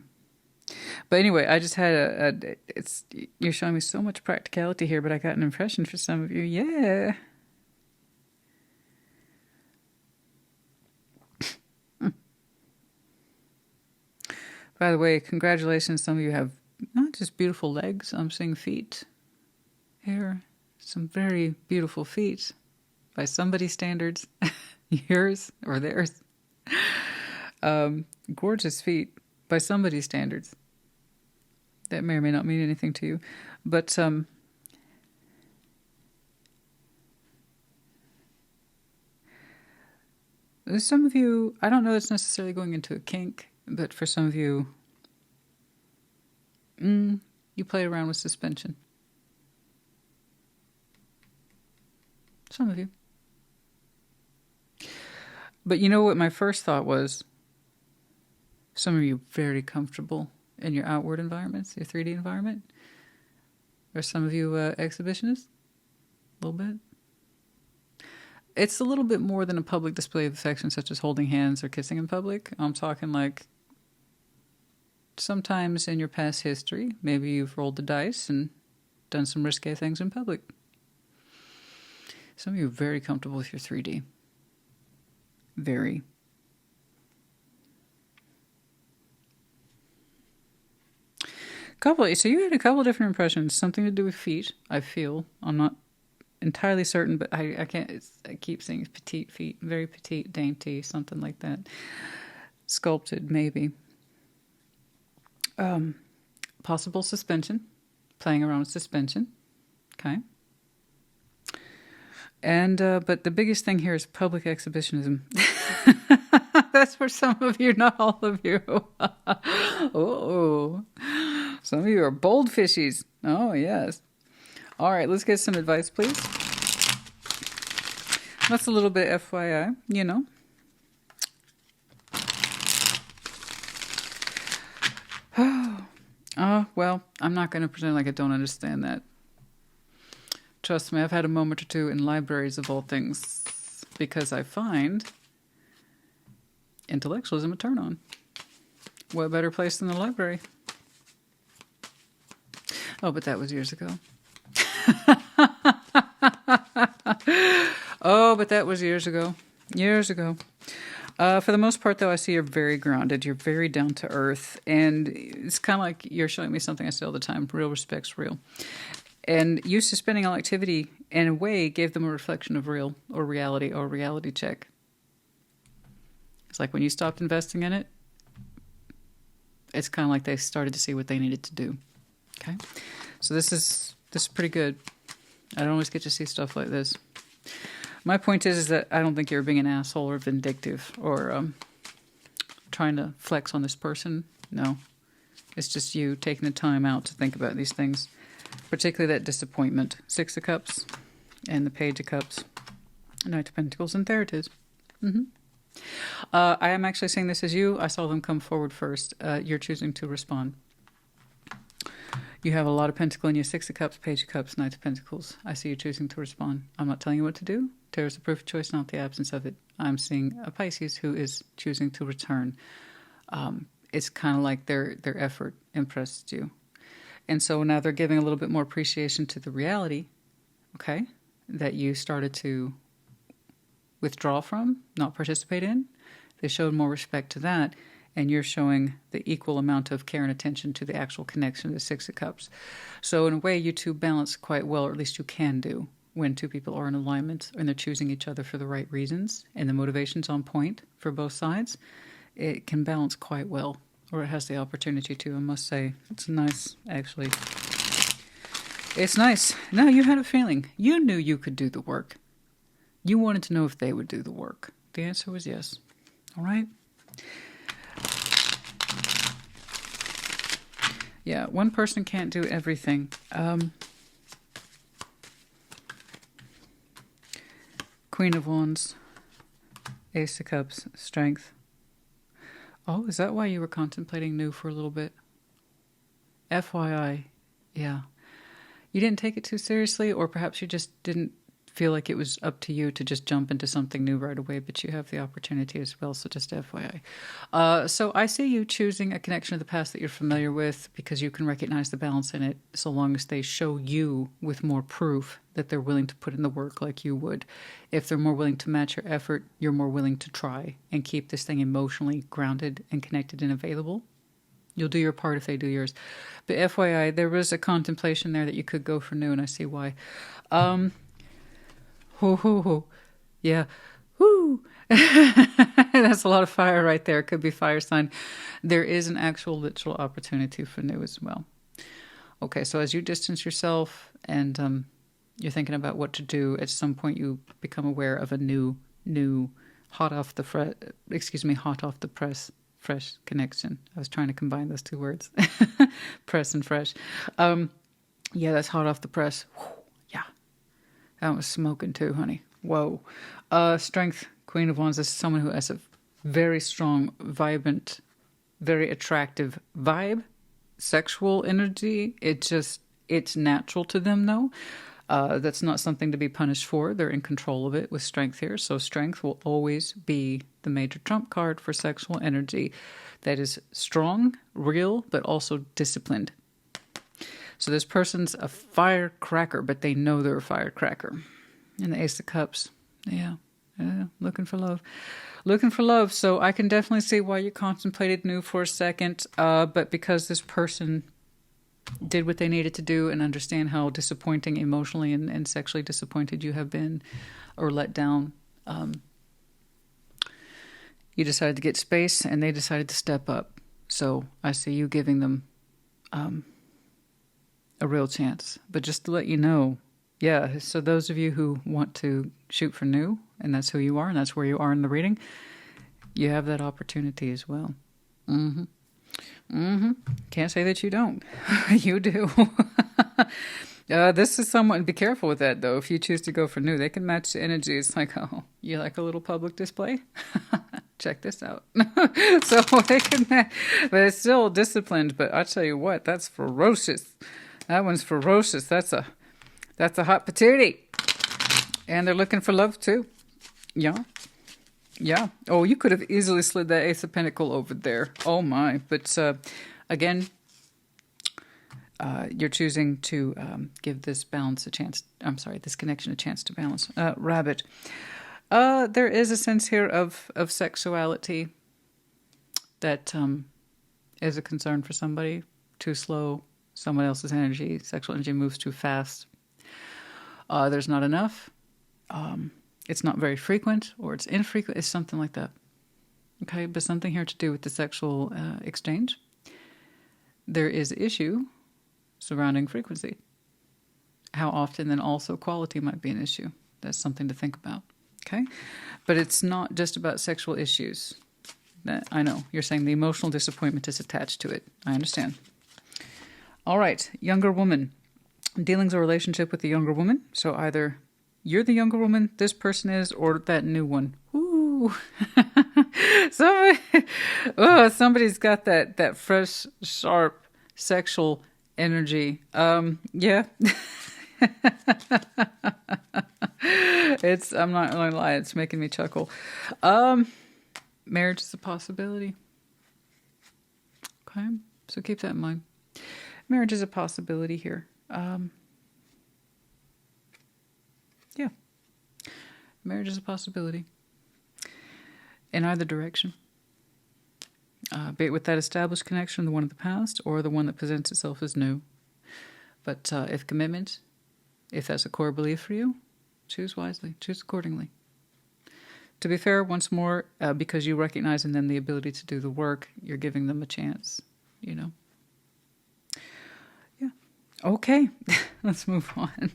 But anyway, I just had you're showing me so much practicality here, but I got an impression for some of you. Yeah. By the way, congratulations. Some of you have not just beautiful legs. I'm seeing feet here. Some very beautiful feet by somebody's standards. Yours or theirs. Gorgeous feet by somebody's standards. That may or may not mean anything to you. But some of you, I don't know it's necessarily going into a kink, but for some of you, you play around with suspension. Some of you. But you know what my first thought was? Some of you very comfortable in your outward environments, your 3D environment. Or some of you exhibitionists? A little bit. It's a little bit more than a public display of affection, such as holding hands or kissing in public. I'm talking like sometimes in your past history, maybe you've rolled the dice and done some risque things in public. Some of you are very comfortable with your 3D. Very. So you had a couple different impressions. Something to do with feet, I feel. I'm not entirely certain, but I can't. I keep saying petite feet, very petite, dainty, something like that. Sculpted, maybe. Possible suspension, playing around with suspension. Okay. And but the biggest thing here is public exhibitionism. That's for some of you, not all of you. Oh, some of you are bold fishies. Oh, yes. All right, let's get some advice, please. That's a little bit FYI, you know. Well, I'm not going to pretend like I don't understand that. Trust me, I've had a moment or two in libraries of all things because I find intellectualism a turn on. What better place than the library? Oh, but that was years ago. Oh, but that was years ago. Years ago. For the most part, though, I see you're very grounded. You're very down to earth. And it's kind of like you're showing me something I say all the time. Real respect's real. And you suspending all activity, in a way, gave them a reflection of real or reality check. It's like when you stopped investing in it, it's kind of like they started to see what they needed to do. Okay? So this is pretty good. I don't always get to see stuff like this. My point is that I don't think you're being an asshole or vindictive or trying to flex on this person. No. It's just you taking the time out to think about these things. Particularly that disappointment. 6 of Cups and the Page of Cups. Knight of Pentacles, and there it is. I am actually saying this as you. I saw them come forward first. You're choosing to respond. You have a lot of Pentacle in your 6 of Cups, Page of Cups, Knight of Pentacles. I see you choosing to respond. I'm not telling you what to do. Tarot is the proof of choice, not the absence of it. I'm seeing a Pisces who is choosing to return. It's kind of like their effort impressed you. And so now they're giving a little bit more appreciation to the reality, okay, that you started to withdraw from, not participate in. They showed more respect to that, and you're showing the equal amount of care and attention to the actual connection of the 6 of Cups. So in a way, you two balance quite well, or at least you can do, when two people are in alignment and they're choosing each other for the right reasons, and the motivation's on point for both sides. It can balance quite well. Or it has the opportunity to, I must say. It's nice, actually. It's nice. No, you had a feeling. You knew you could do the work. You wanted to know if they would do the work. The answer was yes. All right? Yeah, one person can't do everything. Queen of Wands. Ace of Cups. Strength. Oh, is that why you were contemplating new for a little bit? FYI, yeah. You didn't take it too seriously, or perhaps you just didn't feel like it was up to you to just jump into something new right away, but you have the opportunity as well, so just FYI. So I see you choosing a connection to the past that you're familiar with because you can recognize the balance in it, so long as they show you with more proof that they're willing to put in the work like you would. If they're more willing to match your effort, you're more willing to try and keep this thing emotionally grounded and connected and available. You'll do your part if they do yours. But FYI, there was a contemplation there that you could go for new, and I see why. Yeah. Whoo. That's a lot of fire right there. It could be fire sign. There is an actual literal opportunity for new as well. Okay, so as you distance yourself and you're thinking about what to do, at some point you become aware of a new hot off the press fresh connection. I was trying to combine those two words. Press and fresh. Yeah, that's hot off the press. Yeah. That was smoking too, honey. Whoa. Strength, Queen of Wands. This is someone who has a very strong, vibrant, very attractive vibe, sexual energy. It's natural to them, though. That's not something to be punished for. They're in control of it with strength here. So strength will always be the major trump card for sexual energy that is strong, real, but also disciplined. So this person's a firecracker, but they know they're a firecracker. And the Ace of Cups. Yeah, looking for love. Looking for love. So I can definitely see why you contemplated new for a second. But because this person did what they needed to do and understand how disappointing emotionally and sexually disappointed you have been or let down, you decided to get space and they decided to step up. So I see you giving them a real chance. But just to let you know, yeah, so those of you who want to shoot for new, and that's who you are, and that's where you are in the reading, you have that opportunity as well. Can't say that you don't. You do. This is someone, be careful with that, though. If you choose to go for new, they can match the energy. It's like, oh, you like a little public display? Check this out. So they can match, but it's still disciplined. But I tell you what, that's ferocious. That one's ferocious. That's a hot patootie. And they're looking for love, too. Yeah. Yeah. Oh, you could have easily slid that Ace of Pentacles over there. Oh, my. But, again, you're choosing to give this balance a chance. I'm sorry, this connection a chance to balance. Rabbit. There is a sense here of sexuality that is a concern for somebody. Too slow. Someone else's energy. Sexual energy moves too fast. There's not enough. It's not very frequent, or it's infrequent. It's something like that. Okay, but something here to do with the sexual exchange. There is issue surrounding frequency. How often, then also quality might be an issue. That's something to think about. Okay, but it's not just about sexual issues. I know you're saying the emotional disappointment is attached to it. I understand. All right, younger woman. Dealings or relationship with the younger woman. So either you're the younger woman, this person is, or that new one. Ooh. Somebody's got that fresh, sharp, sexual energy. Yeah. I'm not going to lie, it's making me chuckle. Marriage is a possibility. Okay, so keep that in mind. Marriage is a possibility here. Yeah. Marriage is a possibility. In either direction. Be it with that established connection, the one of the past, or the one that presents itself as new. But if commitment, if that's a core belief for you, choose wisely. Choose accordingly. To be fair, once more, because you recognize in them the ability to do the work, you're giving them a chance, you know. Yeah. Okay. Let's move on.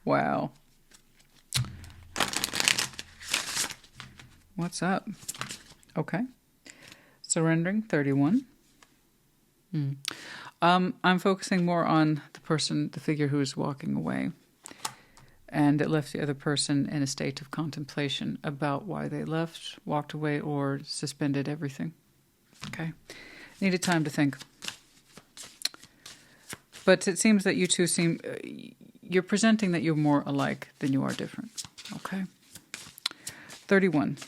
Wow. What's up? Okay. Surrendering, 31. I'm focusing more on the person, the figure who is walking away. And it left the other person in a state of contemplation about why they left, walked away, or suspended everything. Okay. Needed time to think. But it seems that you two you're presenting that you're more alike than you are different. Okay. 31.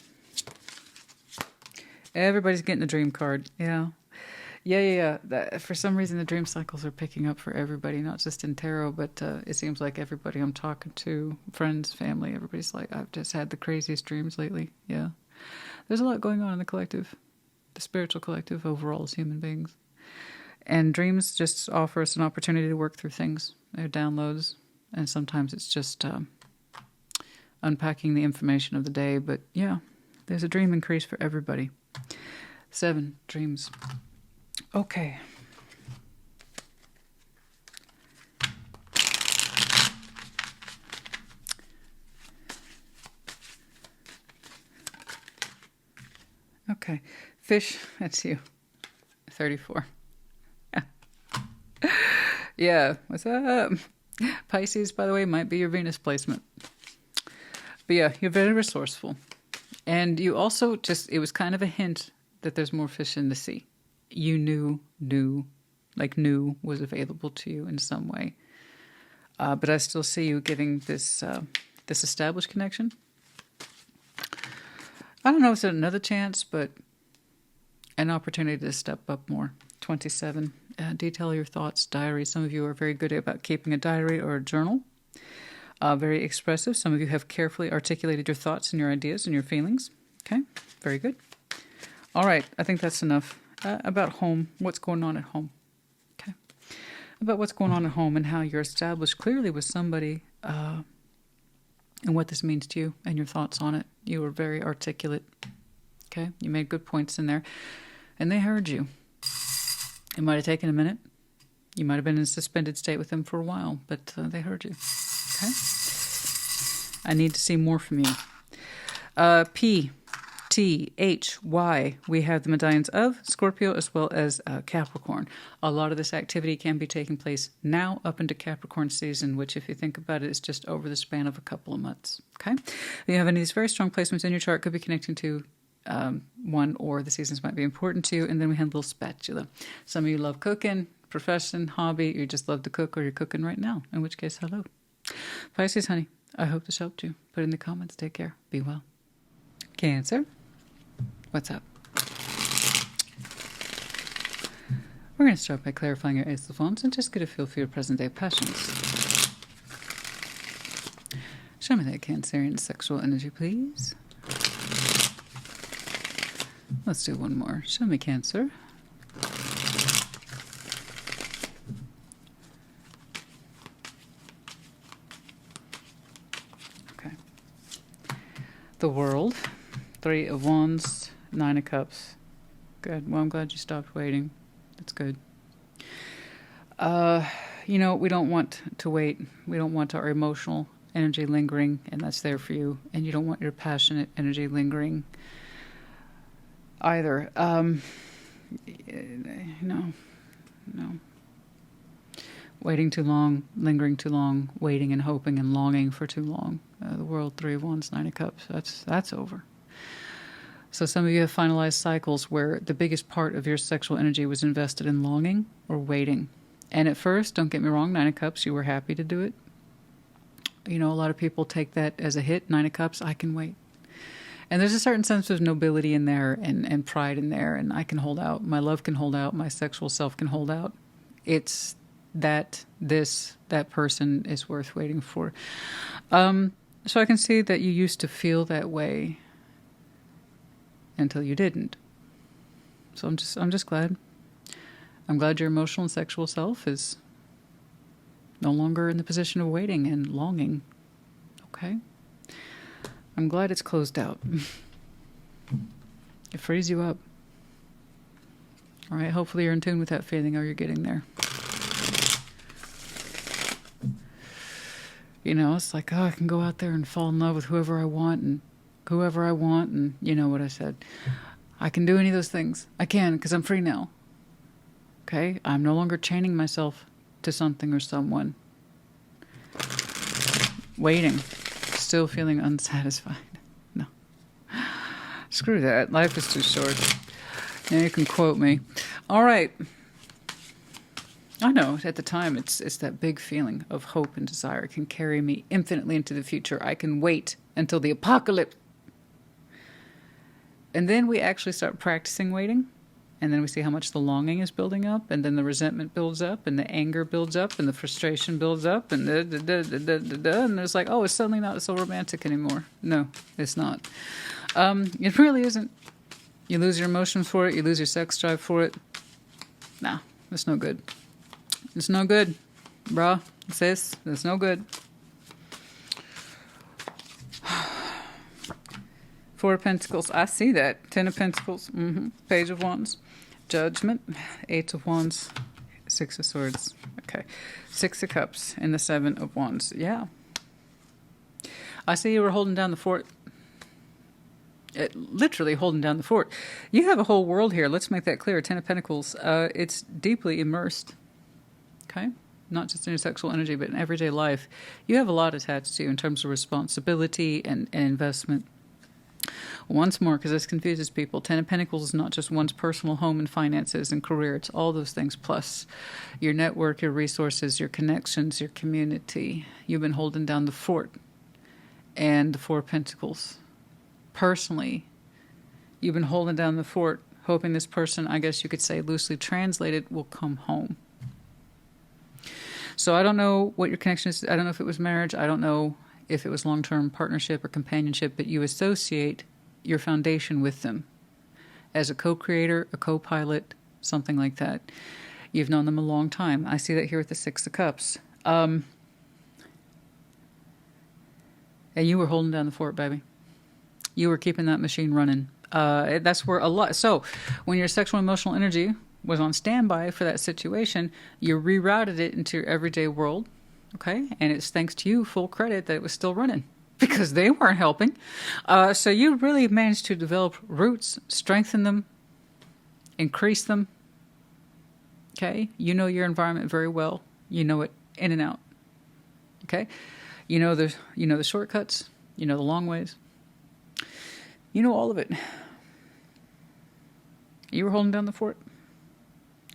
Everybody's getting a dream card. Yeah. For some reason, the dream cycles are picking up for everybody, not just in tarot, but it seems like everybody I'm talking to, friends, family, everybody's like, I've just had the craziest dreams lately. Yeah. There's a lot going on in the collective, the spiritual collective overall as human beings. And dreams just offer us an opportunity to work through things. They're downloads. And sometimes it's just unpacking the information of the day. But yeah, there's a dream increase for everybody. 7, dreams. Okay. Okay. Fish, that's you. 34. Yeah, what's up? Pisces, by the way, might be your Venus placement. But yeah, you're very resourceful. And you also it was kind of a hint that there's more fish in the sea. You knew was available to you in some way. But I still see you getting this established connection. I don't know if it's another chance, but an opportunity to step up more. 27. Detail your thoughts, diary. Some of you are very good about keeping a diary or a journal. Very expressive. Some of you have carefully articulated your thoughts and your ideas and your feelings. Okay, very good. All right, I think that's enough. About home, what's going on at home. Okay, about what's going on at home and how you're established clearly with somebody and what this means to you and your thoughts on it. You were very articulate. Okay, you made good points in there and they heard you. It might have taken a minute. You might have been in a suspended state with them for a while, but they heard you. Okay? I need to see more from you. P, T, H, Y. We have the medallions of Scorpio as well as Capricorn. A lot of this activity can be taking place now up into Capricorn season, which if you think about it, is just over the span of a couple of months. Okay? If you have any of these very strong placements in your chart, could be connecting to one or the seasons might be important to you. And then we have a little spatula. Some of you love cooking, profession, hobby, you just love to cook or you're cooking right now, in which case, hello. Pisces, honey, I hope this helped you. Put in the comments. Take care. Be well. Cancer, what's up? We're going to start by clarifying your Ace of Wands and just get a feel for your present-day passions. Show me that Cancerian sexual energy, please. Let's do one more. Show me Cancer. Okay. The World. 3 of Wands, 9 of Cups. Good. Well, I'm glad you stopped waiting. That's good. You know, we don't want to wait. We don't want our emotional energy lingering, and that's there for you. And you don't want your passionate energy lingering either. No. Waiting too long, lingering too long, waiting and hoping and longing for too long. The World, 3 of Wands, 9 of Cups. That's over. So some of you have finalized cycles where the biggest part of your sexual energy was invested in longing or waiting. And at first, don't get me wrong, 9 of Cups, you were happy to do it. You know, a lot of people take that as a hit. 9 of Cups, I can wait. And there's a certain sense of nobility in there and pride in there. And I can hold out. My love can hold out. My sexual self can hold out. It's that person is worth waiting for. So I can see that you used to feel that way until you didn't. So I'm just glad. I'm glad your emotional and sexual self is no longer in the position of waiting and longing. Okay? I'm glad it's closed out. It frees you up. All right, hopefully you're in tune with that feeling or you're getting there. You know, it's like, oh, I can go out there and fall in love with whoever I want and you know what I said. I can do any of those things. I can because I'm free now. Okay? I'm no longer chaining myself to something or someone. Waiting. Still feeling unsatisfied. No. Screw that. Life is too short. Now you can quote me. All right. I know at the time it's that big feeling of hope and desire. It can carry me infinitely into the future. I can wait until the apocalypse. And then we actually start practicing waiting. And then we see how much the longing is building up, and then the resentment builds up, and the anger builds up, and the frustration builds up, and and it's like, oh, it's suddenly not so romantic anymore. No, it's not. It really isn't. You lose your emotions for it. You lose your sex drive for it. Nah, it's no good. It's no good, bruh, sis. It's no good. Four of Pentacles. I see that. Ten of Pentacles. Page of Wands. Judgment. Eight of Wands. Six of Swords. Okay. Six of Cups. And the Seven of Wands. Yeah. I see you were holding down the fort. Literally holding down the fort. You have a whole world here. Let's make that clear. Ten of Pentacles. It's deeply immersed. Okay? Not just in your sexual energy, but in everyday life. You have a lot attached to you in terms of responsibility and investment. Once more, because this confuses people, Ten of Pentacles is not just one's personal home and finances and career. It's all those things plus your network, your resources, your connections, your community. You've been holding down the fort. And the Four of Pentacles. Personally, you've been holding down the fort, hoping this person, I guess you could say loosely translated, will come home. So I don't know what your connection is. I don't know if it was marriage. I don't know if it was long-term partnership or companionship, but you associate your foundation with them as a co-creator, a co-pilot, something like that. You've known them a long time. I see that here with the Six of Cups. And you were holding down the fort, baby. You were keeping that machine running. That's where a lot... So when your sexual emotional energy was on standby for that situation, you rerouted it into your everyday world. Okay, and it's thanks to you, full credit, that it was still running because they weren't helping. So you really managed to develop roots, strengthen them, increase them. Okay, you know your environment very well. You know it in and out. Okay, you know the shortcuts. You know the long ways. You know all of it. You were holding down the fort.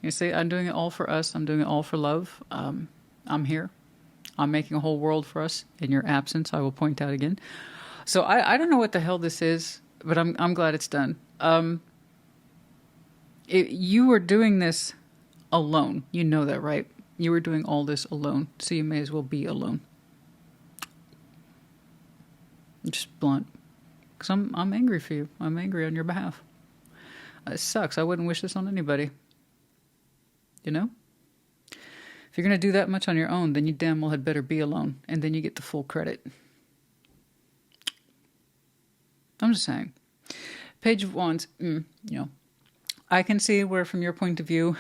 You say, I'm doing it all for us. I'm doing it all for love. I'm here. I'm making a whole world for us in your absence, I will point out again. So I don't know what the hell this is, but I'm glad it's done. You were doing this alone. You know that, right? You were doing all this alone, so you may as well be alone. Just blunt. Because I'm angry for you. I'm angry on your behalf. It sucks. I wouldn't wish this on anybody. You know? If you're going to do that much on your own, then you damn well had better be alone. And then you get the full credit. I'm just saying. Page of Wands, I can see where from your point of view,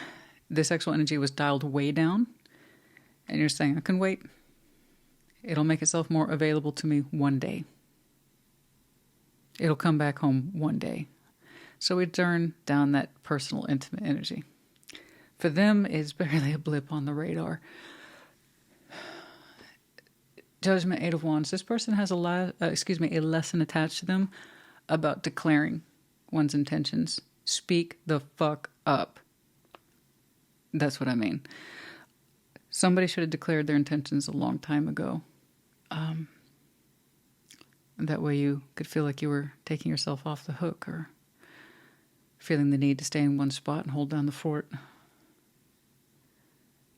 the sexual energy was dialed way down. And you're saying, I can wait. It'll make itself more available to me one day. It'll come back home one day. So we turn down that personal, intimate energy. For them, it's barely a blip on the radar. Judgment, Eight of Wands. This person has a lesson attached to them about declaring one's intentions. Speak the fuck up. That's what I mean. Somebody should have declared their intentions a long time ago. That way you could feel like you were taking yourself off the hook or feeling the need to stay in one spot and hold down the fort.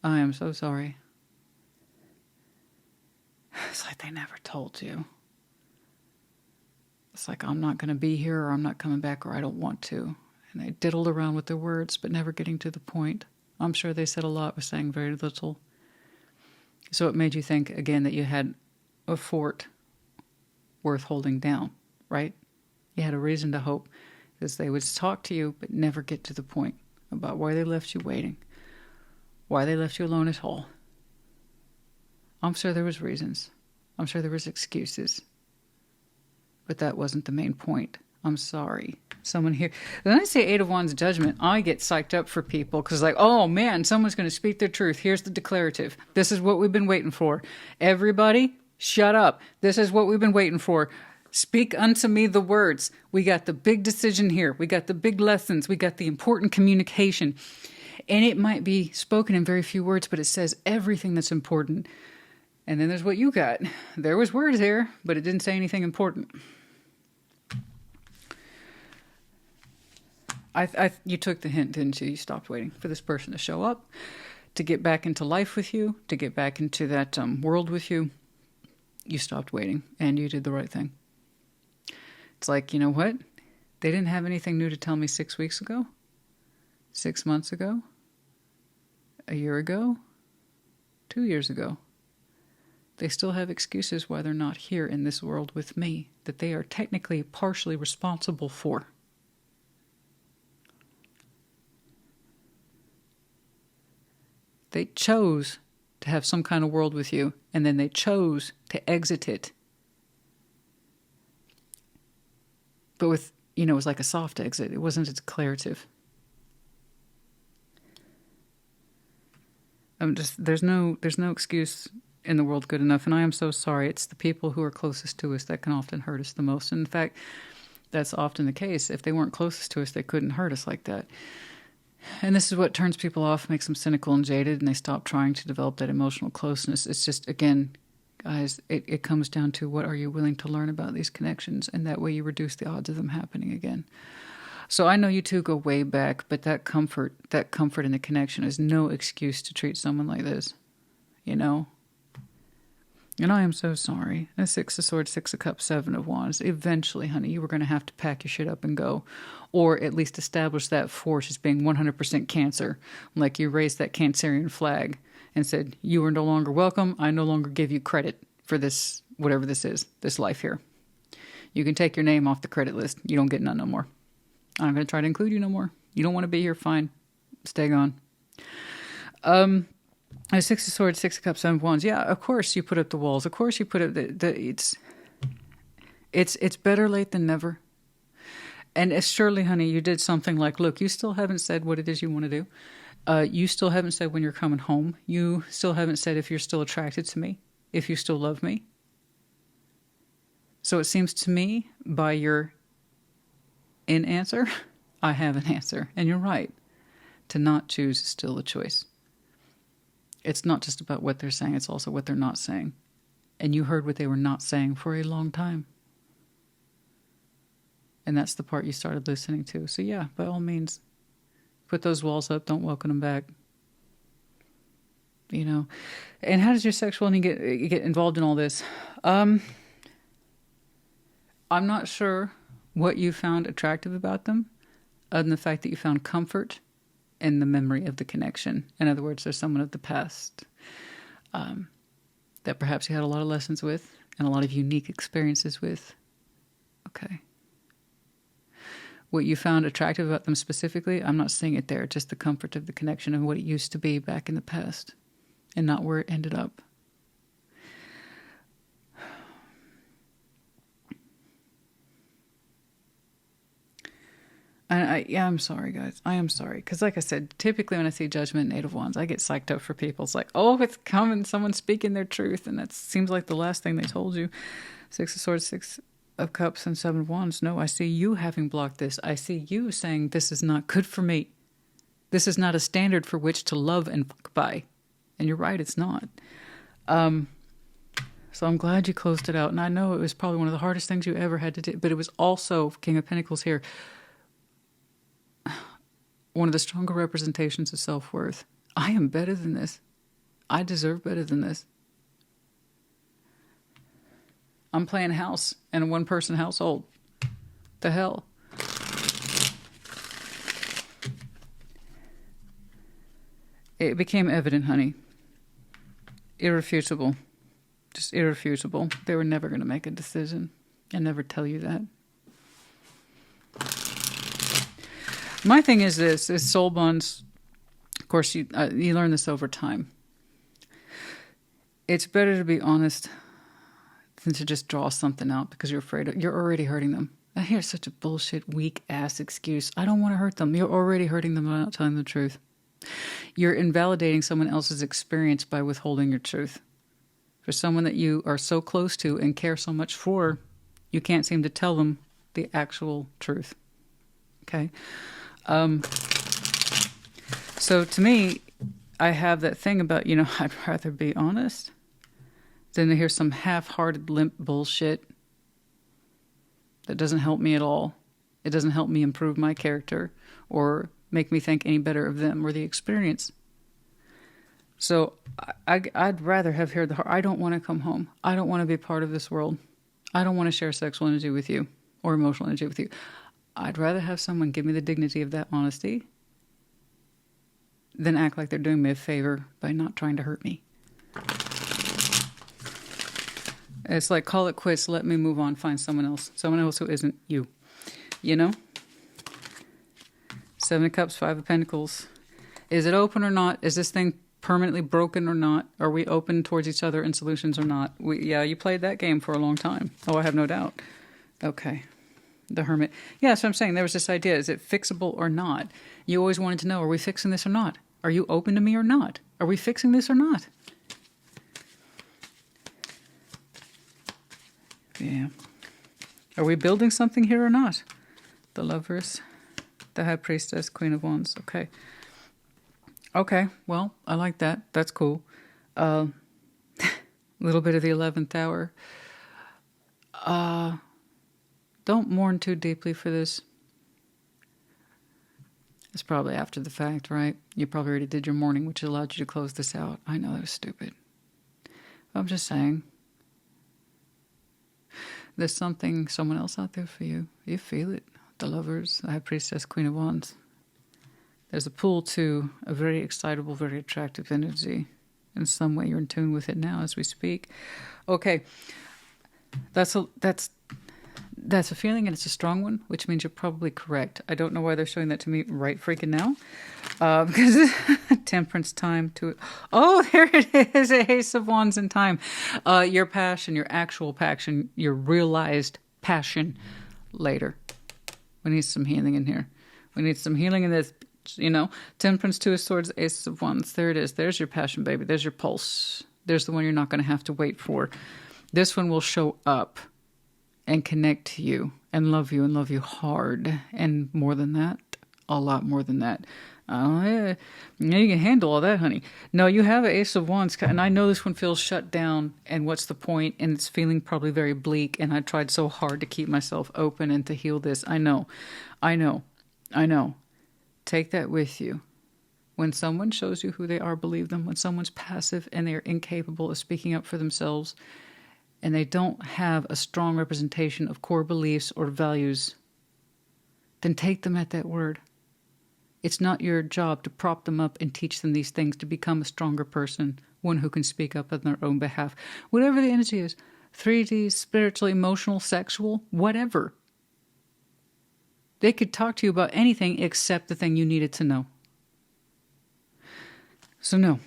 I am so sorry. It's like they never told you. It's like, I'm not going to be here, or I'm not coming back, or I don't want to. And they diddled around with their words, but never getting to the point. I'm sure they said a lot, but saying very little. So it made you think, again, that you had a fort worth holding down, right? You had a reason to hope, because they would talk to you, but never get to the point about why they left you waiting. Why they left you alone at all. I'm sure there was reasons. I'm sure there was excuses. But that wasn't the main point. I'm sorry. Someone here... When I say Eight of Wands judgment, I get psyched up for people. Because like, oh man, someone's going to speak their truth. Here's the declarative. This is what we've been waiting for. Everybody, shut up. This is what we've been waiting for. Speak unto me the words. We got the big decision here. We got the big lessons. We got the important communication. And it might be spoken in very few words, but it says everything that's important. And then there's what you got. There was words here, but it didn't say anything important. You took the hint, didn't you? You stopped waiting for this person to show up, to get back into life with you, to get back into that world with you. You stopped waiting, and you did the right thing. It's like, you know what? They didn't have anything new to tell me 6 weeks ago, 6 months ago, a year ago, 2 years ago. They still have excuses why they're not here in this world with me, that they are technically partially responsible for. They chose to have some kind of world with you, and then they chose to exit it. But with, it was like a soft exit. It wasn't a declarative. There's no excuse in the world good enough, and I am so sorry. It's the people who are closest to us that can often hurt us the most. And in fact, that's often the case. If they weren't closest to us, they couldn't hurt us like that. And this is what turns people off, makes them cynical and jaded, and they stop trying to develop that emotional closeness. It's just, again, guys, it comes down to what are you willing to learn about these connections, and that way you reduce the odds of them happening again. So I know you two go way back, but that comfort in the connection is no excuse to treat someone like this, And I am so sorry. A 6 of Swords, 6 of Cups, 7 of Wands. Eventually, honey, you were going to have to pack your shit up and go. Or at least establish that force as being 100% Cancer. Like you raised that Cancerian flag and said, you are no longer welcome. I no longer give you credit for this, whatever this is, this life here. You can take your name off the credit list. You don't get none no more. I'm not going to try to include you no more. You don't want to be here, fine. Stay gone. A 6 of Swords, 6 of Cups, 7 of Wands. Yeah, of course you put up the walls. Of course you put up it's better late than never. And surely, honey, you did something like, look, you still haven't said what it is you want to do. You still haven't said when you're coming home. You still haven't said if you're still attracted to me, if you still love me. So it seems to me, by your in answer, I have an answer. And you're right. To not choose is still a choice. It's not just about what they're saying, it's also what they're not saying. And you heard what they were not saying for a long time. And that's the part you started listening to. So yeah, by all means, put those walls up, don't welcome them back. And how does your sexuality get involved in all this? I'm not sure what you found attractive about them, other than the fact that you found comfort in the memory of the connection. In other words, there's someone of the past that perhaps you had a lot of lessons with and a lot of unique experiences with. Okay. What you found attractive about them specifically, I'm not seeing it there, just the comfort of the connection and what it used to be back in the past and not where it ended up. And I'm sorry, guys. I am sorry. Because like I said, typically when I see Judgment and 8 of Wands, I get psyched up for people. It's like, oh, it's coming. Someone's speaking their truth. And that seems like the last thing they told you. 6 of Swords, 6 of Cups, and 7 of Wands. No, I see you having blocked this. I see you saying, this is not good for me. This is not a standard for which to love and fuck by. And you're right, it's not. So I'm glad you closed it out. And I know it was probably one of the hardest things you ever had to do. But it was also, King of Pentacles here, one of the stronger representations of self-worth. I am better than this. I deserve better than this. I'm playing house in a one-person household. The hell? It became evident, honey. Irrefutable. Just irrefutable. They were never going to make a decision. I never tell you that. My thing is this, is soul bonds. Of course, you learn this over time. It's better to be honest than to just draw something out because you're afraid you're already hurting them. I hear such a bullshit, weak-ass excuse. I don't want to hurt them. You're already hurting them by not telling the truth. You're invalidating someone else's experience by withholding your truth. For someone that you are so close to and care so much for, you can't seem to tell them the actual truth. Okay? So to me, I have that thing about, you know, I'd rather be honest than to hear some half-hearted limp bullshit that doesn't help me at all. It doesn't help me improve my character or make me think any better of them or the experience. So I'd rather have heard the heart. I don't want to come home. I don't want to be part of this world. I don't want to share sexual energy with you or emotional energy with you. I'd rather have someone give me the dignity of that honesty than act like they're doing me a favor by not trying to hurt me. It's like, call it quits, let me move on, find someone else who isn't you. You know? 7 of Cups, 5 of Pentacles. Is it open or not? Is this thing permanently broken or not? Are we open towards each other in solutions or not? Yeah, you played that game for a long time. Oh, I have no doubt. Okay. The Hermit. Yeah, that's what I'm saying. There was this idea. Is it fixable or not? You always wanted to know, are we fixing this or not? Are you open to me or not? Are we fixing this or not? Yeah. Are we building something here or not? The Lovers, the High Priestess, Queen of Wands. Okay. Okay, well, I like that. That's cool. A little bit of the 11th hour. Don't mourn too deeply for this. It's probably after the fact, right? You probably already did your mourning, which allowed you to close this out. I know that was stupid. I'm just saying. There's someone else out there for you. You feel it. The Lovers, the High Priestess, Queen of Wands. There's a pull to a very excitable, very attractive energy. In some way, you're in tune with it now as we speak. Okay, that's a feeling, and it's a strong one, which means you're probably correct. I don't know why they're showing that to me right freaking now, because Temperance, time to. Oh, there it is, Ace of Wands in time. Your passion, your actual passion, your realized passion later. We need some healing in here. We need some healing in this. You know, Temperance, 2 of Swords, Ace of Wands. There it is. There's your passion, baby. There's your pulse. There's the one you're not going to have to wait for. This one will show up and connect to you and love you hard. And more than that, a lot more than that. Yeah, you can handle all that, honey. No, you have an Ace of Wands, and I know this one feels shut down, and what's the point? And it's feeling probably very bleak, and I tried so hard to keep myself open and to heal this. I know. Take that with you. When someone shows you who they are, believe them. When someone's passive and they're incapable of speaking up for themselves and they don't have a strong representation of core beliefs or values, then take them at that word. It's not your job to prop them up and teach them these things to become a stronger person, one who can speak up on their own behalf. Whatever the energy is, 3D, spiritual, emotional, sexual, whatever. They could talk to you about anything except the thing you needed to know. So no,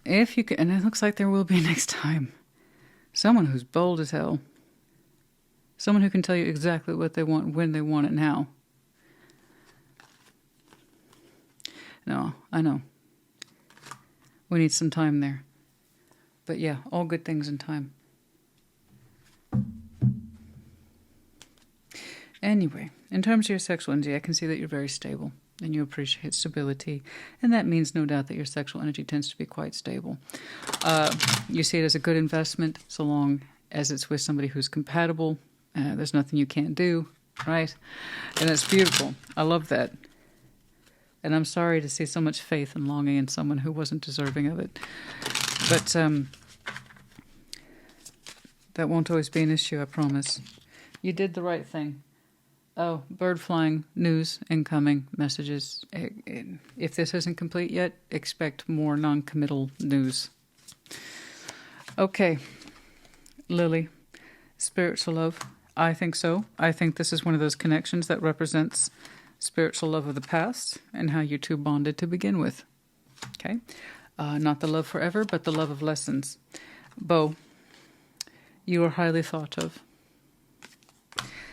if you can, and it looks like there will be next time, someone who's bold as hell. Someone who can tell you exactly what they want, when they want it, now. No, I know. We need some time there. But yeah, all good things in time. Anyway, in terms of your sexual energy, I can see that you're very stable and you appreciate stability. And that means no doubt that your sexual energy tends to be quite stable. You see it as a good investment so long as it's with somebody who's compatible. There's nothing you can't do, right? And it's beautiful. I love that. And I'm sorry to see so much faith and longing in someone who wasn't deserving of it. But that won't always be an issue, I promise. You did the right thing. Oh, bird flying, news, incoming, messages. If this isn't complete yet, expect more non-committal news. Okay, Lily, spiritual love. I think so. I think this is one of those connections that represents spiritual love of the past and how you two bonded to begin with. Okay, not the love forever, but the love of lessons. Bo, you are highly thought of.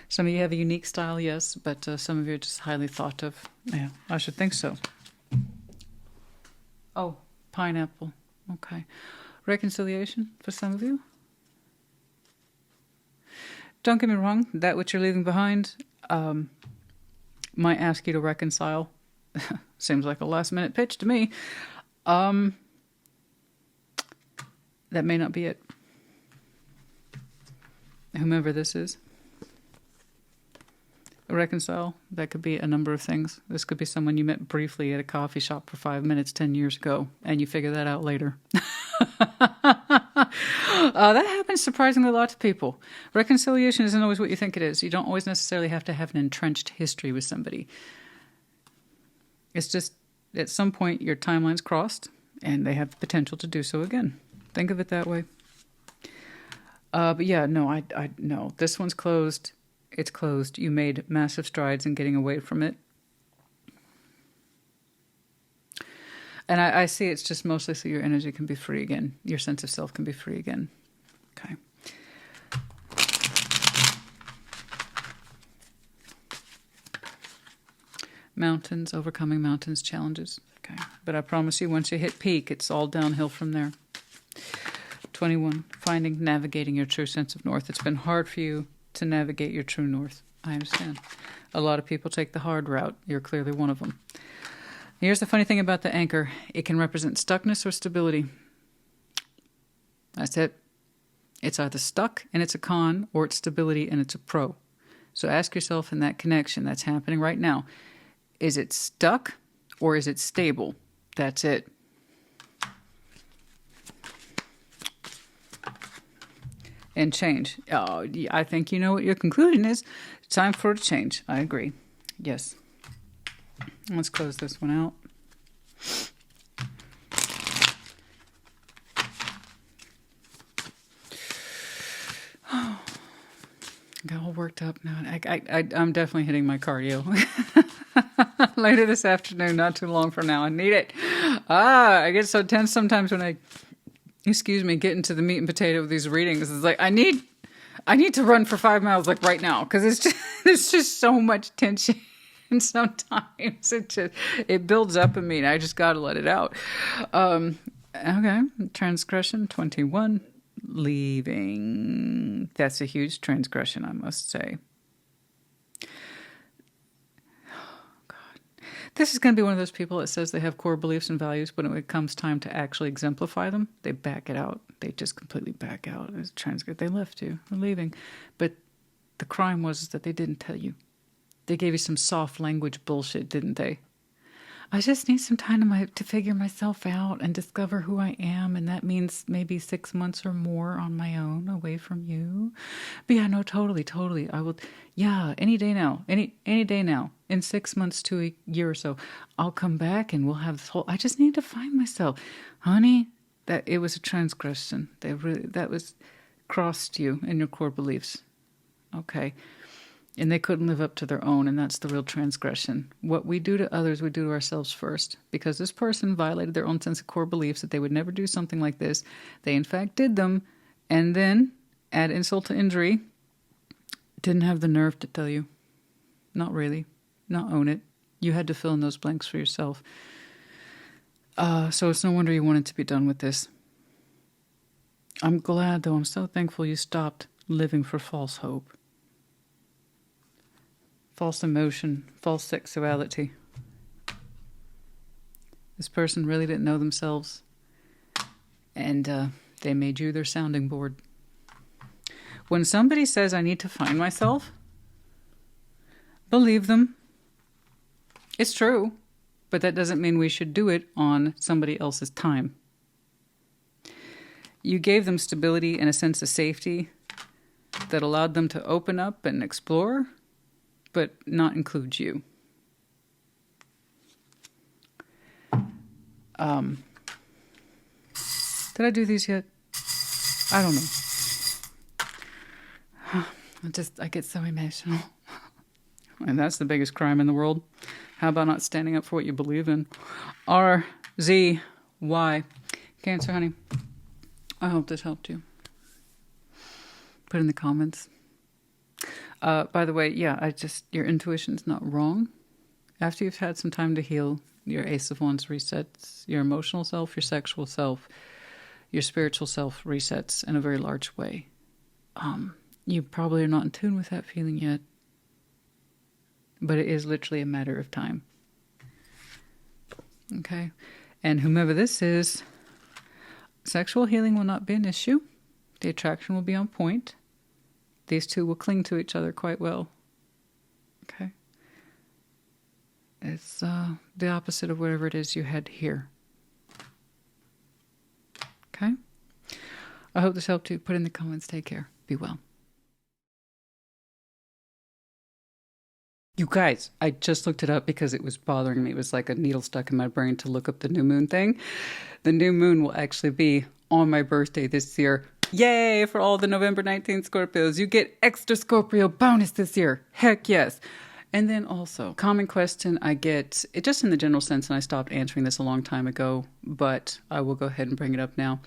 Some of you have a unique style, yes, but some of you are just highly thought of. Yeah, I should think so. Oh, pineapple. Okay. Reconciliation for some of you. Don't get me wrong, that which you're leaving behind might ask you to reconcile Seems like a last-minute pitch to me. That may not be it. Whomever this is. Reconcile, that could be a number of things. This could be someone you met briefly at a coffee shop for 5 minutes 10 years ago, and you figure that out later. That happens surprisingly a lot to people. Reconciliation isn't always what you think it is. You don't always necessarily have to have an entrenched history with somebody. It's just, at some point, your timeline's crossed, and they have the potential to do so again. Think of it that way. But yeah, no, no. This one's closed. It's closed. You made massive strides in getting away from it. And I see it's just mostly so your energy can be free again. Your sense of self can be free again. Okay. Mountains, overcoming mountains, challenges. Okay. But I promise you, once you hit peak, it's all downhill from there. 21, finding, navigating your true sense of north. It's been hard for you to navigate your true north. I understand. A lot of people take the hard route. You're clearly one of them. Here's the funny thing about the anchor. It can represent stuckness or stability. That's it. It's either stuck and it's a con, or it's stability and it's a pro. So ask yourself in that connection that's happening right now, is it stuck or is it stable? That's it. And change. Oh, I think you know what your conclusion is. It's time for a change. I agree. Yes. Let's close this one out. Oh, got all worked up now. I'm definitely hitting my cardio. Later this afternoon, not too long from now. I need it. I get so tense sometimes when I get into the meat and potato of these readings. It's like, I need to run for 5 miles like right now, because there's just so much tension. And sometimes it builds up in me, and I just got to let it out. Okay, transgression, 21, leaving. That's a huge transgression, I must say. This is going to be one of those people that says they have core beliefs and values, but when it comes time to actually exemplify them, they back it out. They just completely back out. It's they left you. They're leaving. But the crime was that they didn't tell you. They gave you some soft language bullshit, didn't they? I just need some time to figure myself out and discover who I am, and that means maybe 6 months or more on my own, away from you. But yeah, no, totally. I will, yeah, any day now. Any day now. In 6 months to a year or so, I'll come back and we'll have this whole, I just need to find myself. Honey, it was a transgression. That was crossed you in your core beliefs. Okay. And they couldn't live up to their own, and that's the real transgression. What we do to others, we do to ourselves first. Because this person violated their own sense of core beliefs that they would never do something like this. They, in fact, did them, and then, add insult to injury, didn't have the nerve to tell you. Not really. Not own it. You had to fill in those blanks for yourself. So it's no wonder you wanted to be done with this. I'm glad, though. I'm so thankful you stopped living for false hope. False emotion, false sexuality. This person really didn't know themselves, and they made you their sounding board. When somebody says, I need to find myself, believe them. It's true, but that doesn't mean we should do it on somebody else's time. You gave them stability and a sense of safety that allowed them to open up and explore, but not include you. Did I do these yet? I don't know. I get so emotional. And that's the biggest crime in the world. How about not standing up for what you believe in? RZY. Cancer, honey. I hope this helped you. Put in the comments. By the way, yeah, your intuition's not wrong. After you've had some time to heal, your Ace of Wands resets, your emotional self, your sexual self, your spiritual self resets in a very large way. You probably are not in tune with that feeling yet, but it is literally a matter of time. Okay. And whomever this is, sexual healing will not be an issue. The attraction will be on point. These two will cling to each other quite well. Okay. It's the opposite of whatever it is you had here. Okay. I hope this helped you. Put in the comments. Take care. Be well. You guys, I just looked it up because it was bothering me. It was like a needle stuck in my brain to look up the new moon thing. The new moon will actually be on my birthday this year. Yay for all the November 19th Scorpios. You get extra Scorpio bonus this year. Heck yes. And then also, common question I get, it just in the general sense, and I stopped answering this a long time ago, but I will go ahead and bring it up now.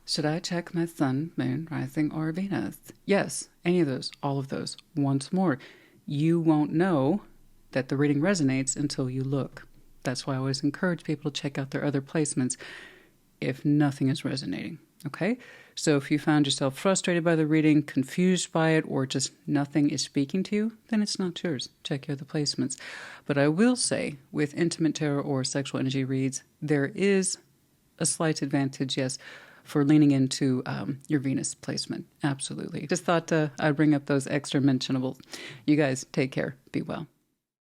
Should I check my sun, moon, rising, or Venus? Yes, any of those, all of those. Once more, you won't know that the reading resonates until you look. That's why I always encourage people to check out their other placements if nothing is resonating, okay? So if you found yourself frustrated by the reading, confused by it, or just nothing is speaking to you, then it's not yours. Check your other placements. But I will say, with intimate tarot or sexual energy reads, there is a slight advantage, yes, for leaning into your Venus placement. Absolutely. Just thought I'd bring up those extra mentionables. You guys take care. Be well.